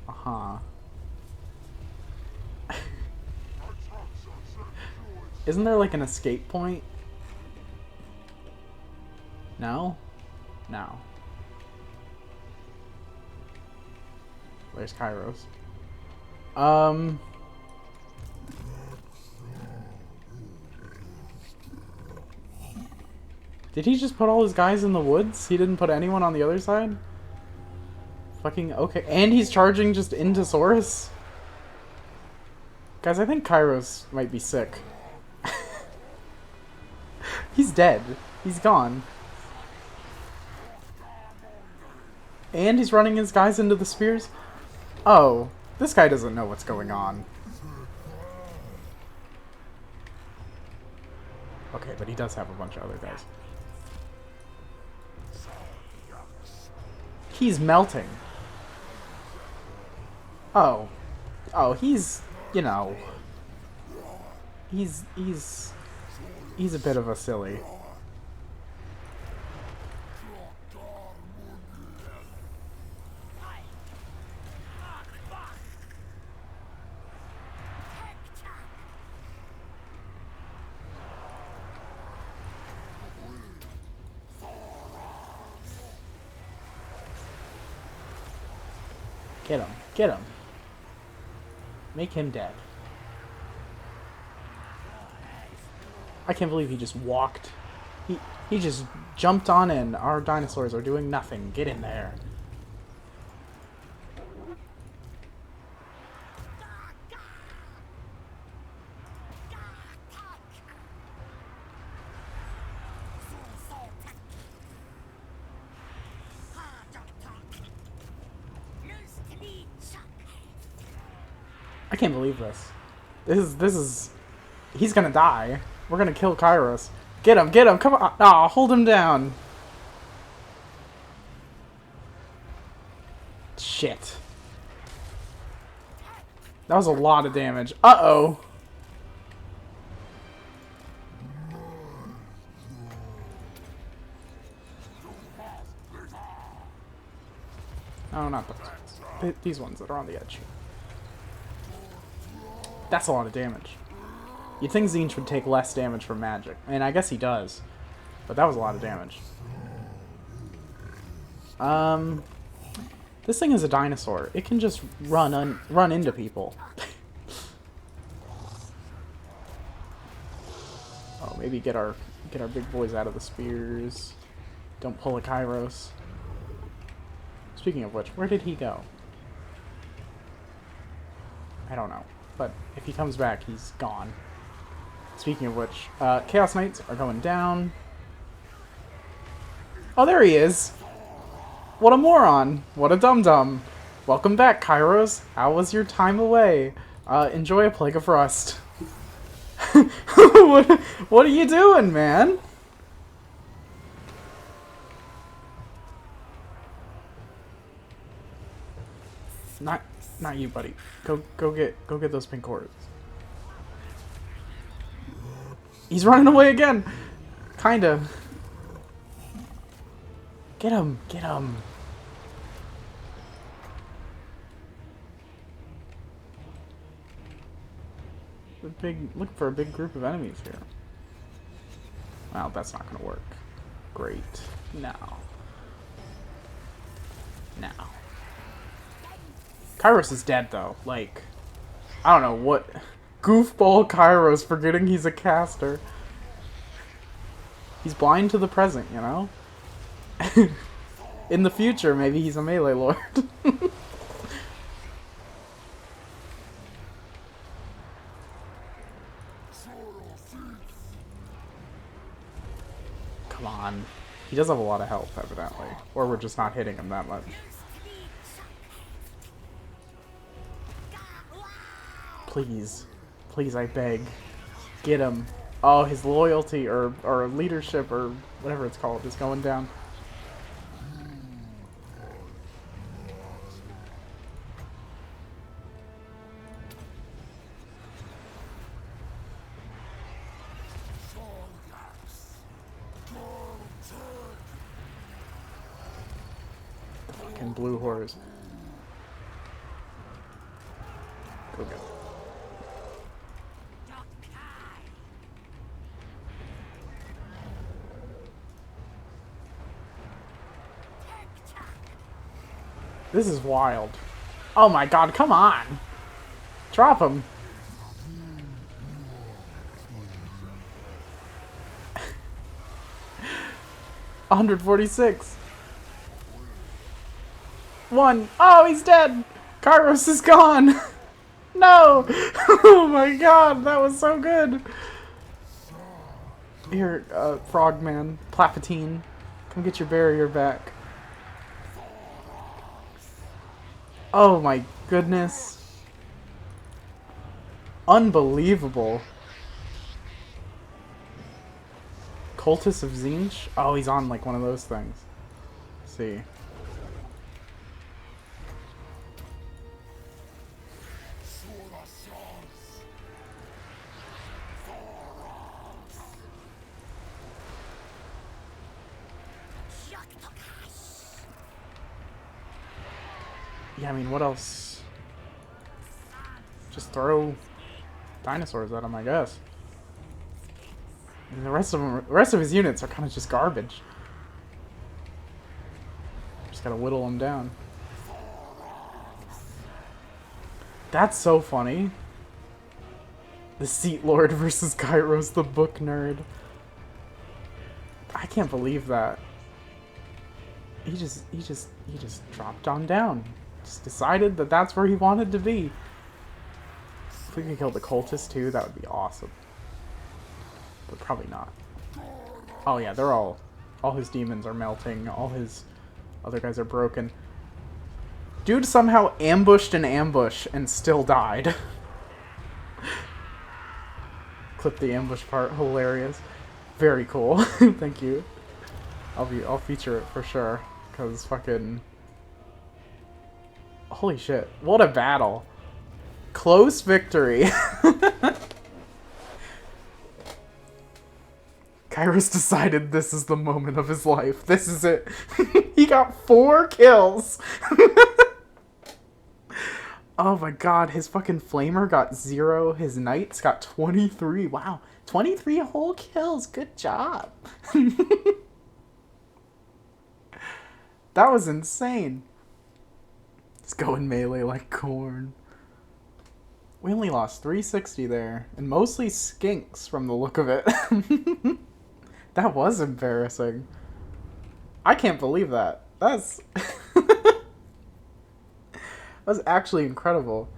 Uh-huh. Isn't there like an escape point? No? No. Where's Kairos? Did he just put all his guys in the woods? He didn't put anyone on the other side? Fucking okay. And he's charging just into Saurus? Guys, I think Kairos might be sick. He's dead. He's gone. And he's running his guys into the spears? Oh, this guy doesn't know what's going on. Okay, but he does have a bunch of other guys. He's melting. Oh. Oh, he's, you know. He's a bit of a silly. Get him. Get him. Make him dead. I can't believe he just walked. He just jumped on in. Our dinosaurs are doing nothing. Get in there. I can't believe this. This is he's gonna die. We're gonna kill Kairos. Get him, come on. Aw, hold him down. Shit. That was a lot of damage. Uh-oh. Oh, not those. These ones that are on the edge. That's a lot of damage. You'd think Tzeentch would take less damage from magic. And I guess he does. But that was a lot of damage. This thing is a dinosaur. It can just run into people. Oh, maybe get our big boys out of the spears. Don't pull a Kairos. Speaking of which, where did he go? I don't know. But if he comes back, he's gone. Speaking of which, Chaos Knights are going down. Oh, there he is! What a moron! What a dum-dum! Welcome back, Kairos. How was your time away? Enjoy a Plague of Rust. What are you doing, man? Not you, buddy. Go get those pink cores. He's running away again. Kinda. Get him. Get him. Look for a big group of enemies here. Well, that's not gonna work. Great. Now. Kairos is dead, though. Like, I don't know what... Goofball Kairos forgetting he's a caster. He's blind to the present, you know? In the future, maybe he's a melee lord. Come on. He does have a lot of health, evidently. Or we're just not hitting him that much. Please. Please, I beg. Get him. Oh, his loyalty or leadership or whatever it's called is going down. The fucking blue horse. Go get it. This is wild. Oh my god, come on! Drop him! $146. One. Oh, he's dead! Kairos is gone! No! Oh my god, that was so good! Here, Frogman, Plapatine, come get your barrier back. Oh my goodness. Unbelievable. Cultist of Tzeentch? Oh, he's on like one of those things. Let's see. Yeah, I mean, what else? Just throw dinosaurs at him, I guess. And the rest of his units are kind of just garbage. Just gotta whittle them down. That's so funny. The Seat Lord versus Kairos the book nerd. I can't believe that. He just dropped on down. Just decided that that's where he wanted to be. If we could kill the cultist too, that would be awesome. But probably not. Oh yeah, they're all his demons are melting. All his other guys are broken. Dude somehow ambushed an ambush and still died. Clip the ambush part, hilarious. Very cool. Thank you. I'll feature it for sure. Cause fucking holy shit. What a battle. Close victory. Kairos decided this is the moment of his life. This is it. He got 4 kills. Oh my god, his fucking flamer got 0. His knights got 23. Wow. 23 whole kills. Good job. That was insane. Just going melee like corn. We only lost 360 there. And mostly skinks from the look of it. That was embarrassing. I can't believe that. That's... That's actually incredible.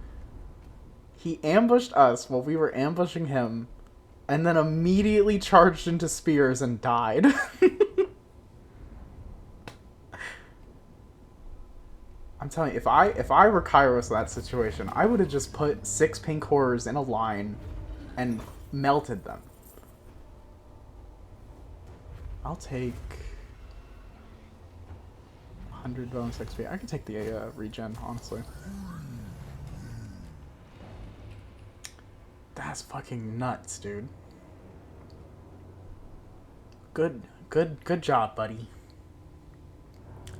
He ambushed us while we were ambushing him, and then immediately charged into spears and died. I'm telling you, if I were Kairos in that situation, I would have just put 6 pink horrors in a line and melted them. I'll take 100 bonus XP. I can take the regen, honestly. That's fucking nuts, dude. Good job, buddy.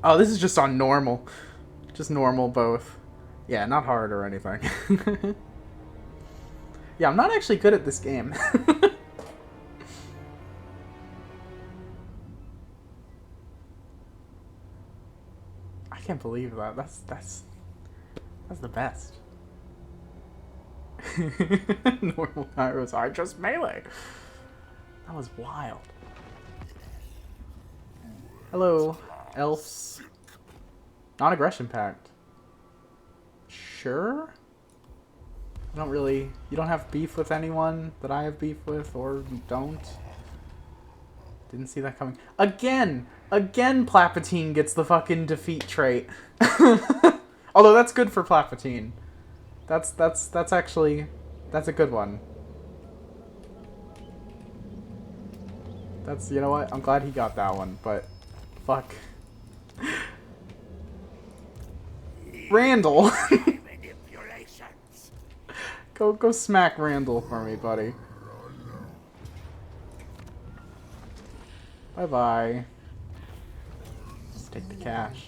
Oh, this is just on normal. Just normal both. Yeah, not hard or anything. Yeah, I'm not actually good at this game. I can't believe that. That's the best. Normal Kairos. I just melee. That was wild. Hello, elves. Non-aggression pact. Sure? I don't really... You don't have beef with anyone that I have beef with, or you don't? Didn't see that coming. Again! Again Palpatine gets the fucking defeat trait. Although that's good for Palpatine. That's actually... That's a good one. That's... You know what? I'm glad he got that one, but... Fuck. Randall! Go smack Randall for me, buddy. Bye-bye. Let's take the cash.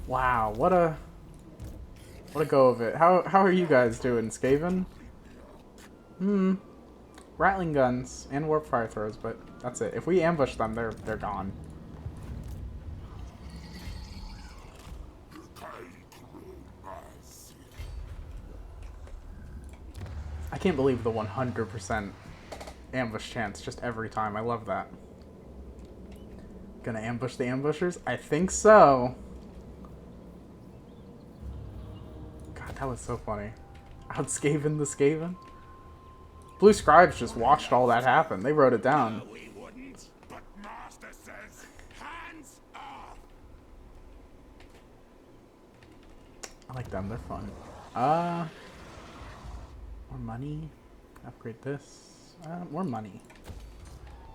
Wow, what a go of it. How are you guys doing, Skaven? Rattling guns and warp fire throws, but that's it. If we ambush them, they're gone. I can't believe the 100% ambush chance just every time. I love that. Gonna ambush the ambushers? I think so. God, that was so funny. Outskaven the Skaven? Blue Scribes just watched all that happen. They wrote it down. We wouldn't, but Master says, hands off. I like them. They're fun. More money. Upgrade this. More money.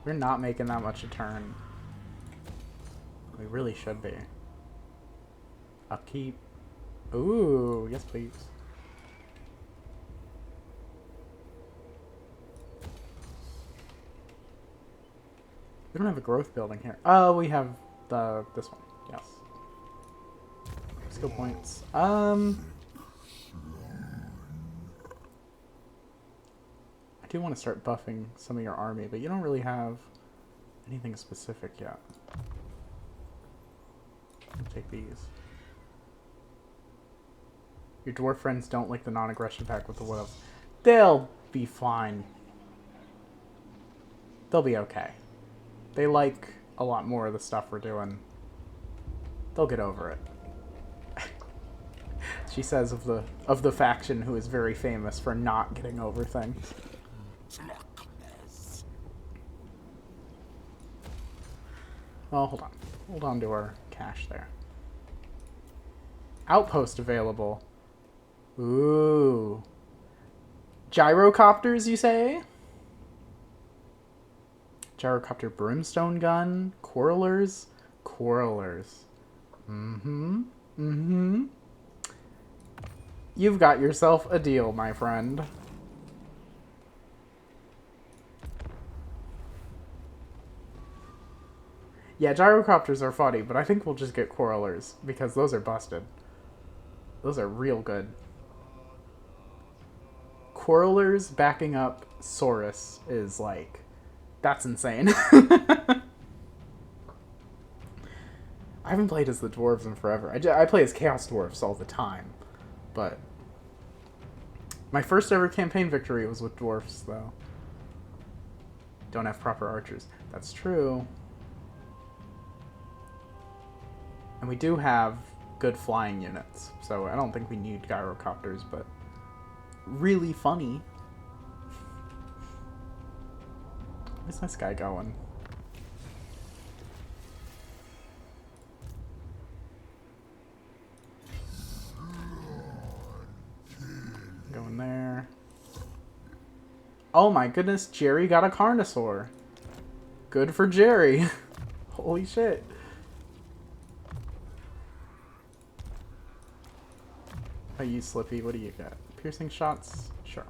We're not making that much a turn. We really should be. Upkeep. Ooh, yes please. We don't have a growth building here. Oh, we have this one. Yes. Skill points. I do want to start buffing some of your army, but you don't really have anything specific yet. Take these. Your dwarf friends don't like the non-aggression pack with the wood elves. They'll be fine. They'll be okay. They like a lot more of the stuff we're doing. They'll get over it. She says of the faction who is very famous for not getting over things. Well, hold on. Hold on to our cash there. Outpost available. Ooh. Gyrocopters, you say? Gyrocopter brimstone gun. Quarrelers. Quarrelers. Mm-hmm. Mm-hmm. You've got yourself a deal, my friend. Yeah, gyrocopters are funny, but I think we'll just get quarrelers, because those are busted. Those are real good. Quarrelers backing up Saurus is like... That's insane. I haven't played as the dwarves in forever. I play as Chaos Dwarfs all the time. But my first ever campaign victory was with dwarfs, though. Don't have proper archers. That's true. And we do have good flying units, so I don't think we need gyrocopters, but really funny. Where's this guy going? Going there. Oh my goodness, Jerry got a Carnosaur. Good for Jerry. Holy shit. How you, Slippy? What do you got? Piercing shots? Sure.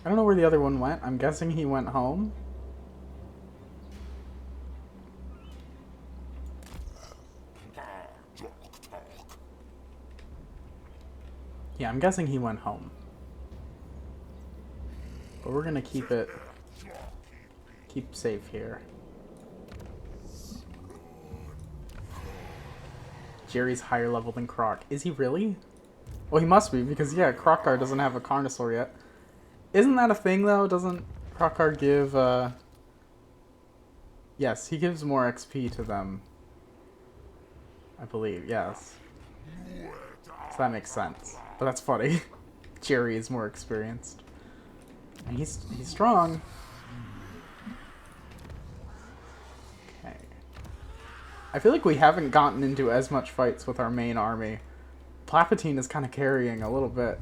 I don't know where the other one went. I'm guessing he went home. Yeah, I'm guessing he went home. But we're gonna keep safe here. Jerry's higher level than Croc. Is he really? Well, he must be, because yeah, Crocar doesn't have a Carnosaur yet. Isn't that a thing, though? Doesn't Crocar give, Yes, he gives more XP to them. I believe, yes. So that makes sense. But that's funny. Jerry is more experienced. And he's strong. Okay. I feel like we haven't gotten into as much fights with our main army. Palpatine is kind of carrying a little bit.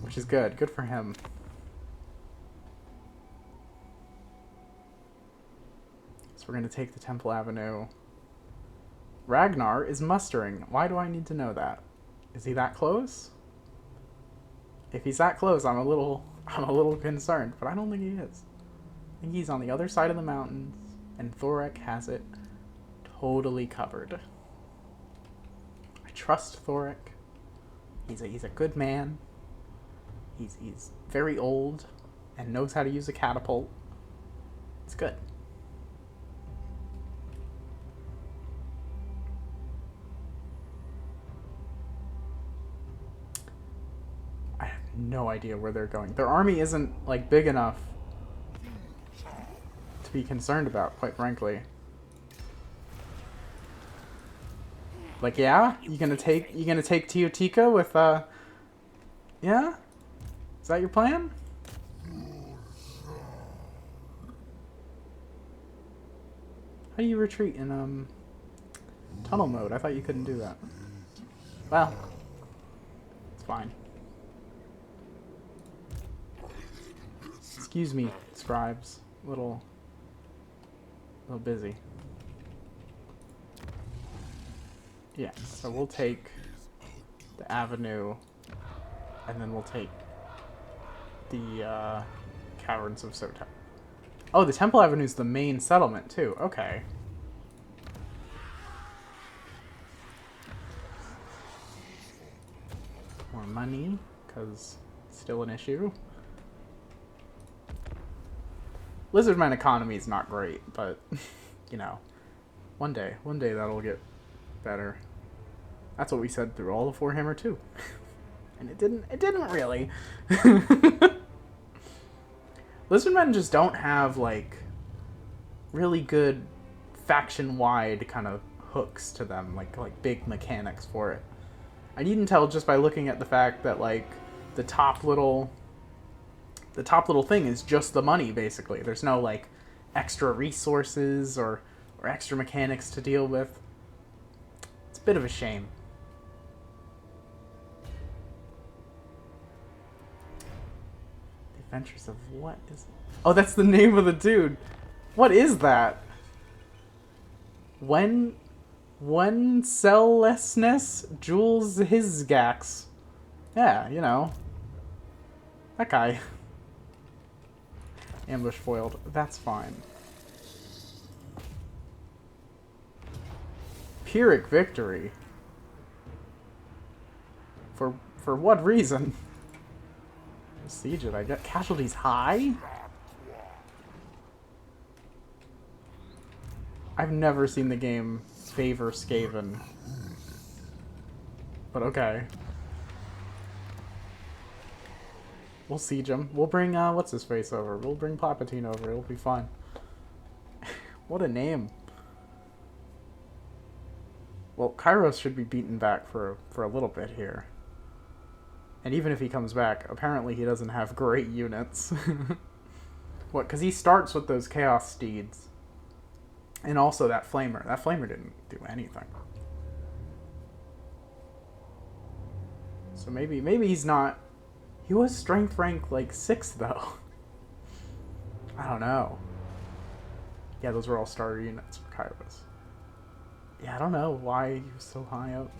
Which is good. Good for him. So we're going to take the Temple Avenue. Ragnar is mustering. Why do I need to know that? Is he that close? If he's that close, I'm a little concerned, but I don't think he is. I think he's on the other side of the mountains, and Thorek has it totally covered. I trust Thorek. He's a good man. He's very old and knows how to use a catapult. It's good. I have no idea where they're going. Their army isn't like big enough to be concerned about, quite frankly. Like, yeah, you gonna take Teotihuacan with yeah? Is that your plan? How do you retreat in tunnel mode? I thought you couldn't do that. Well, it's fine. Excuse me, scribes. A little busy. Yeah, so we'll take the avenue, and then we'll take the Caverns of Sota. Oh, the Temple Avenue is the main settlement too. Okay. More money, because still an issue. Lizardmen economy is not great, but, you know, one day that'll get better. That's what we said through all of Warhammer 2. And it didn't really. Lizardmen just don't have, like, really good faction-wide kind of hooks to them, like big mechanics for it. And you can tell just by looking at the fact that, like, the top little thing is just the money, basically. There's no, like, extra resources or extra mechanics to deal with. It's a bit of a shame. The Adventures of what is it? Oh, that's the name of the dude. What is that? Wenceslessness Jules Hisgax. Yeah, you know. That guy. Ambush foiled. That's fine. Pyrrhic victory. For what reason? Siege it, I get casualties high? I've never seen the game favor Skaven. But okay. We'll siege him. We'll bring, what's-his-face over. We'll bring Palpatine over. It'll be fun. What a name. Well, Kairos should be beaten back for a little bit here. And even if he comes back, apparently he doesn't have great units. What, because he starts with those Chaos Steeds. And also that Flamer. That Flamer didn't do anything. So maybe he's not... He was strength rank, like, 6, though. I don't know. Yeah, those were all starter units for Kairos. Yeah, I don't know why he was so high up.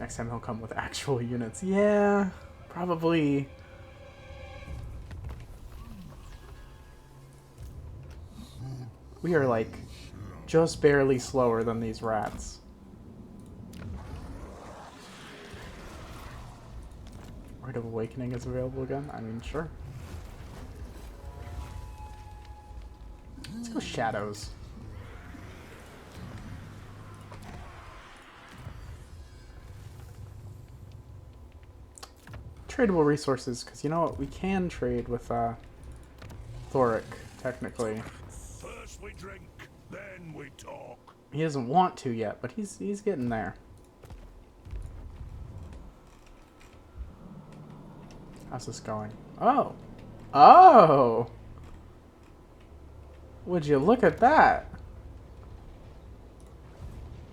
Next time he'll come with actual units. Yeah, probably. We are, like, just barely slower than these rats. Rite of Awakening is available again? I mean, sure. Let's go Shadows. Tradable resources, because you know what? We can trade with Thoric, technically. First we drink, then we talk. He doesn't want to yet, but he's getting there. How's this going? Oh! Oh! Would you look at that?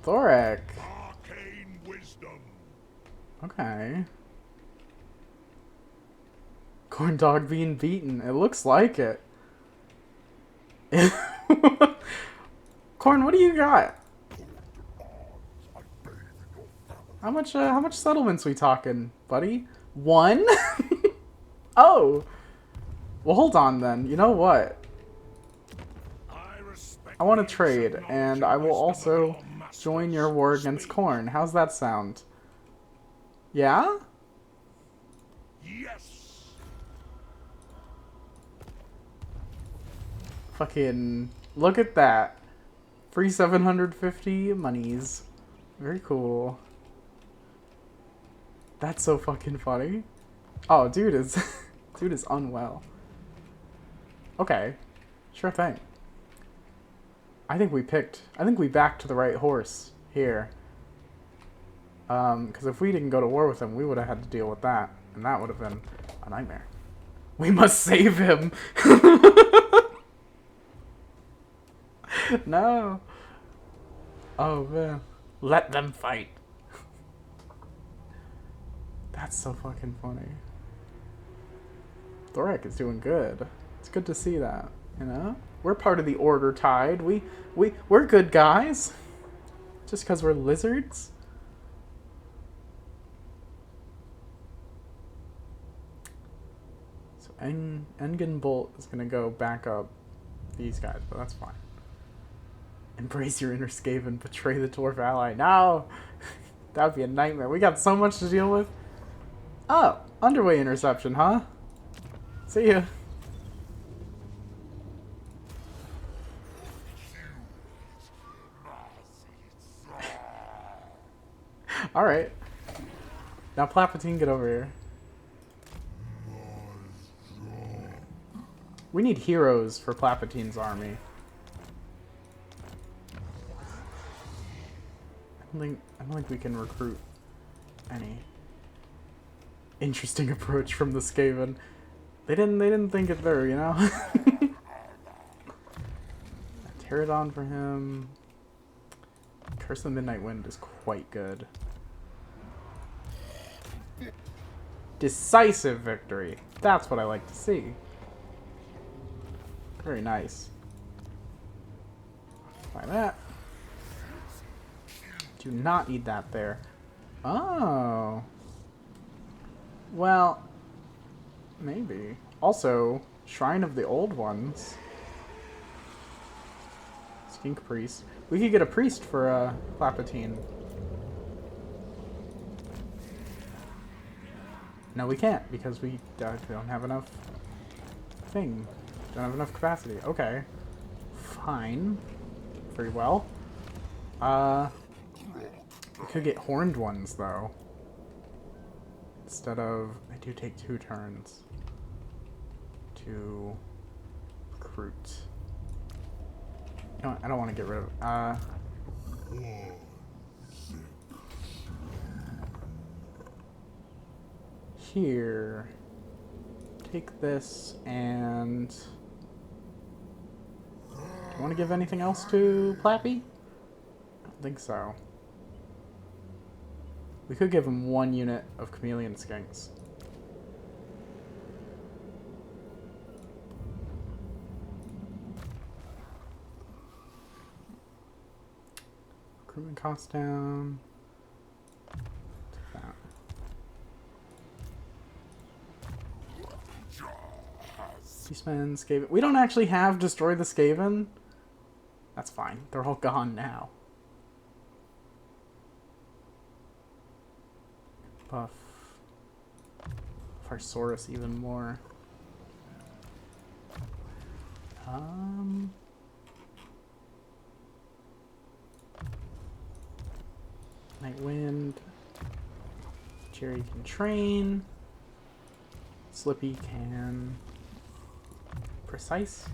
Thoric. Arcane wisdom. Okay. Corn dog being beaten. It looks like it. Corn, what do you got? How much settlements we talking, buddy? 1? Oh! Well, hold on then. You know what? I want to trade, and I will also join your war against Corn. How's that sound? Yeah? Yes. Fucking look at that. Free 750 monies. Very cool. That's so fucking funny. Oh, dude is dude is unwell. Okay. Sure thing. I think we backed the right horse here. Because if we didn't go to war with him, we would have had to deal with that. And that would have been a nightmare. We must save him! No! Oh, man. Let them fight! That's so fucking funny. Thoric is doing good. It's good to see that, you know? We're part of the Order Tide. We're good guys. Just because we're lizards. So Engen Bolt is going to go back up these guys, but that's fine. Embrace your inner Skaven. Betray the dwarf ally. No! That would be a nightmare. We got so much to deal with. Oh! Underway interception, huh? See ya. Alright. Now Palpatine, get over here. We need heroes for Palpatine's army. I don't think we can recruit any. Interesting approach from the Skaven. They didn't think it through, you know? Pterodon for him. Curse of the Midnight Wind is quite good. Decisive victory. That's what I like to see. Very nice. Try that. Do not need that there. Oh. Well, maybe. Also, Shrine of the Old Ones. Skink Priest. We could get a priest for Palpatine. No, we can't, because we don't have enough thing. Don't have enough capacity. Okay. Fine. Very well. We could get horned ones, though. Instead of... I do take 2 turns to recruit. You know what? I don't want to get rid of... Here. Take this and... Do you want to give anything else to Plappy? I don't think so. We could give him 1 unit of chameleon skinks. Recruitment cost down. Take that. Beastmen, Skaven. We don't actually have Destroy the Skaven. That's fine. They're all gone now. Buff Farsaurus even more. Night Wind. Jerry can train. Slippy can precise.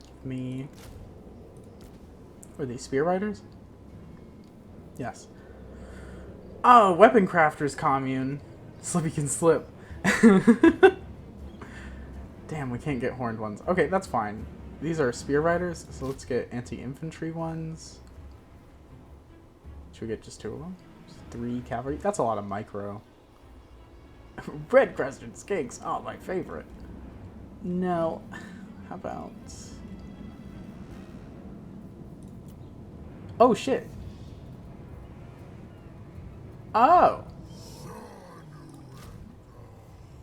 Give me. Are these spear riders? Yes. Oh, Weapon Crafters Commune. Slippy can slip. Damn, we can't get horned ones. Okay, that's fine. These are spear riders, so let's get anti-infantry ones. Should we get just 2 of them? Just 3 cavalry? That's a lot of micro. Red crested skinks. Oh, my favorite. No. How about... Oh, shit. Oh!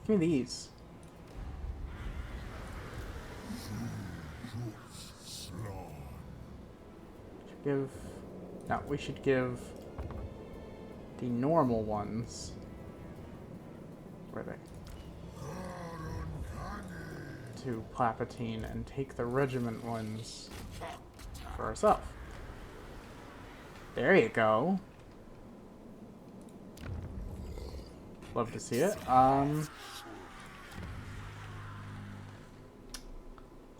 Give me these. Should give... No, we should give the normal ones. Where are they? To Palpatine and take the regiment ones for ourselves. There you go. Love to see it. Let's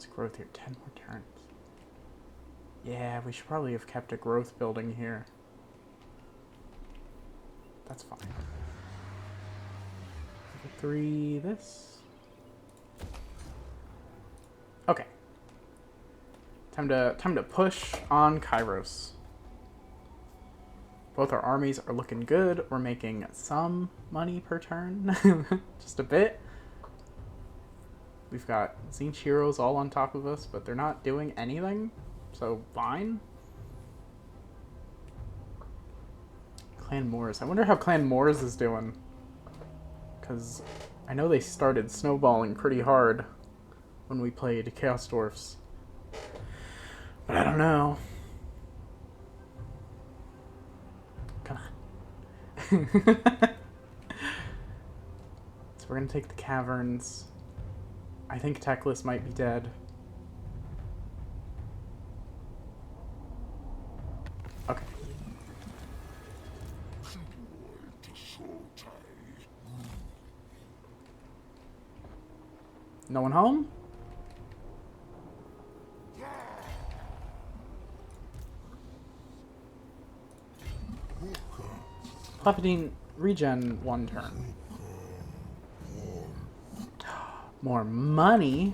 growth here. 10 more turns. Yeah, we should probably have kept a growth building here. That's fine. 3 this. Okay. Time to push on Kairos. Both our armies are looking good. We're making some money per turn. Just a bit. We've got Zinch heroes all on top of us, but they're not doing anything. So, fine. Clan Moors. I wonder how Clan Moors is doing. Because I know they started snowballing pretty hard when we played Chaos Dwarfs. But I don't know. So we're gonna take the caverns. I think Teclis might be dead. Okay. No one home? Puppetine regen 1 turn. More money?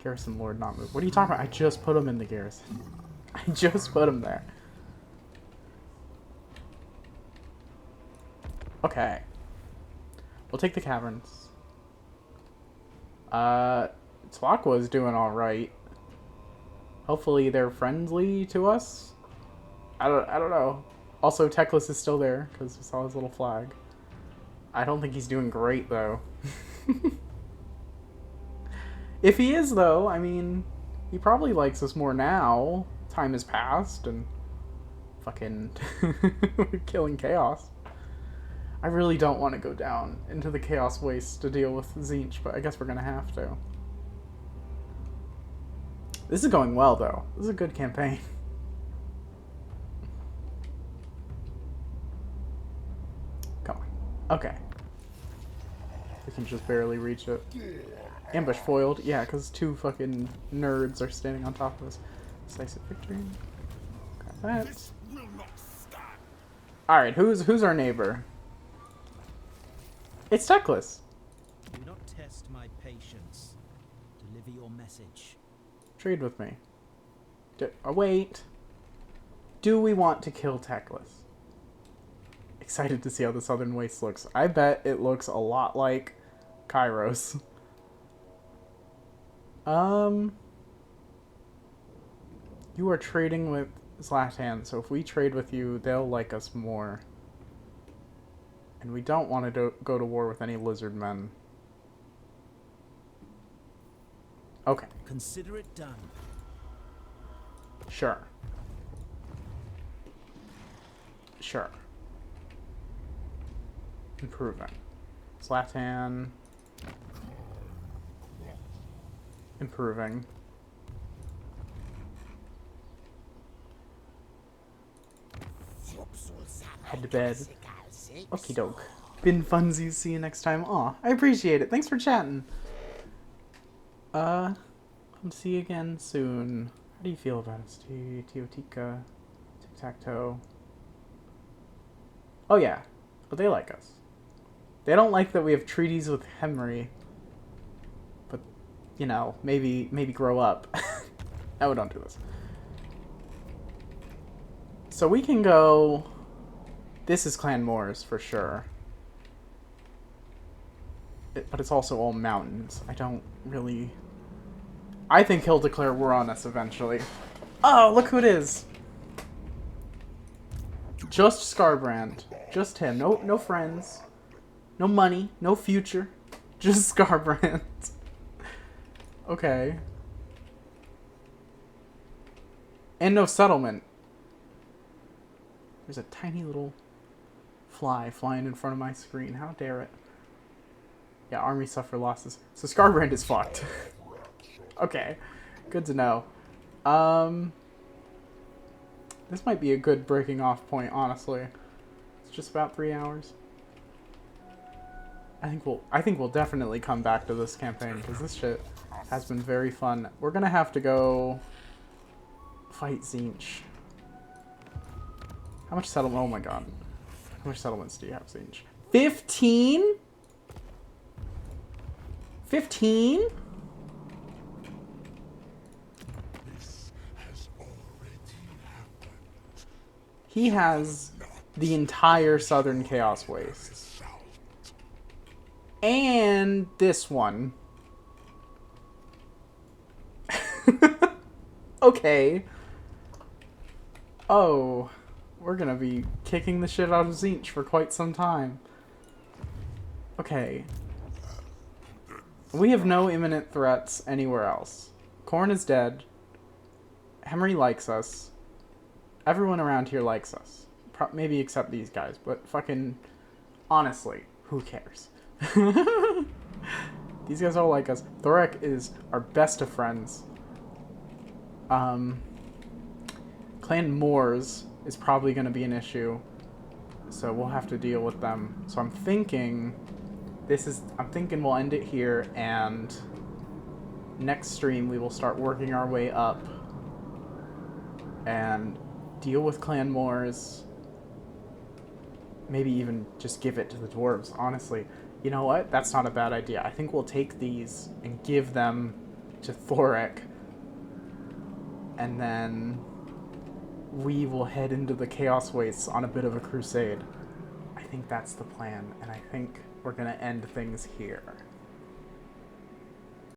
Garrison Lord not move. What are you talking about? I just put him in the garrison. I just put him there. Okay. We'll take the caverns. Tlaqua is doing alright. Hopefully they're friendly to us. I don't know. Also, Teclis is still there, because we saw his little flag. I don't think he's doing great, though. If he is, though, I mean, he probably likes us more now. Time has passed, and fucking killing chaos. I really don't want to go down into the chaos waste to deal with Tzeentch, but I guess we're gonna have to. This is going well, though. This is a good campaign. Come on. Okay. We can just barely reach it. Ambush foiled. Yeah, because 2 fucking nerds are standing on top of us. Decisive victory. Got that. Alright, who's our neighbor? It's Teclis. Do not test my patience. Deliver your message. Trade with me. Wait. Do we want to kill Teclis? Excited to see how the Southern Waste looks. I bet it looks a lot like Kairos. You are trading with Zlatan, so if we trade with you, they'll like us more. And we don't want to go to war with any Lizardmen. Okay. Consider it done. Sure. Sure. Improving. Zlatan. Improving. Head to bed. Okie doke. Been funsies. See you next time. Aw, I appreciate it. Thanks for chatting. I'll see you again soon. How do you feel about us? Teotika. Tic-tac-toe. Oh yeah. But they like us. They don't like that we have treaties with Henry. But, you know, maybe grow up. No, don't do this. So we can go... This is Clan Moors, for sure. But it's also all mountains. I don't really... I think he'll declare war on us eventually. Oh, look who it is! Just Scarbrand. Just him. No friends. No money. No future. Just Scarbrand. Okay. And no settlement. There's a tiny little fly flying in front of my screen. How dare it? Yeah, army suffer losses. So Scarbrand is fucked. Okay. Good to know. This might be a good breaking off point, honestly. It's just about 3 hours. I think we'll definitely come back to this campaign because this shit has been very fun. We're gonna have to go fight Tzeentch. How much settlement? Oh my god. How much settlements do you have, Tzeentch? 15? 15? He has the entire Southern Chaos Waste. And this one. Okay. Oh. We're gonna be kicking the shit out of Tzeentch for quite some time. Okay. We have no imminent threats anywhere else. Khorne is dead. Henry likes us. Everyone around here likes us. Maybe except these guys, but fucking honestly, who cares? These guys all like us. Thorek is our best of friends. Clan Moors is probably going to be an issue, so we'll have to deal with them. So I'm thinking we'll end it here, and next stream we will start working our way up and deal with Clan Moors. Maybe even just give it to the dwarves, honestly. You know what? That's not a bad idea. I think we'll take these and give them to Thorek, and then we will head into the Chaos Wastes on a bit of a crusade. I think that's the plan, and I think we're going to end things here.